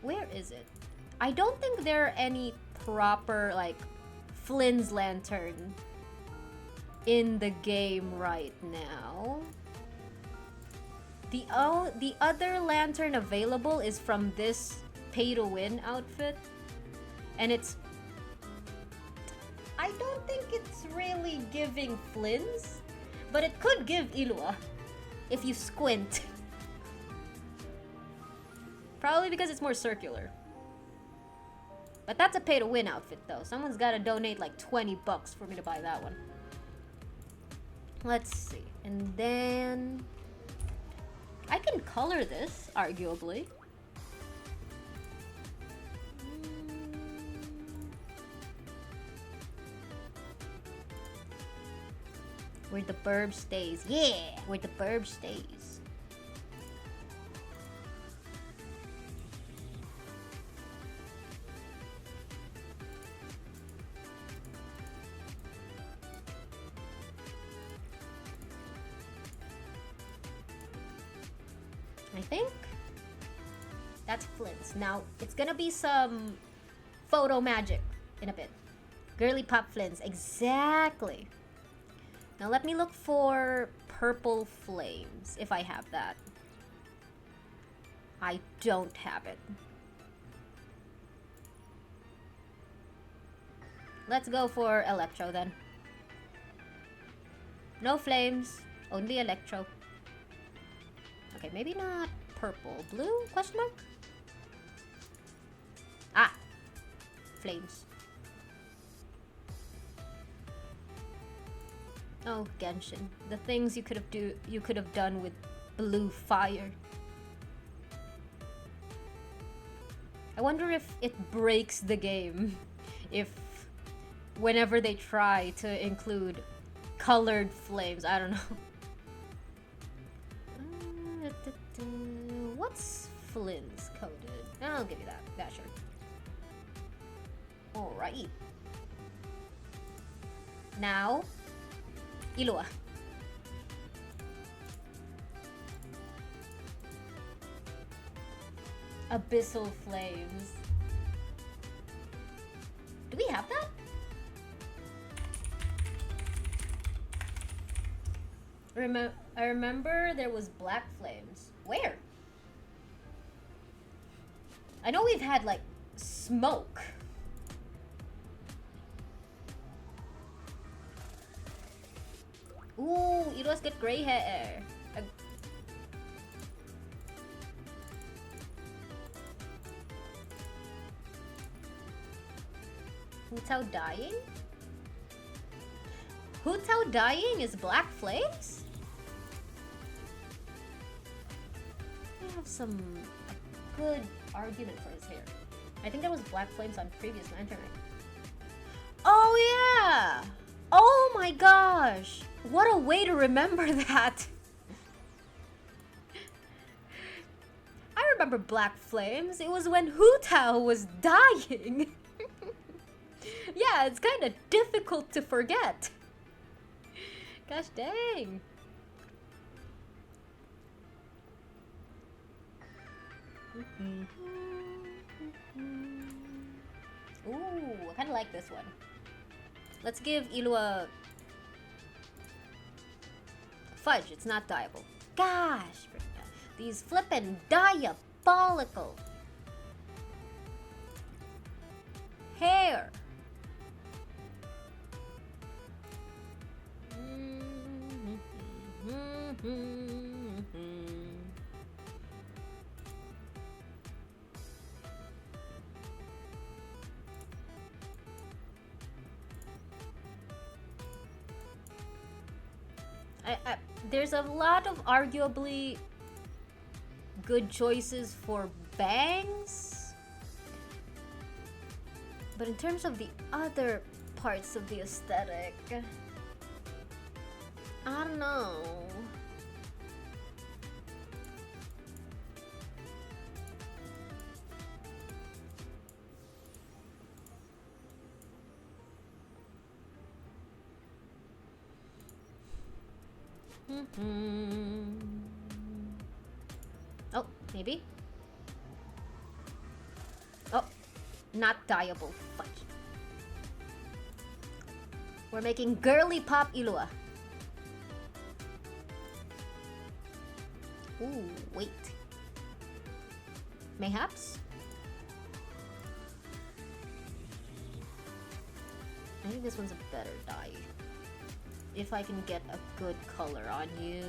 Speaker 1: Where is it? I don't think there are any proper, like, Flynn's lantern in the game right now. The other lantern available is from this pay-to-win outfit. And it's... I don't think it's really giving Flynn's, but it could give Illua if you squint. Probably because it's more circular. But that's a pay-to-win outfit though. Someone's gotta donate like 20 bucks for me to buy that one. Let's see. And then... I can color this, arguably. Where the burb stays. Yeah! Where the burb stays. I think that's Flynn's. Now, it's gonna be some photo magic in a bit. Girly Pop Flynn's. Exactly. Now let me look for purple flames, if I have that. I don't have it. Let's go for Electro then. No flames, only Electro. Okay, maybe not purple. Blue? Question mark? Ah! Flames. Oh, Genshin. The things you could have done with blue fire. I wonder if it breaks the game if whenever they try to include colored flames. I don't know. What's Flynn's coded? I'll give you that. Yeah, sure. Alright. Now, Illua. Abyssal Flames. Do we have that? I remember there was Black Flames. Where? I know we've had, like, Smoke. Ooh, Illua's got gray hair. Hu Tao dying? Hu Tao dying is Black Flames? We have a good argument for his hair. I think there was Black Flames on previous Lantern. Oh yeah! Oh my gosh! What a way to remember that! I remember Black Flames. It was when Hu Tao was dying. Yeah, it's kind of difficult to forget. Gosh dang. Ooh, I kind of like this one. Let's give Illua fudge. It's not dyeable. Gosh, these flippin' diabolical hair. There's a lot of arguably good choices for bangs, but in terms of the other parts of the aesthetic, I don't know. Oh, maybe. Oh, not dyeable. Fudge. We're making girly pop Illua. Ooh, wait. Mayhaps? I think this one's a better dye. If I can get a good color on you.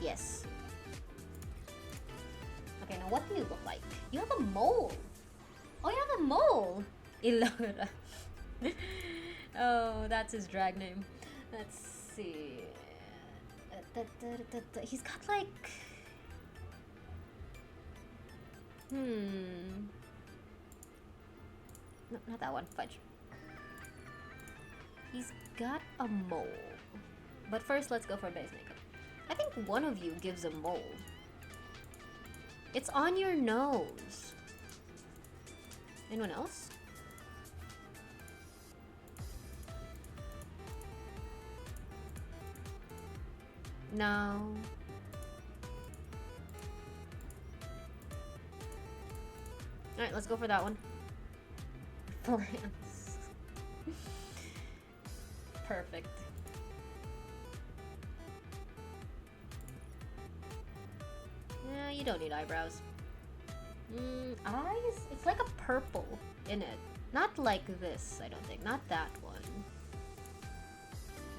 Speaker 1: Yes. Okay, now what do you look like? You have a mole. Oh, you have a mole. Ilora. Oh, that's his drag name. Let's see. He's got like... No, not that one. Fudge. He's got a mole. But first, let's go for base makeup. I think one of you gives a mole. It's on your nose. Anyone else? No. Alright, let's go for that one. Plants. Perfect. Yeah, you don't need eyebrows. Eyes? It's like a purple in it. Not like this, I don't think. Not that one.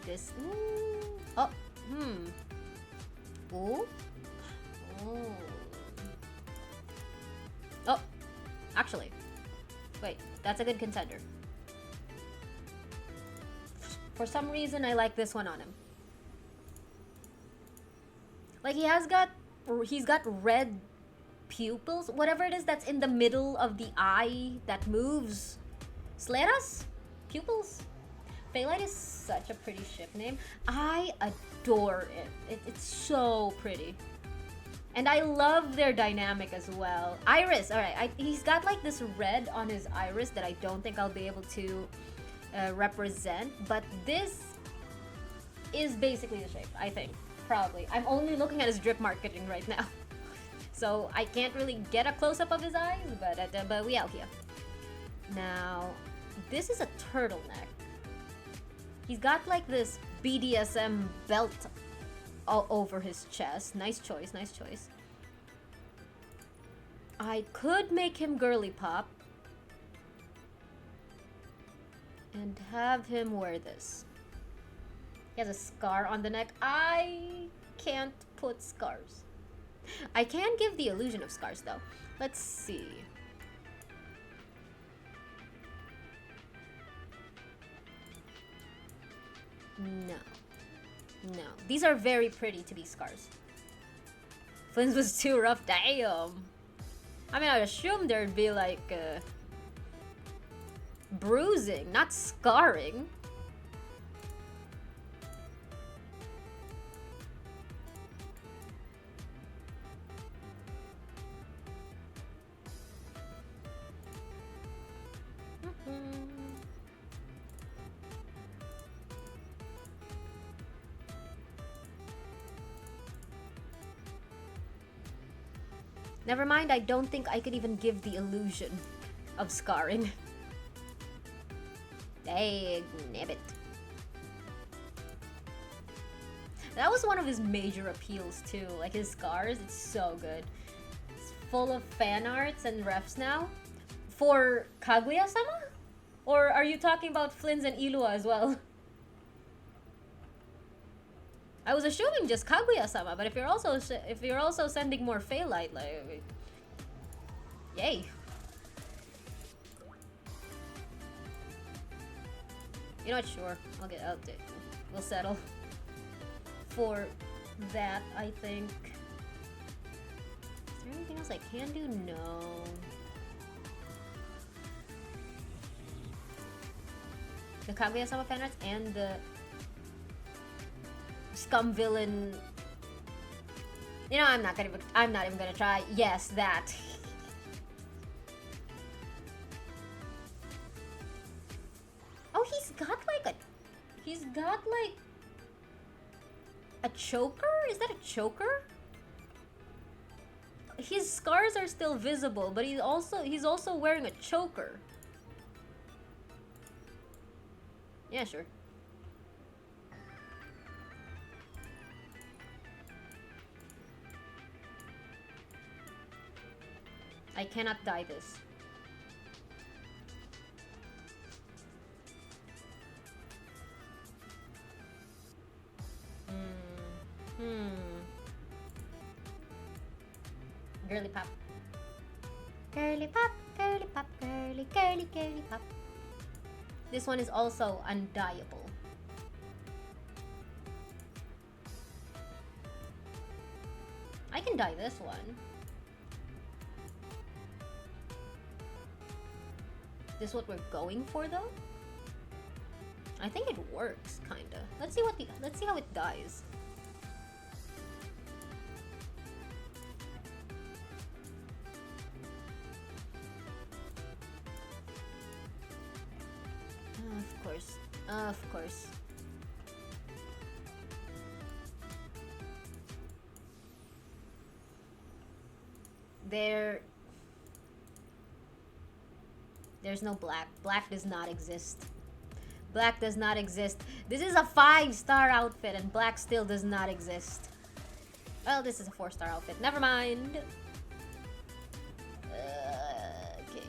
Speaker 1: This. Oh. Ooh. Oh. Oh. Actually. Wait, that's a good contender. for some reason, I like this one on him. Like, he's got red pupils, whatever it is that's in the middle of the eye that moves. Scleras? Pupils? Phaelite is such a pretty ship name. I adore it. It's so pretty. And I love their dynamic as well. Iris, alright. He's got like this red on his iris that I don't think I'll be able to represent. But this is basically the shape, I think. Probably. I'm only looking at his drip marketing right now. So I can't really get a close-up of his eyes, but we out here. Now, this is a turtleneck. He's got like this BDSM belt all over his chest. Nice choice, nice choice. I could make him girly pop and have him wear this. He has a scar on the neck. I can't put scars. I can give the illusion of scars though. Let's see. No. No. These are very pretty to be scars. Flynn's was too rough. Damn. I mean, I assumed there'd be like bruising, not scarring. Never mind, I don't think I could even give the illusion of scarring. Dang nabbit. That was one of his major appeals too. Like his scars, it's so good. It's full of fan arts and refs now. For Kaguya-sama? Or are you talking about Flynn's and Illua as well? I was assuming just Kaguya-sama, but if you're also sending more Phaelite, like, yay! You know what? Sure, we'll settle for that. I think. Is there anything else I can do? No. The Kaguya-sama fan arts and the scum villain. You know, I'm not even gonna try. Yes, that. Oh, he's got like a choker? Is that a choker? His scars are still visible, but he's also wearing a choker. Yeah, sure. I cannot dye this. Girly pop. Girly pop, girly pop, girly, girly, girly pop. This one is also undyeable. I can dye this one. Is this what we're going for though? I think it works, kinda. Let's see how it dyes. Of course. Of course. There's no black. Black does not exist. Black does not exist. This is a 5-star outfit and black still does not exist. Well, this is a 4-star outfit. Never mind. Okay.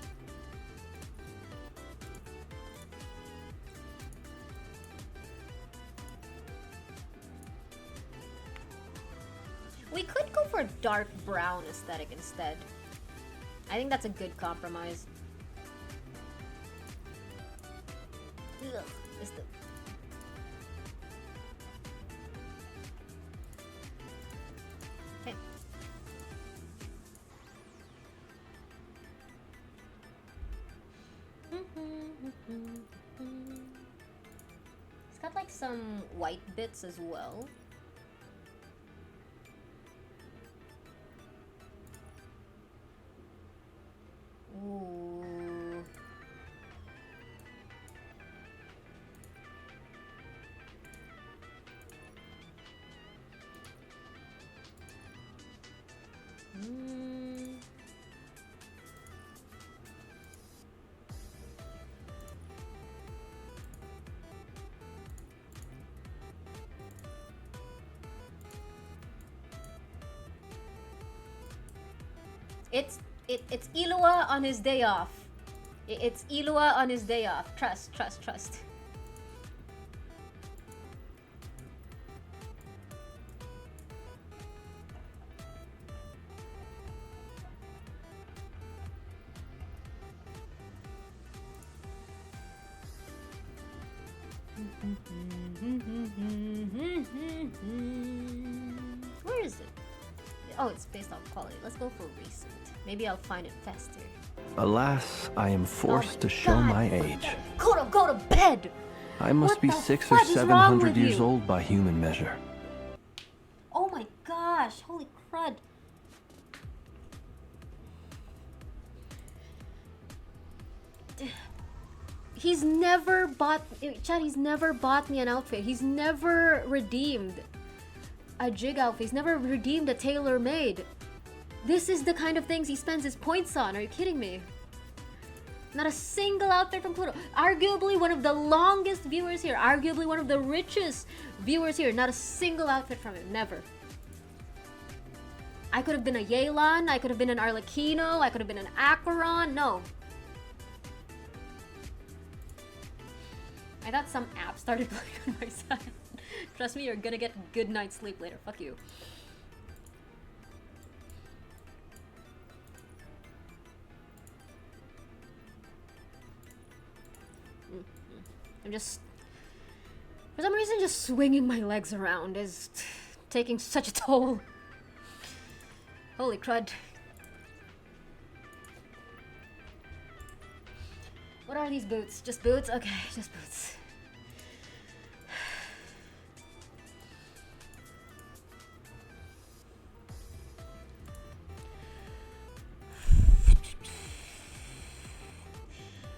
Speaker 1: We could go for a dark brown aesthetic instead. I think that's a good compromise. Ugh, It's got like some white bits as well. Ooh. It's Ilua on his day off. It's Ilua on his day off. Trust. Where is it? Oh, it's based on quality. Let's go for recent. Maybe I'll find it faster.
Speaker 4: Alas, I am forced to show my age.
Speaker 1: Kuro, go to bed!
Speaker 4: I must
Speaker 1: What
Speaker 4: be
Speaker 1: the
Speaker 4: 600 or
Speaker 1: fudge is wrong
Speaker 4: 700
Speaker 1: with
Speaker 4: years
Speaker 1: you?
Speaker 4: old by human measure.
Speaker 1: Oh my gosh, holy crud. He's never bought, Chad, he's never bought me an outfit. He's never redeemed a jig outfit. He's never redeemed a tailor-made. This is the kind of things he spends his points on. Are you kidding me? Not a single outfit from Kuro. Arguably one of the longest viewers here. Arguably one of the richest viewers here. Not a single outfit from him. Never. I could have been a Yelan. I could have been an Arlecchino. I could have been an Acheron. No. I thought some app started playing on my side. Trust me, you're gonna get a good night's sleep later. Fuck you. I'm just, for some reason, just swinging my legs around is taking such a toll. Holy crud. What are these boots? Just boots? Okay, just boots.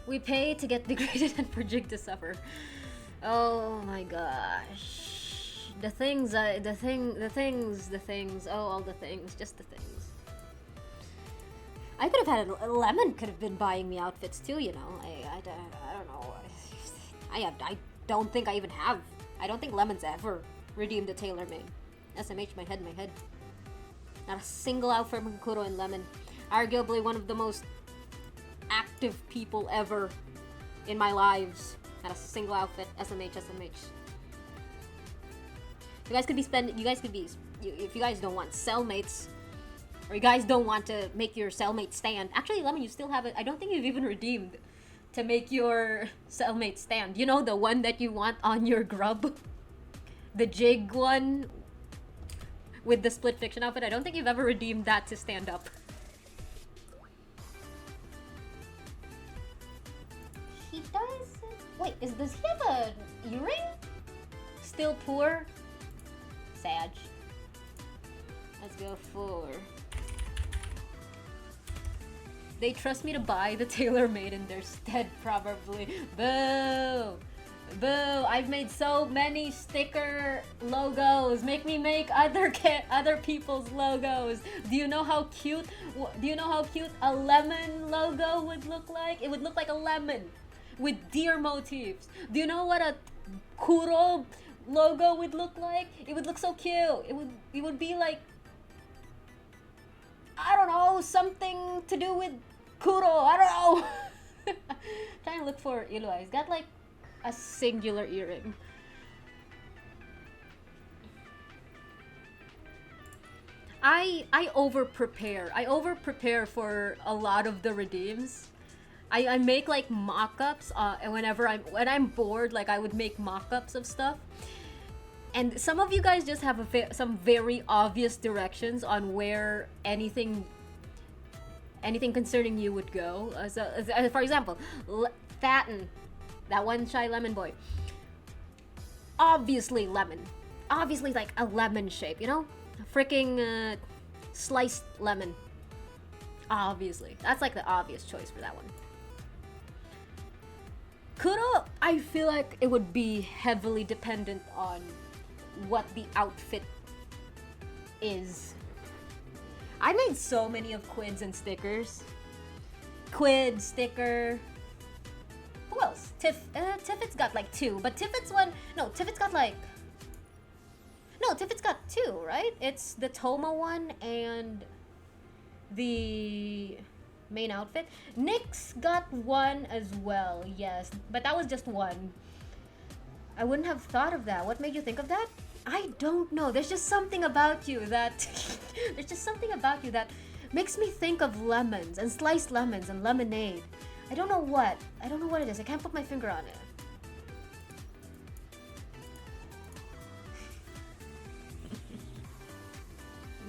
Speaker 1: We pay to get degraded and for Jig to suffer. Oh my gosh. The things, oh, all the things, just the things. I could have had Lemon could have been buying me outfits too, you know. I don't know. I don't think I even have. I don't think Lemon's ever redeemed a tailor-made. SMH, my head. Not a single outfit from Kuro and Lemon. Arguably one of the most active people ever in my lives. Not a single outfit. SMH. You guys could be if you guys don't want cellmates, or you guys don't want to make your cellmate stand. Actually, Lemon, you still have it. I don't think you've even redeemed to make your cellmate stand. You know, the one that you want on your grub? The Jig one with the split fiction outfit. I don't think you've ever redeemed that to stand up. He does? Wait, does he have a earring? Still poor? Sag. Let's go for... They trust me to buy the tailor-made in their stead, probably. Boo! Boo! I've made so many sticker logos. Make me make other people's logos. Do you know how cute a lemon logo would look like? It would look like a lemon with deer motifs. Do you know what a Kuro logo would look like? It would look so cute. It would be like, I don't know, something to do with Kuro. I don't know. Trying to look for Ilua. He's got like a singular earring. I over prepare. I over prepare for a lot of the redeems. I make like mock-ups when I'm bored. Like I would make mock-ups of stuff. And some of you guys just have some very obvious directions on where anything concerning you would go. For example, Fatten. That one shy lemon boy. Obviously lemon. Obviously like a lemon shape, you know? A freaking sliced lemon. Obviously. That's like the obvious choice for that one. Kuro, I feel like it would be heavily dependent on what the outfit is. I made so many of quids and stickers. Quid, sticker. Who else? Tiffet's got like 2, but Tiffet's one. No, Tiffet's got like. No, Tiffet's got 2, right? It's the Toma one and the main outfit. Nyx got 1 as well, yes, but that was just 1. I wouldn't have thought of that. What made you think of that? I don't know. There's just something about you that there's just something about you that makes me think of lemons and sliced lemons and lemonade. I don't know what. I don't know what it is. I can't put my finger on it.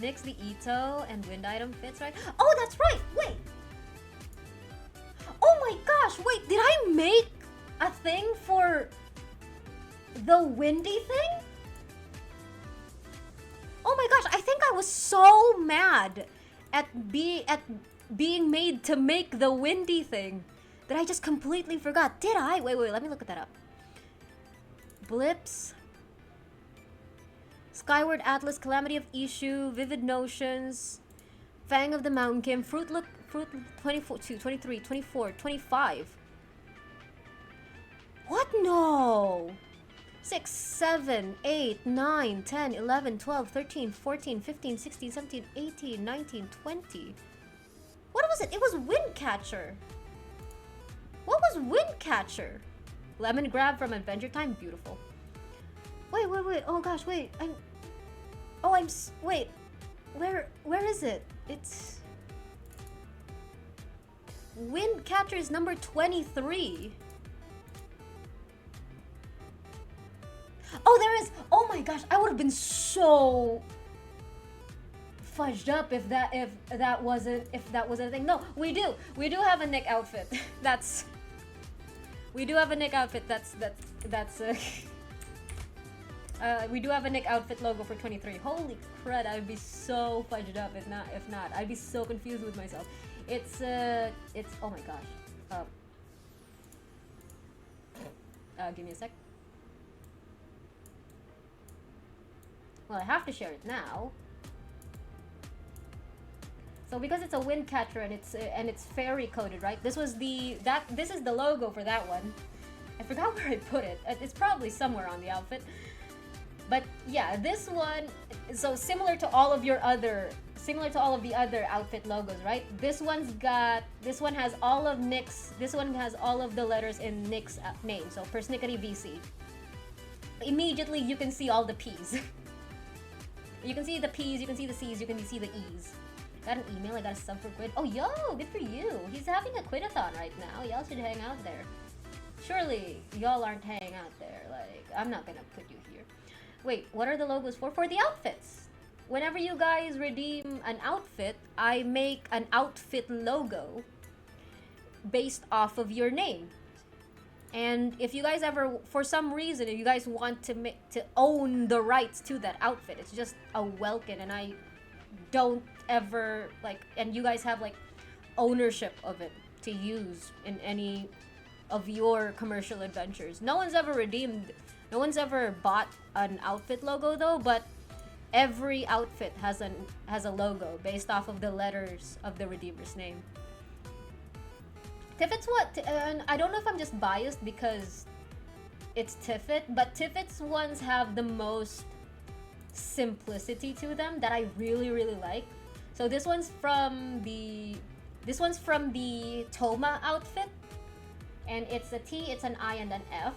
Speaker 1: Nyx the Ito and wind item fits, right? Oh, that's right. Wait. Oh my gosh. Wait, did I make a thing for the windy thing? Oh my gosh, I think I was so mad at being made to make the windy thing that I just completely forgot. Did I? Wait, let me look at that up. Blips. Skyward Atlas, Calamity of Ishu, Vivid Notions, Fang of the Mountain King, Fruit 22, 23, 24, 25. What? No! 6, 7, 8, 9, 10, 11, 12, 13, 14, 15, 16, 17, 18, 19, 20. What was it? It was Windcatcher. What was Windcatcher? Lemon Grab from Adventure Time? Beautiful. Wait. Oh gosh, wait. Wait. Where is it? It's... Windcatcher is number 23. Oh, there is. Oh my gosh, I would have been so fudged up if that wasn't a thing. No, we do have a Nick outfit. We do have a Nick outfit. We do have a Nick outfit logo for 23. Holy crud, I would be so fudged up if not. I'd be so confused with myself. It's oh my gosh. Give me a sec. Well, I have to share it now. So because it's a Windcatcher and it's fairy coded, right? This is the logo for that one. I forgot where I put it. It's probably somewhere on the outfit. But yeah, this one, so similar to all of the other outfit logos, right? This one has all of Nick's, this one has all of the letters in Nick's name. So Persnickety VC. Immediately you can see all the P's. You can see the P's, you can see the C's, you can see the E's. Got an email, I got a sub for Quid. Oh, yo, good for you. He's having a Quidathon right now. Y'all should hang out there. Surely, y'all aren't hanging out there. Like, I'm not gonna put you here. Wait, what are the logos for? For the outfits. Whenever you guys redeem an outfit, I make an outfit logo based off of your name. And if you guys ever, for some reason, if you guys want to own the rights to that outfit, it's just a Welkin, and I don't ever, like, and you guys have, like, ownership of it to use in any of your commercial adventures. No one's ever bought an outfit logo, though, but every outfit has a logo based off of the letters of the Redeemer's name. Tiffet's what? And I don't know if I'm just biased because it's Tiffet, but Tiffet's ones have the most simplicity to them that I really, really like. So this one's from the Toma outfit, and it's a T, it's an I, and an F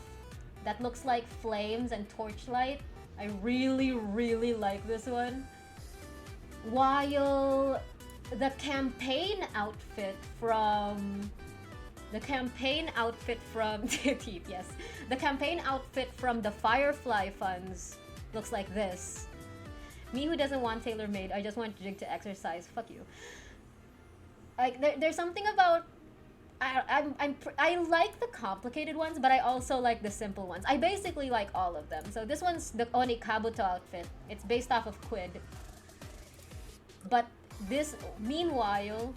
Speaker 1: that looks like flames and torchlight. I really, really like this one. While the campaign outfit from Teeth, yes. The campaign outfit from the Firefly funds looks like this. Me who doesn't want tailor-made, I just want Jig to exercise. Fuck you. Like, there's something about I like the complicated ones, but I also like the simple ones. I basically like all of them. So this one's the Oni Kabuto outfit. It's based off of Quid. But this, meanwhile,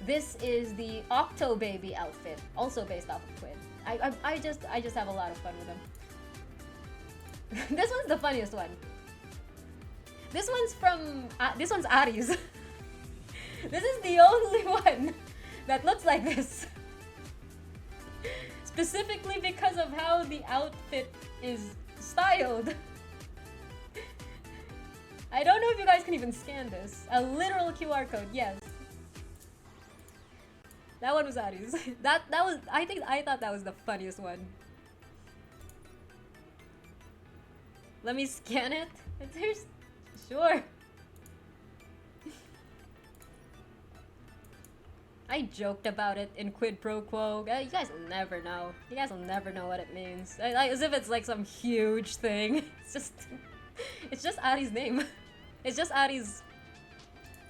Speaker 1: this is the Octo Baby outfit, also based off of Quid. I just have a lot of fun with them. This one's the funniest one. This one's from this one's Aries. This is the only one that looks like this. Specifically because of how the outfit is styled. I don't know if you guys can even scan this. A literal QR code, yes. That one was Aries. That was, I thought that was the funniest one. Let me scan it. There's, sure. I joked about it in Quid Pro Quo. You guys will never know. You guys will never know what it means. As if it's like some huge thing. It's just Ari's name. It's just Ari's.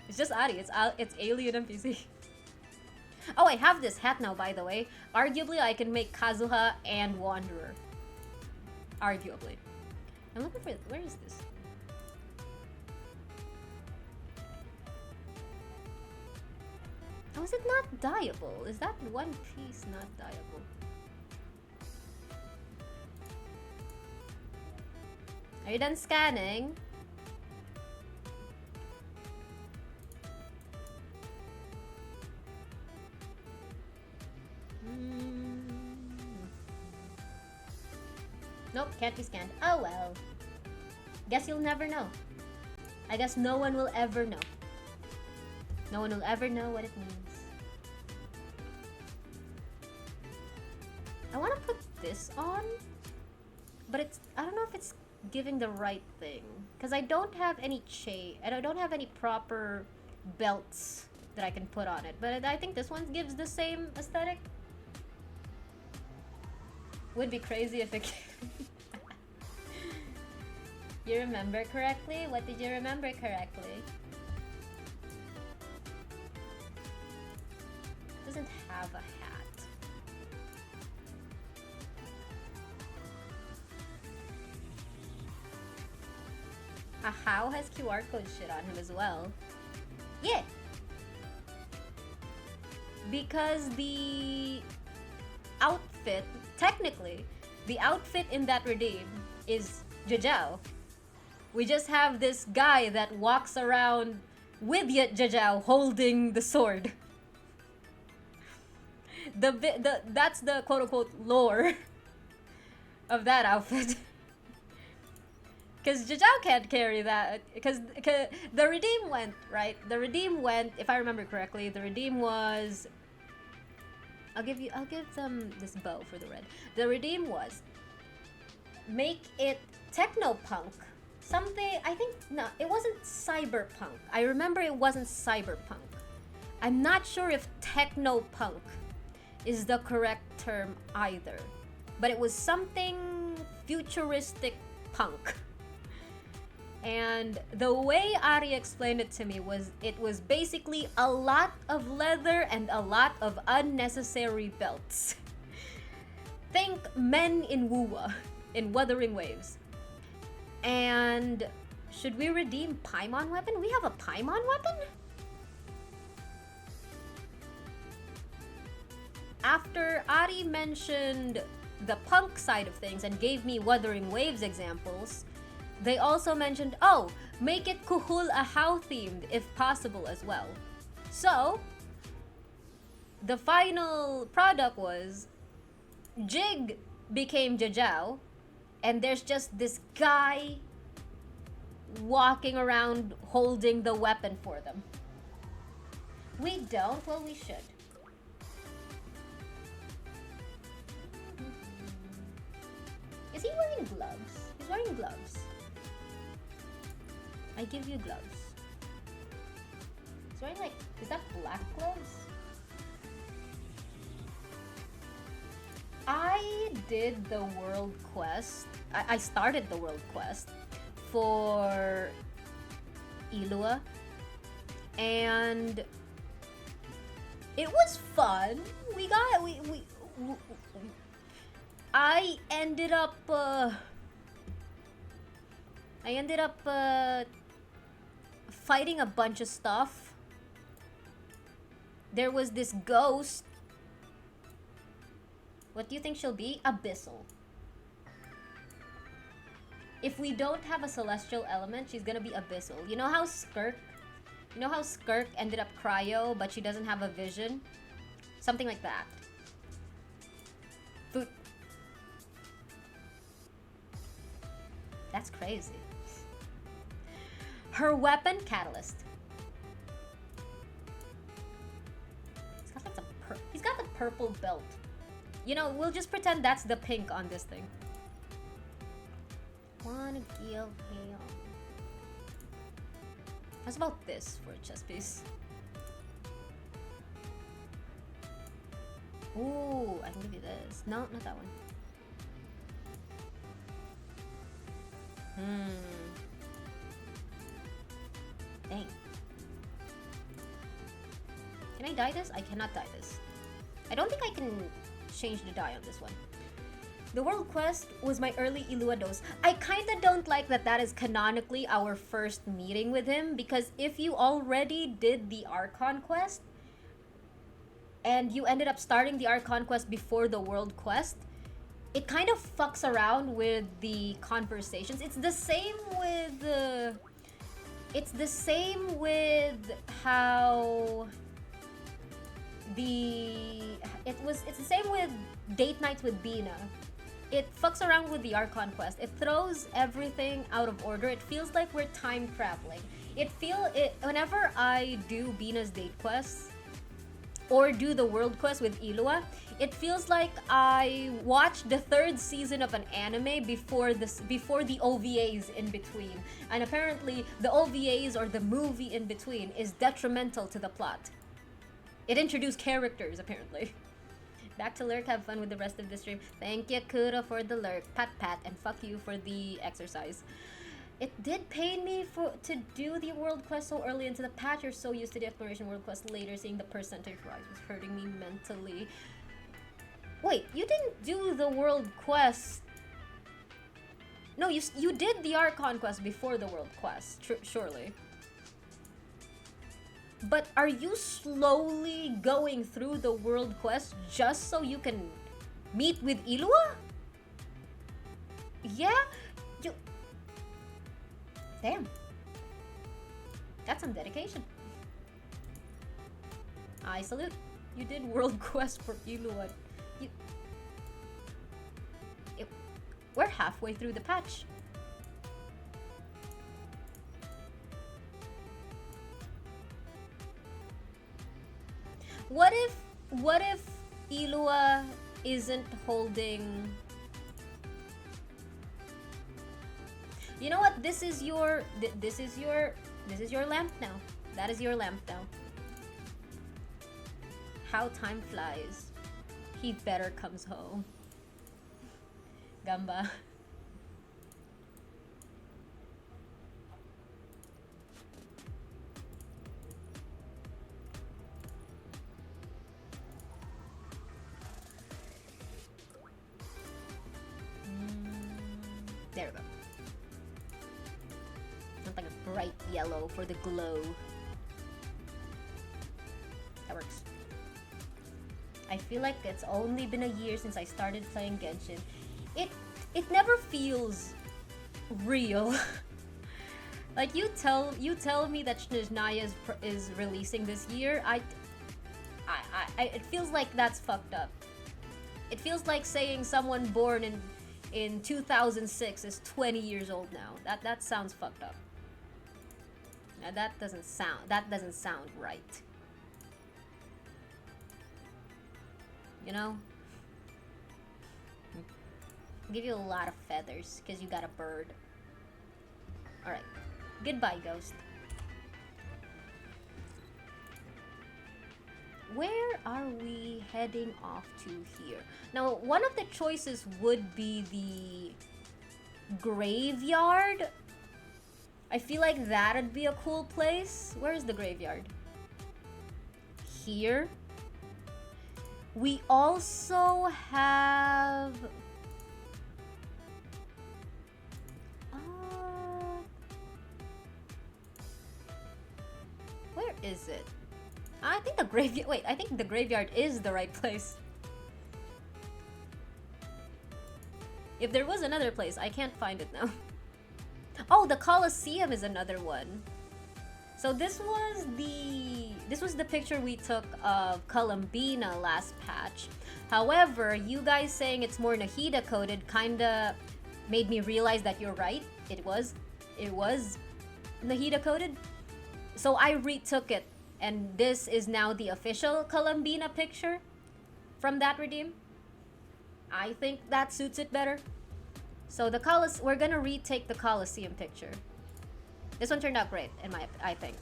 Speaker 1: It's just Ari. It's Alien NPC. Oh, I have this hat now, by the way. Arguably, I can make Kazuha and Wanderer. Arguably. I'm looking for. Where is this? Oh, is it not dyeable? Is that one piece not dyeable? Are you done scanning? Nope, can't be scanned. Oh well. Guess you'll never know. I guess no one will ever know. No one will ever know what it means. I want to put this on, but I don't know if it's giving the right thing. Because I don't have any chain, and I don't have any proper belts that I can put on it. But I think this one gives the same aesthetic. Would be crazy if it You remember correctly? What did you remember correctly? Doesn't have a hat. Ahau has QR code shit on him as well. Yeah! Because the outfit, technically, the outfit in that redeem is Jajao. We just have this guy that walks around with Jajao holding the sword. That's the quote-unquote lore of that outfit. Because Jajao can't carry that. Because the redeem went, right? The redeem went, if I remember correctly, the redeem was... I'll give them this bow for the red. The redeem was make it techno-punk. Something, I think, no, it wasn't cyberpunk. I remember it wasn't cyberpunk. I'm not sure if techno-punk is the correct term either. But it was something futuristic punk. And the way Ari explained it to me was it was basically a lot of leather and a lot of unnecessary belts. Think men in Wuwa, in Wuthering Waves. And should we redeem Paimon weapon? We have a Paimon weapon? After Ari mentioned the punk side of things and gave me Wuthering Waves examples, they also mentioned, oh, make it Kuhul Ahau themed if possible as well. So, the final product was Jig became Jajao, and there's just this guy walking around holding the weapon for them. We don't? Well, we should. Is he wearing gloves? He's wearing gloves. I give you gloves. He's wearing like, is that black gloves? I did the world quest. I started the world quest for Ilua, and It was fun. I ended up fighting a bunch of stuff. There was this ghost. What do you think she'll be? Abyssal. If we don't have a celestial element, she's gonna be abyssal. You know how Skirk ended up cryo, but she doesn't have a vision? Something like that. Food. That's crazy. Her weapon, Catalyst. He's got the purple belt. You know, we'll just pretend that's the pink on this thing. Wanna kill him. How's about this for a chess piece? Ooh, I can give you this. No, not that one. Dang. Can I dye this? I cannot dye this. I don't think I can change the dye on this one. The World Quest was my early Ilua dose. I kinda don't like that that is canonically our first meeting with him, because if you already did the Archon Quest and you ended up starting the Archon Quest before the World Quest, it kind of fucks around with the conversations. It's the same with it's the same with how it's the same with date nights with Bina. It fucks around with the Archon Quest. It throws everything out of order. It feels like we're time traveling. Whenever I do Bina's date quests or do the world quest with Ilua, it feels like I watched the 3rd season of an anime before the OVAs in between. And apparently the OVAs or the movie in between is detrimental to the plot. It introduced characters apparently. Back to lurk, have fun with the rest of the stream. Thank you, Kuro, for the lurk. Pat, and fuck you for the exercise. It did pain me to do the world quest so early into the patch. You're so used to the exploration world quest later. Seeing the percentage rise was hurting me mentally. Wait, you didn't do the world quest. No, you did the Archon quest before the world quest, surely. But are you slowly going through the world quest just so you can meet with Ilua? Yeah? Damn. That's some dedication. I salute. You did world quest for Ilua. We're halfway through the patch. What if Ilua isn't holding... You know what? This is your lamp now. That is your lamp now. How time flies. He better comes home. Gamba. There we go. Something a bright yellow for the glow. That works. I feel like it's only been a year since I started playing Genshin. It never feels real. Like you tell me that Snezhnaya is releasing this year. It feels like that's fucked up. It feels like saying someone born in 2006 is 20 years old now. That sounds fucked up. Now that doesn't sound right. You know? I'll give you a lot of feathers because you got a bird. Alright. Goodbye, ghost. Where are we heading off to here? Now, one of the choices would be the graveyard. I feel like that'd be a cool place. Where is the graveyard? Here? We also have... where is it? I think the graveyard... Wait, I think the graveyard is the right place. If there was another place, I can't find it now. Oh, the Colosseum is another one. So this was the picture we took of Columbina last patch. However, you guys saying it's more Nahida coded kinda made me realize that you're right. It was Nahida coded. So I retook it, and this is now the official Columbina picture from that redeem. I think that suits it better. So we're gonna retake the Colosseum picture. This one turned out great, I think.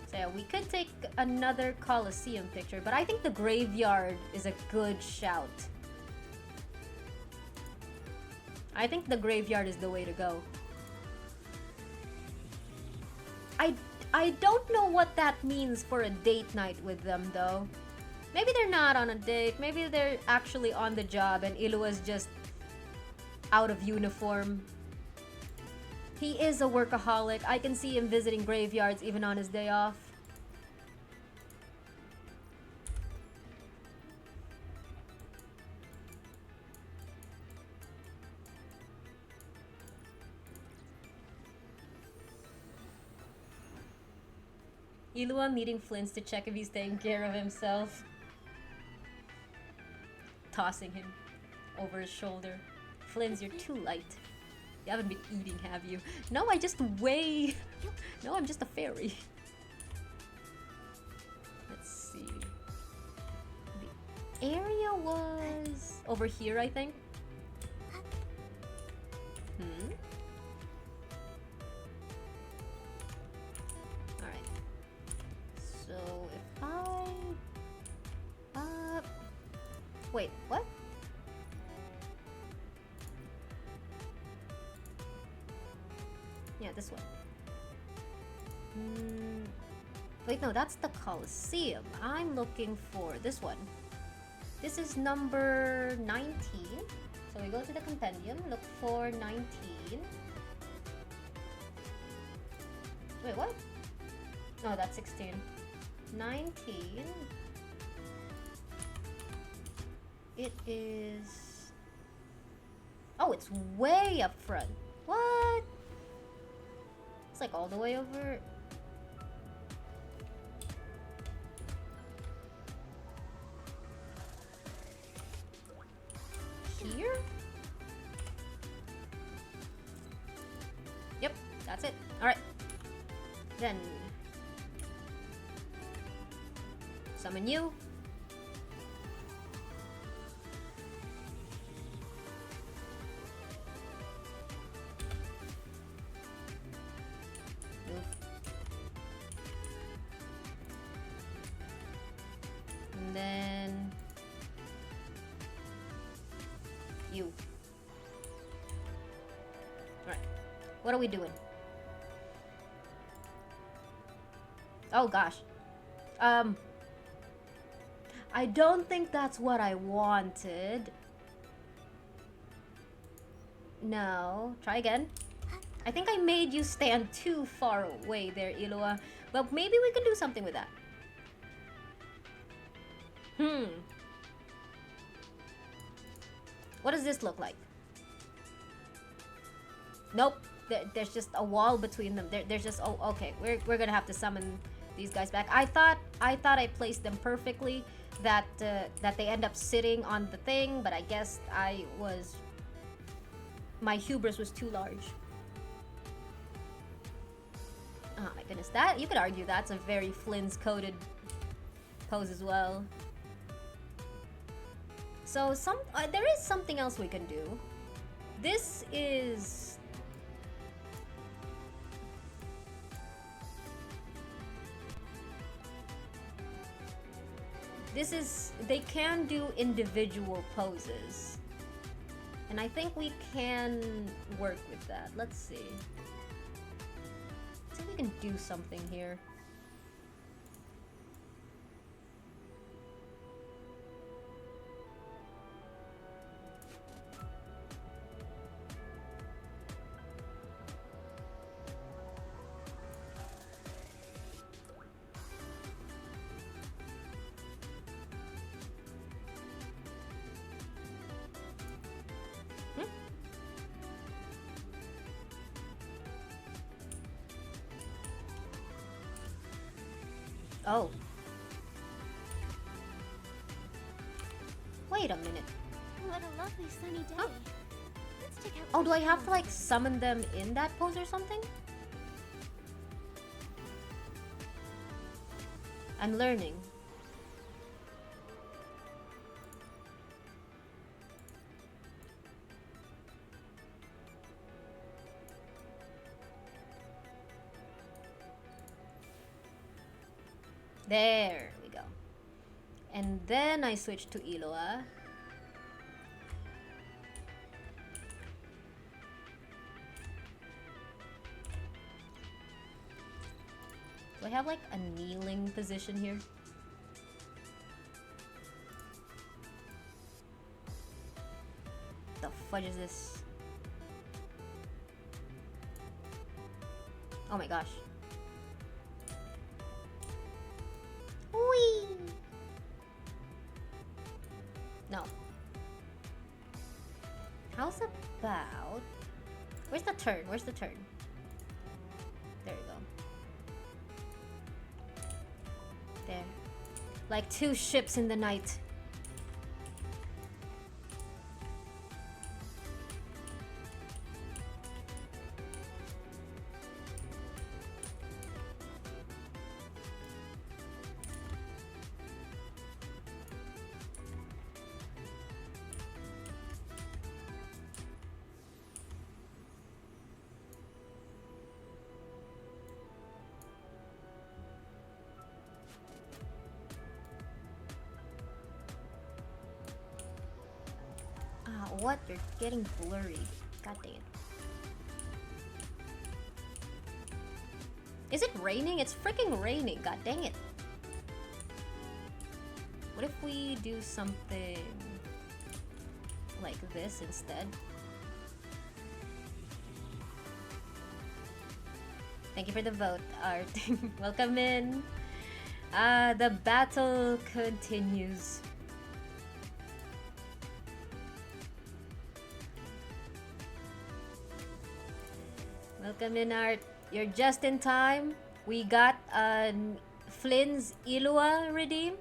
Speaker 1: So yeah, we could take another Colosseum picture, but I think the graveyard is a good shout. I think the graveyard is the way to go. I don't know what that means for a date night with them though. Maybe they're not on a date, maybe they're actually on the job and Illua's just out of uniform. He is a workaholic. I can see him visiting graveyards even on his day off. Illua meeting Flins to check if he's taking care of himself. Tossing him over his shoulder. Flins, you're too light. You haven't been eating, have you? No, I just weigh. No, I'm just a fairy. Let's see. The area was over here, I think. Alright. So if I... wait, what? Yeah, this one. Wait, no, that's the Colosseum. I'm looking for this one. This is number 19. So we go to the compendium, look for 19. Wait, what? No, that's 16. 19. It is... oh, it's way up front. What? It's like all the way over... here? Yep, that's it. Alright. Then... summon you. And then you. Alright. What are we doing? Oh gosh. I don't think that's what I wanted. No. Try again. I think I made you stand too far away there, Illua. But maybe we can do something with that. What does this look like? Nope. There's just a wall between them. There's just... oh, okay. We're gonna have to summon these guys back. I thought I placed them perfectly. That they end up sitting on the thing, but I guess my hubris was too large. Oh my goodness, that you could argue that's a very Flynn's coded pose as well. So there is something else we can do. This is... they can do individual poses. And I think we can work with that. Let's see. Let's see if we can do something here. Oh. Wait a minute.
Speaker 3: What a lovely sunny day.
Speaker 1: Huh?
Speaker 3: Let's check out
Speaker 1: Oh, do I
Speaker 3: some
Speaker 1: have to like
Speaker 3: flowers.
Speaker 1: summon them in that pose or something? I'm learning. There we go. And then I switch to Iloa. Do I have like a kneeling position here? The fudge is this? Oh my gosh. Whee! No. How's about... Where's the turn? Where's the turn? There you go. There. Like two ships in the night. What? You're getting blurry. God dang it. Is it raining? It's freaking raining. God dang it. What if we do something like this instead? Thank you for the vote, Art. Welcome in. The battle continues. Welcome in, Art. You're just in time. We got Flynn's Iloa redeem.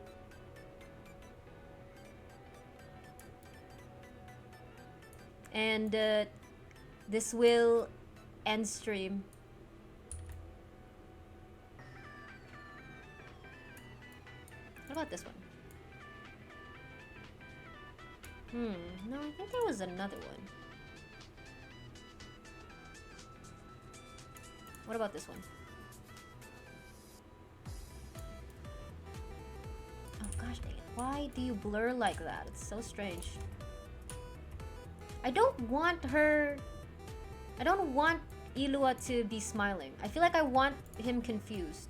Speaker 1: And this will end stream. What about this one? No, I think there was another one. What about this one? Oh gosh dang it. Why do you blur like that? It's so strange. I don't want her... I don't want Iloa to be smiling. I feel like I want him confused.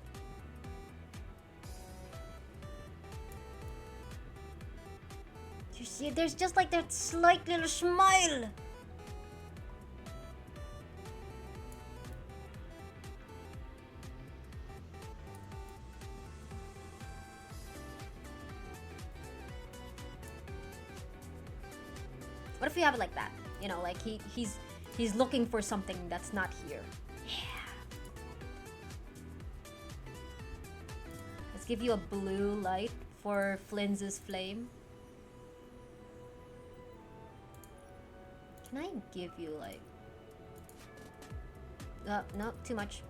Speaker 1: You see, there's just like that slight little smile. What if we have it like that? You know, like he's looking for something that's not here. Yeah. Let's give you a blue light for Flynn's flame. Can I give you like... no, too much.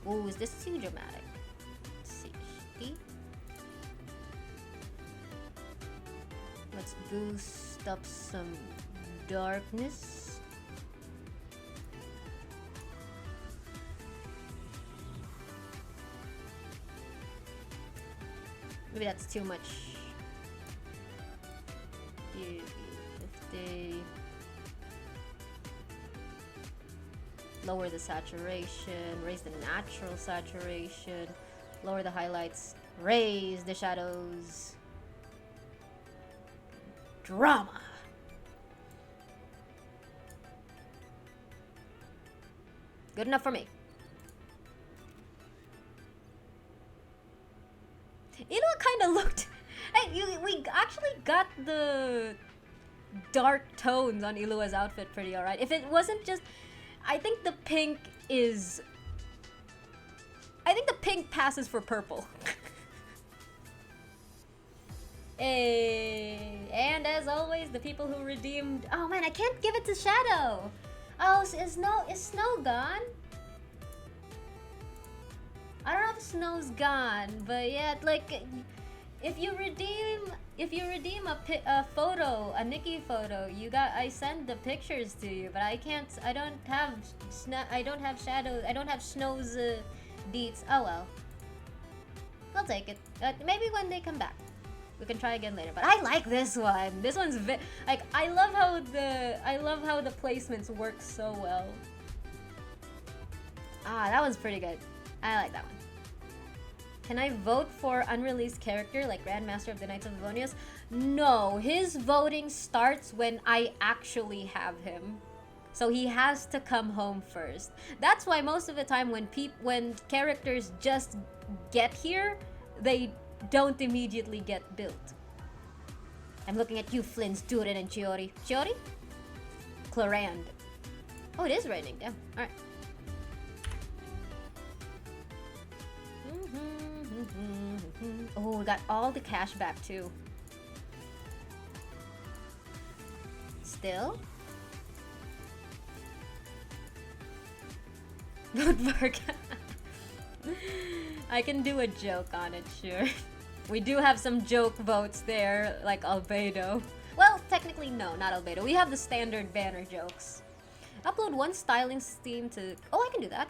Speaker 1: Oh, is this too dramatic? Let's boost up some darkness. Maybe that's too much. Give you 50. Lower the saturation, raise the natural saturation, lower the highlights, raise the shadows. Drama. Good enough for me. You know, it kind of looked... Hey, we actually got the dark tones on Ilua's outfit pretty alright. If it wasn't just... I think the pink is... I think the pink passes for purple. Hey, and as always, the people who redeemed... Oh man, I can't give it to Shadow! Oh, is Snow gone? I don't know if Snow's gone, but yeah, like... If you redeem a photo, a Nikki photo, I send the pictures to you, but I don't have Shadow, I don't have Snow's deets. Oh well. I'll take it. Maybe when they come back. We can try again later. But I like this one. This one's like I love how the placements work so well. Ah, that one's pretty good. I like that one. Can I vote for unreleased character like Grandmaster of the Knights of Livonius? No, his voting starts when I actually have him. So he has to come home first. That's why most of the time when characters just get here, they don't immediately get built. I'm looking at you, Flynn, Durin, and Chiori. Chiori? Clorand. Oh, it is raining. Damn. Alright. Oh, we got all the cash back too. Still? Vote for I can do a joke on it, sure. We do have some joke votes there, like Albedo. Well, technically no, not Albedo. We have the standard banner jokes. Upload one styling theme to... Oh, I can do that.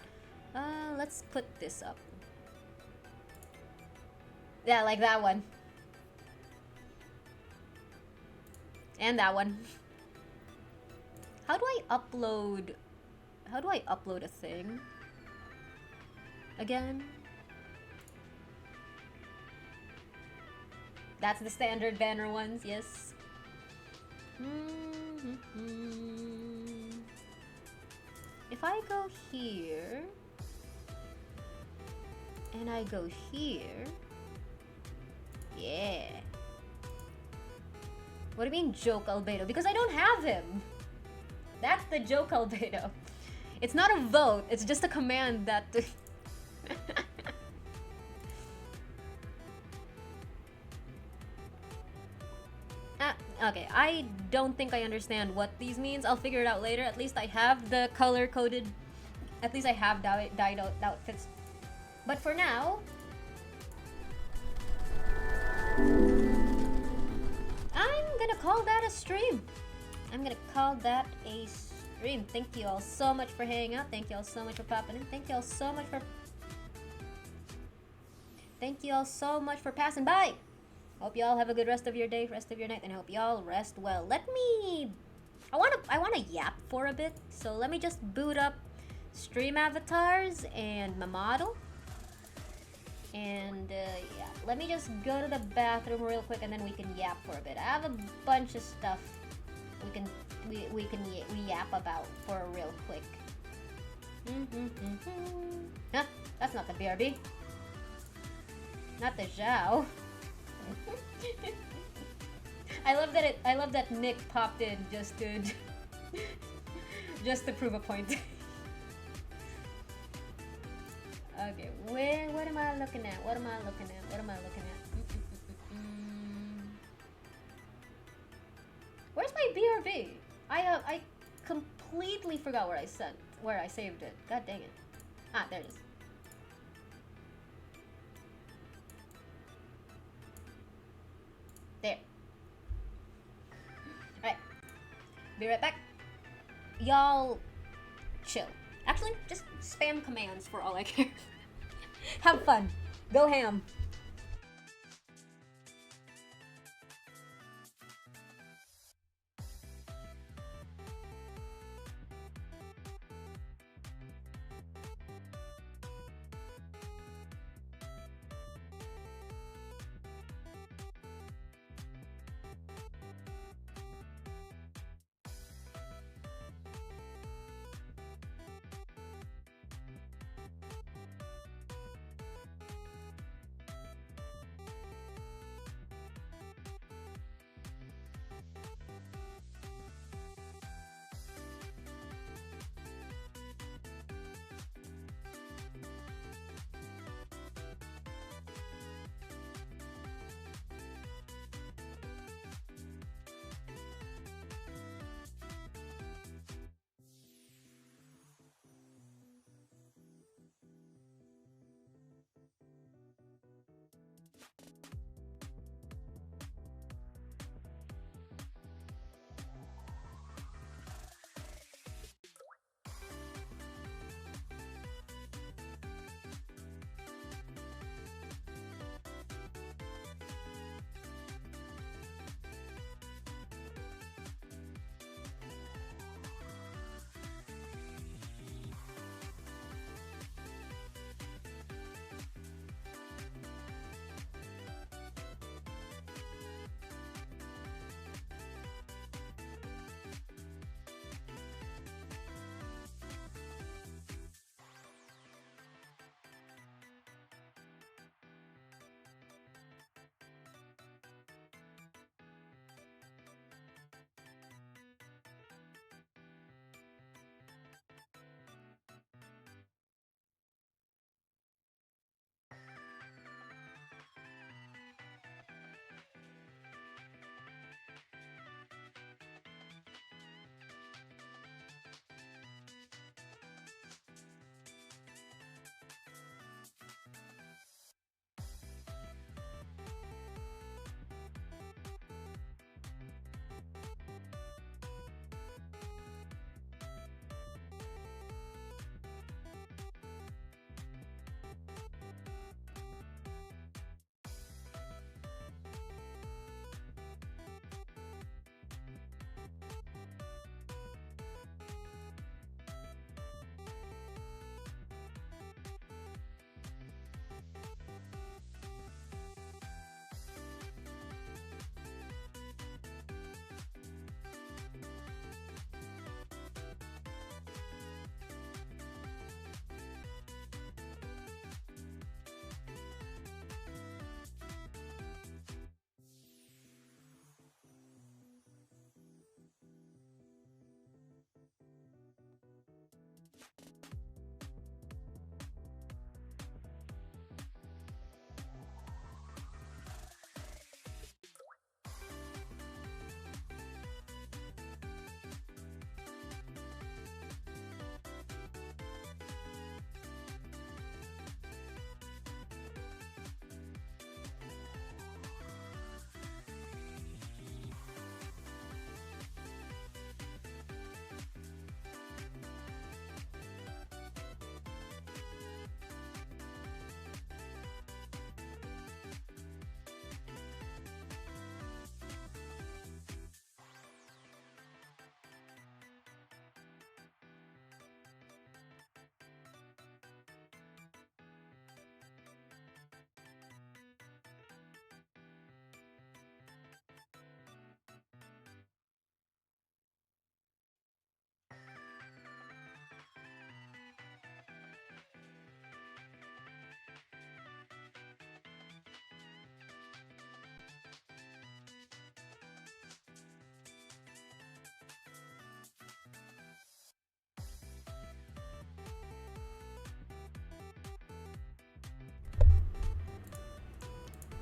Speaker 1: Let's put this up. Yeah, like that one. And that one. How do I upload a thing? Again? That's the standard banner ones, yes. If I go here and I go here, yeah. What do you mean joke Albedo? Because I don't have him. That's the joke Albedo. It's not a vote, it's just a command that... Okay, I don't think I understand what these means. I'll figure it out later. At least I have the color-coded... At least I have dyed outfits. But for now... I'm gonna call that a stream. I'm gonna call that a stream. Thank you all so much for hanging out. Thank you all so much for popping in. Thank you all so much for... Thank you all so much for passing by. Hope y'all have a good rest of your day, rest of your night, and I hope y'all rest well. Let me... I wanna yap for a bit, so let me just boot up stream avatars and my model. And yeah, let me just go to the bathroom real quick and then we can yap for a bit. I have a bunch of stuff we yap about for a real quick. Huh, that's not the BRB. Not the Zhao. I love that Nick popped in just to prove a point. Okay, what am I looking at? What am I looking at? Where's my BRB? I completely forgot where I saved it. God dang it. Ah, there it is. There. Alright. Be right back. Y'all chill. Actually, just spam commands for all I care. Have fun. Go ham.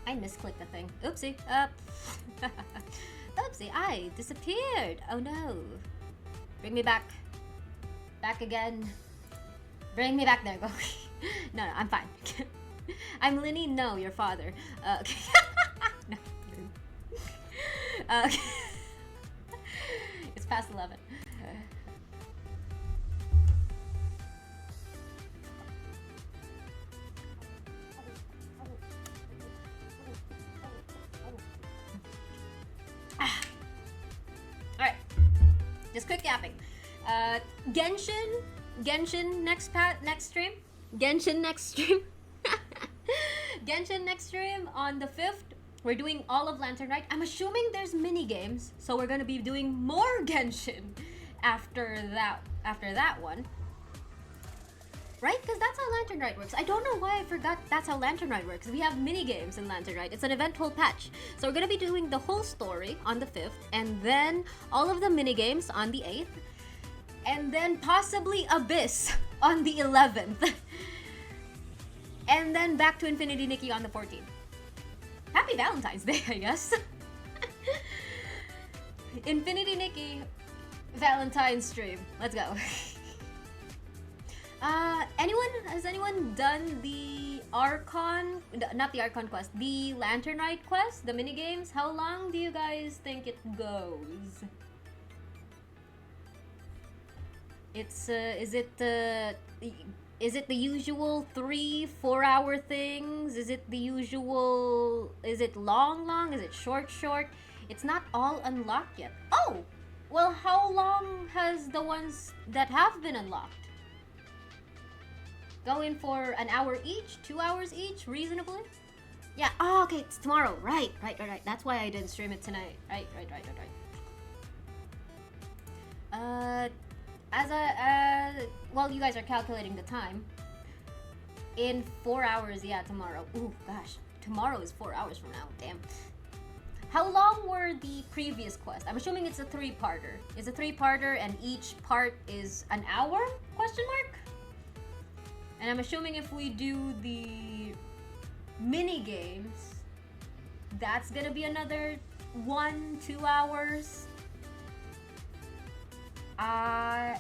Speaker 1: I misclicked the thing. Oopsie. Oopsie, I disappeared. Oh no. Bring me back. Back again. Bring me back. There we go. No, I'm fine. I'm Linny. No, your father. Okay. No. Okay. It's past 11. Alright. Just quick yapping. Genshin next stream. Genshin next stream. Genshin next stream on the 5th. We're doing all of Lantern Rite. I'm assuming there's mini games, so we're gonna be doing more Genshin after that one. Right? Because that's how Lantern Rite works. I don't know why I forgot that's how Lantern Rite works. We have mini games in Lantern Rite. It's an eventful patch. So we're gonna be doing the whole story on the 5th, and then all of the mini games on the 8th, and then possibly Abyss on the 11th. And then back to Infinity Nikki on the 14th. Happy Valentine's Day, I guess. Infinity Nikki Valentine's stream. Let's go. Has anyone done the Archon, not the Archon quest, the Lantern Rite quest, the mini games? How long do you guys think it goes? It's is it the usual 3-4 hour things? Is it the usual, is it long? Is it short? It's not all unlocked yet. Oh! Well, how long has the ones that have been unlocked? Go in for an hour each? 2 hours each? Reasonably? Yeah, oh, okay, it's tomorrow. Right. That's why I didn't stream it tonight. Right. Well, you guys are calculating the time. In 4 hours, yeah, tomorrow. Ooh, gosh. Tomorrow is 4 hours from now. Damn. How long were the previous quests? I'm assuming it's a 3-parter. It's a 3-parter and each part is an hour? Question mark? And I'm assuming if we do the mini games, that's gonna be another 1-2 hours.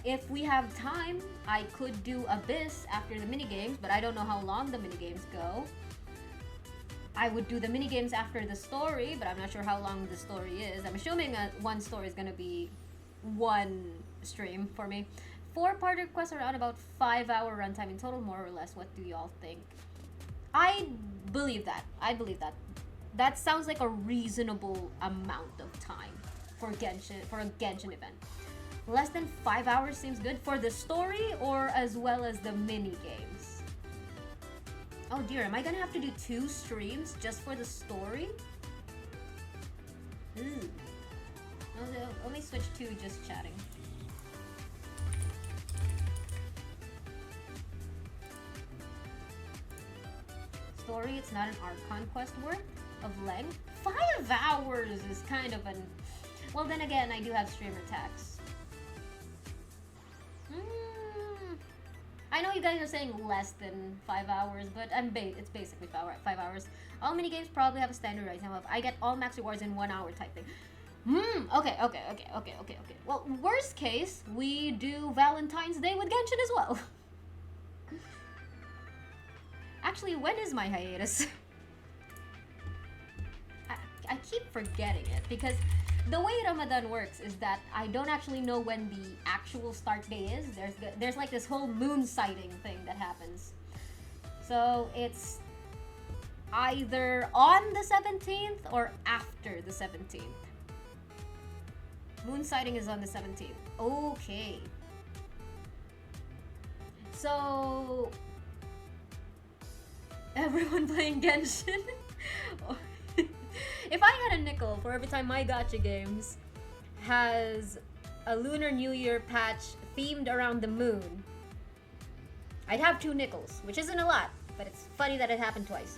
Speaker 1: If we have time, I could do Abyss after the minigames, but I don't know how long the minigames go. I would do the minigames after the story, but I'm not sure how long the story is. I'm assuming one story is gonna be one stream for me. 4-parter quests are around about 5-hour runtime in total, more or less. What do y'all think? I believe that. That sounds like a reasonable amount of time for Genshin, for a Genshin event. Less than 5 hours seems good for the story or as well as the mini games. Oh dear, am I gonna have to do 2 streams just for the story? Ooh. Let me switch to just chatting. Story, it's not an Archon quest worth of length. 5 hours is kind of an... Well, then again, I do have streamer tax. I know you guys are saying less than 5 hours, but it's basically 5 hours. All minigames probably have a standard right now of I get all max rewards in 1 hour type thing. Okay. Well, worst case, we do Valentine's Day with Genshin as well. Actually, when is my hiatus? I keep forgetting it because the way Ramadan works is that I don't actually know when the actual start day is. There's like this whole moon sighting thing that happens. So it's either on the 17th or after the 17th. Moon sighting is on the 17th. Okay. So everyone playing Genshin? If I had a nickel for every time my gacha games has a Lunar New Year patch themed around the moon, I'd have 2 nickels, which isn't a lot, but it's funny that it happened twice.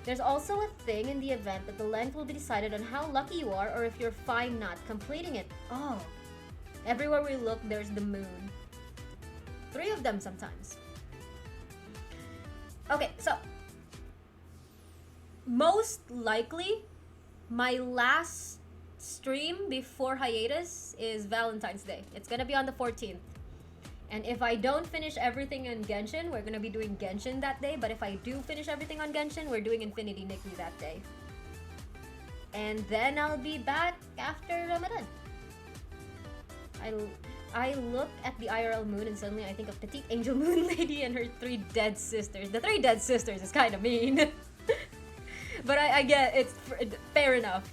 Speaker 1: There's also a thing in the event that the length will be decided on how lucky you are or if you're fine not completing it. Oh, everywhere we look, there's the moon. 3 of them sometimes. Okay, so most likely, my last stream before hiatus is Valentine's Day. It's gonna be on the 14th. And if I don't finish everything in Genshin, we're gonna be doing Genshin that day. But if I do finish everything on Genshin, we're doing Infinity Nikki that day. And then I'll be back after Ramadan. I look at the IRL moon and suddenly I think of Petite Angel Moon Lady and her 3 dead sisters. The 3 dead sisters is kind of mean. But I get it's fair enough.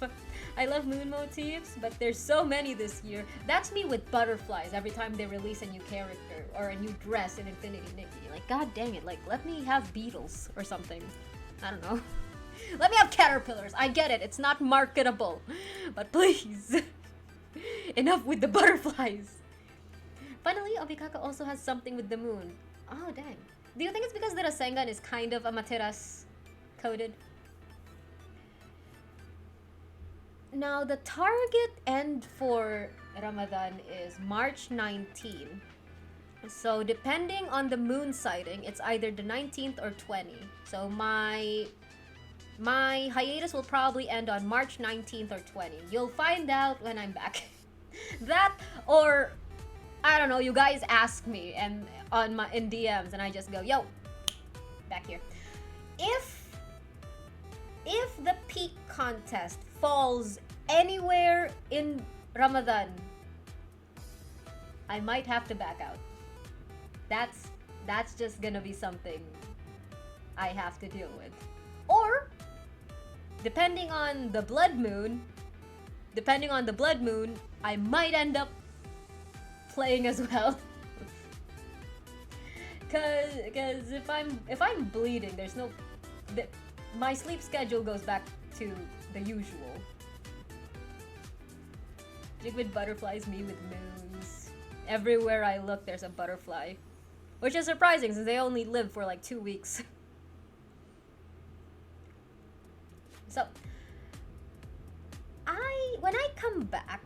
Speaker 1: I love moon motifs, but there's so many this year. That's me with butterflies every time they release a new character or a new dress in Infinity Nikki. Like, god dang it, like, let me have beetles or something. I don't know. Let me have caterpillars. I get it, it's not marketable. But please, enough with the butterflies. Finally, Obikaka also has something with the moon. Oh, dang. Do you think it's because the Rasengan is kind of Amaterasu coded? Now, the target end for Ramadan is March 19. So, depending on the moon sighting, it's either the 19th or 20. So, my hiatus will probably end on March 19th or 20. You'll find out when I'm back. That, or, I don't know, you guys ask me and in DMs and I just go, yo, back here. If the peak contest falls anywhere in Ramadan, I might have to back out. That's just gonna be something I have to deal with. Or depending on the blood moon, I might end up playing as well. Cause if I'm bleeding, there's no my sleep schedule goes back to the usual. Jig with butterflies, me with moons. Everywhere I look, there's a butterfly. Which is surprising since they only live for like 2 weeks. So, when I come back,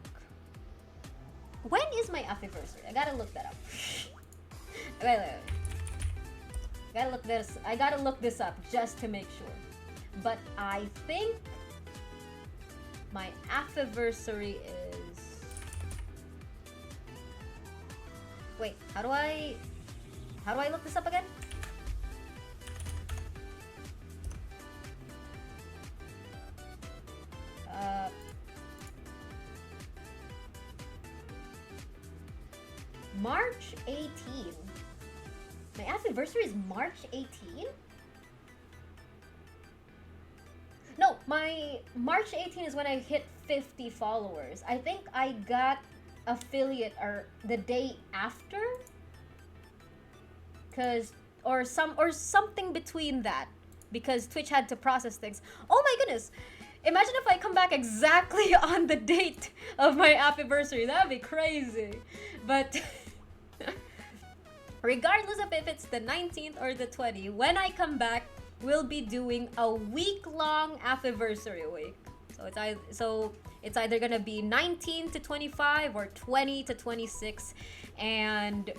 Speaker 1: when is my anniversary? I gotta look that up. Wait. I gotta look this up just to make sure. But I think my anniversary is... Wait, how do I look this up again? March 18. My anniversary is March 18? No, my March 18 is when I hit 50 followers. I think I got affiliate or the day after, or something between that, because Twitch had to process things. Oh my goodness! Imagine if I come back exactly on the date of my anniversary. That'd be crazy. But regardless of if it's the 19th or the 20th, when I come back, we'll be doing a week-long anniversary week. So it's either gonna be 19 to 25 or 20 to 26, and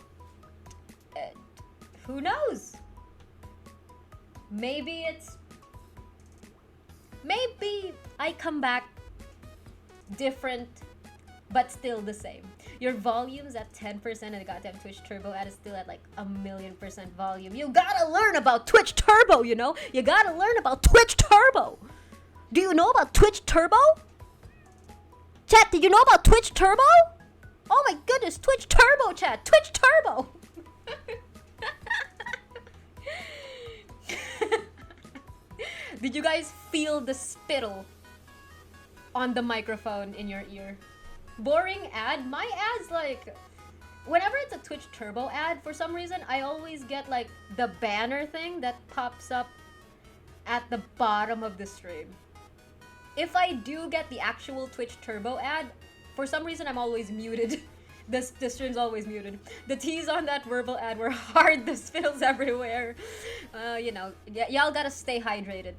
Speaker 1: who knows? Maybe I come back different, but still the same. Your volume's at 10% and the goddamn Twitch Turbo ad is still at like 1,000,000% volume. You gotta learn about Twitch Turbo, you know? You gotta learn about Twitch Turbo! Do you know about Twitch Turbo? Chat, did you know about Twitch Turbo? Oh my goodness, Twitch Turbo, chat! Twitch Turbo! Did you guys feel the spittle on the microphone in your ear? Boring ad? My ad's like... Whenever it's a Twitch Turbo ad, for some reason, I always get like the banner thing that pops up at the bottom of the stream. If I do get the actual Twitch Turbo ad, for some reason I'm always muted. The stream's always muted. The T's on that verbal ad were hard, the spittles everywhere. You know, y'all gotta stay hydrated.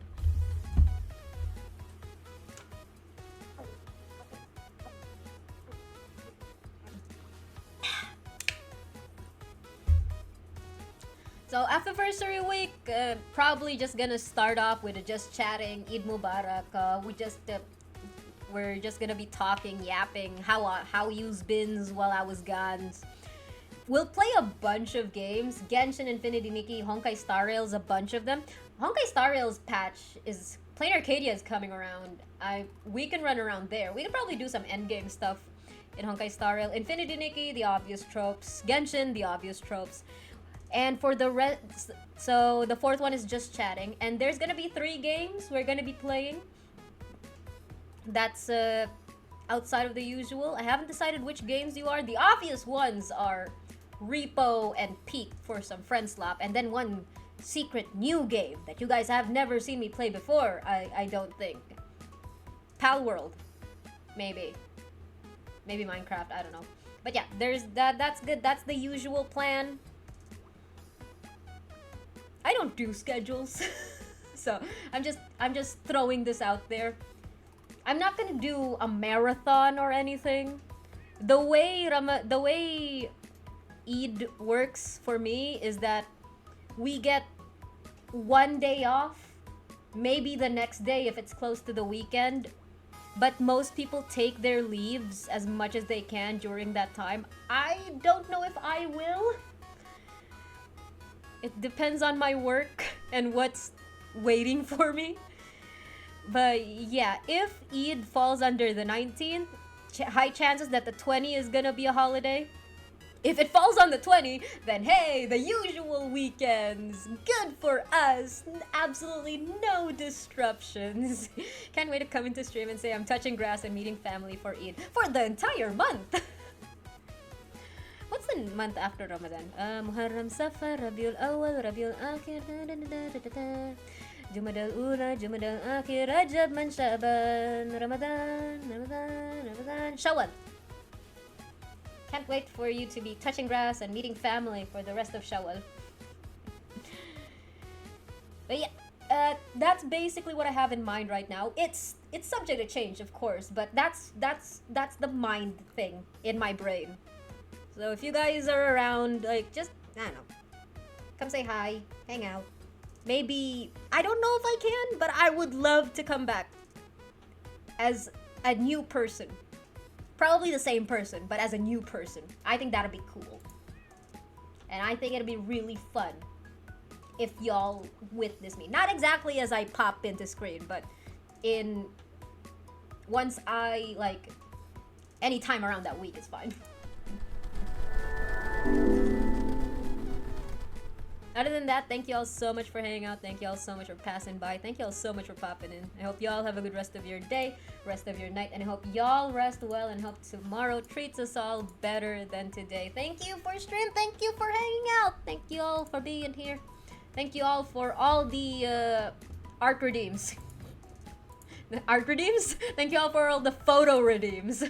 Speaker 1: So anniversary week, probably just gonna start off with just chatting. Eid Mubarak. We're just gonna be talking, yapping how you's been while I was gone. We'll play a bunch of games. Genshin, Infinity Nikki, Honkai Star Rails, a bunch of them. Honkai Star Rails patch is Plain Arcadia is coming around. We can run around there. We can probably do some endgame stuff in Honkai Star Rail. Infinity Nikki, the obvious tropes. Genshin, the obvious tropes. And for the rest, so the fourth one is just chatting. And there's gonna be 3 games we're gonna be playing. That's outside of the usual. I haven't decided which games you are. The obvious ones are Repo and Peak for some friend slap, and then one secret new game that you guys have never seen me play before. I don't think. Pal World, maybe Minecraft. I don't know. But yeah, there's that. That's good. That's the usual plan. I don't do schedules, so I'm just throwing this out there. I'm not gonna do a marathon or anything. The way Eid works for me is that we get one day off, maybe the next day if it's close to the weekend, but most people take their leaves as much as they can during that time. I don't know if I will. It depends on my work and what's waiting for me. But yeah, if Eid falls under the 19th, high chances that the 20 is gonna be a holiday. If it falls on the 20, then hey, the usual weekends. Good for us. Absolutely no disruptions. Can't wait to come into stream and say I'm touching grass and meeting family for Eid for the entire month. What's the month after Ramadan? Muharram, Safar, Rabiul Awal, Rabiul Akhir, Jumadal Ula, Jumadal Akhir, Rajab, Man Shaban, Ramadan, Shawwal. Can't wait for you to be touching grass and meeting family for the rest of Shawwal. But yeah, that's basically what I have in mind right now. It's subject to change, of course, but that's the mind thing in my brain. So if you guys are around, like, just, I don't know, come say hi, hang out. Maybe, I don't know if I can, but I would love to come back as a new person. Probably the same person, but as a new person. I think that'd be cool. And I think it'd be really fun if y'all witness me. Not exactly as I pop into screen, but once I, like, any time around that week is fine. Other than that, thank you all so much for hanging out. Thank you all so much for passing by. Thank you all so much for popping in. I hope y'all have a good rest of your day, rest of your night, and I hope y'all rest well and hope tomorrow treats us all better than today. Thank you for stream. Thank you for hanging out. Thank you all for being here. Thank you all for all the art redeems. The art redeems? Thank you all for all the photo redeems.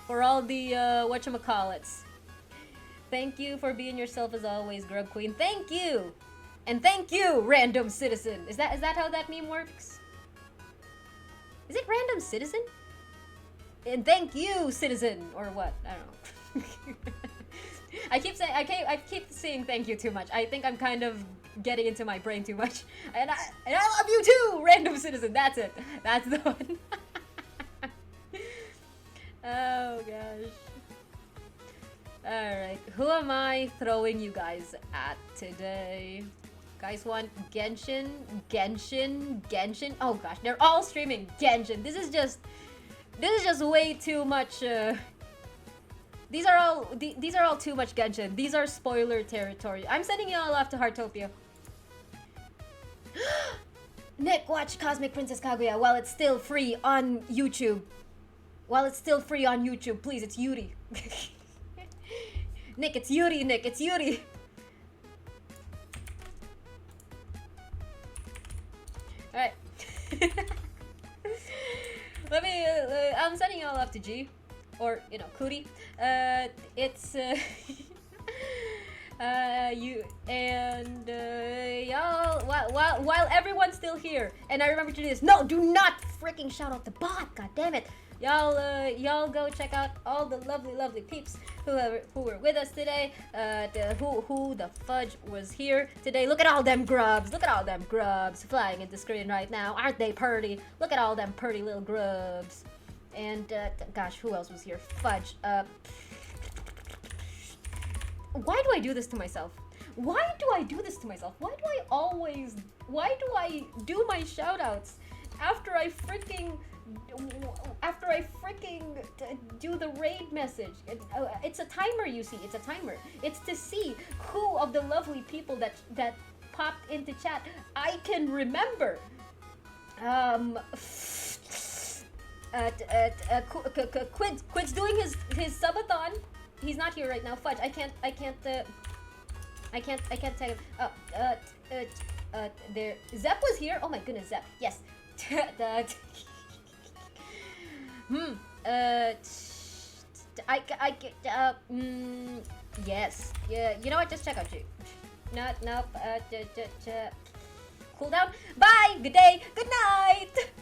Speaker 1: For all the whatchamacallits. Thank you for being yourself as always, Grub Queen. Thank you! And thank you, Random Citizen! Is that how that meme works? Is it Random Citizen? And thank you, Citizen! Or what? I don't know. I keep saying thank you too much. I think I'm kind of getting into my brain too much. And I love you too, Random Citizen! That's it. That's the one. Oh gosh. Alright, who am I throwing you guys at today? Guys want Genshin? Oh gosh, they're all streaming Genshin. This is just way too much. These are all too much Genshin. These are spoiler territory. I'm sending you all off to Heartopia. Nick, watch Cosmic Princess Kaguya while it's still free on YouTube. Please, it's Yuri. Nick, it's Yuri, it's Yuri! Alright. Let me, I'm sending you all up to G. Or, you know, Cootie. It's, you, and, y'all, while everyone's still here, and I remember to do this, no, do not freaking shout out the bot, god damn it! Y'all go check out all the lovely peeps who were with us today. Who the fudge was here today? Look at all them grubs. Look at all them grubs flying into screen right now. Aren't they pretty? Look at all them pretty little grubs. And gosh, who else was here? Fudge. Why do I do this to myself? Why do I do this to myself? Why do I do my shoutouts after I freaking do the raid message? It's a timer, you see. It's a timer. It's to see who of the lovely people that popped into chat I can remember. Quid's doing his subathon. He's not here right now. Fudge. I can't tell him. There. Zep was here. Oh my goodness, Zep. Yes. Yes. Yeah. You know what? Just check out you. Nope. Cool down. Bye. Good day. Good night.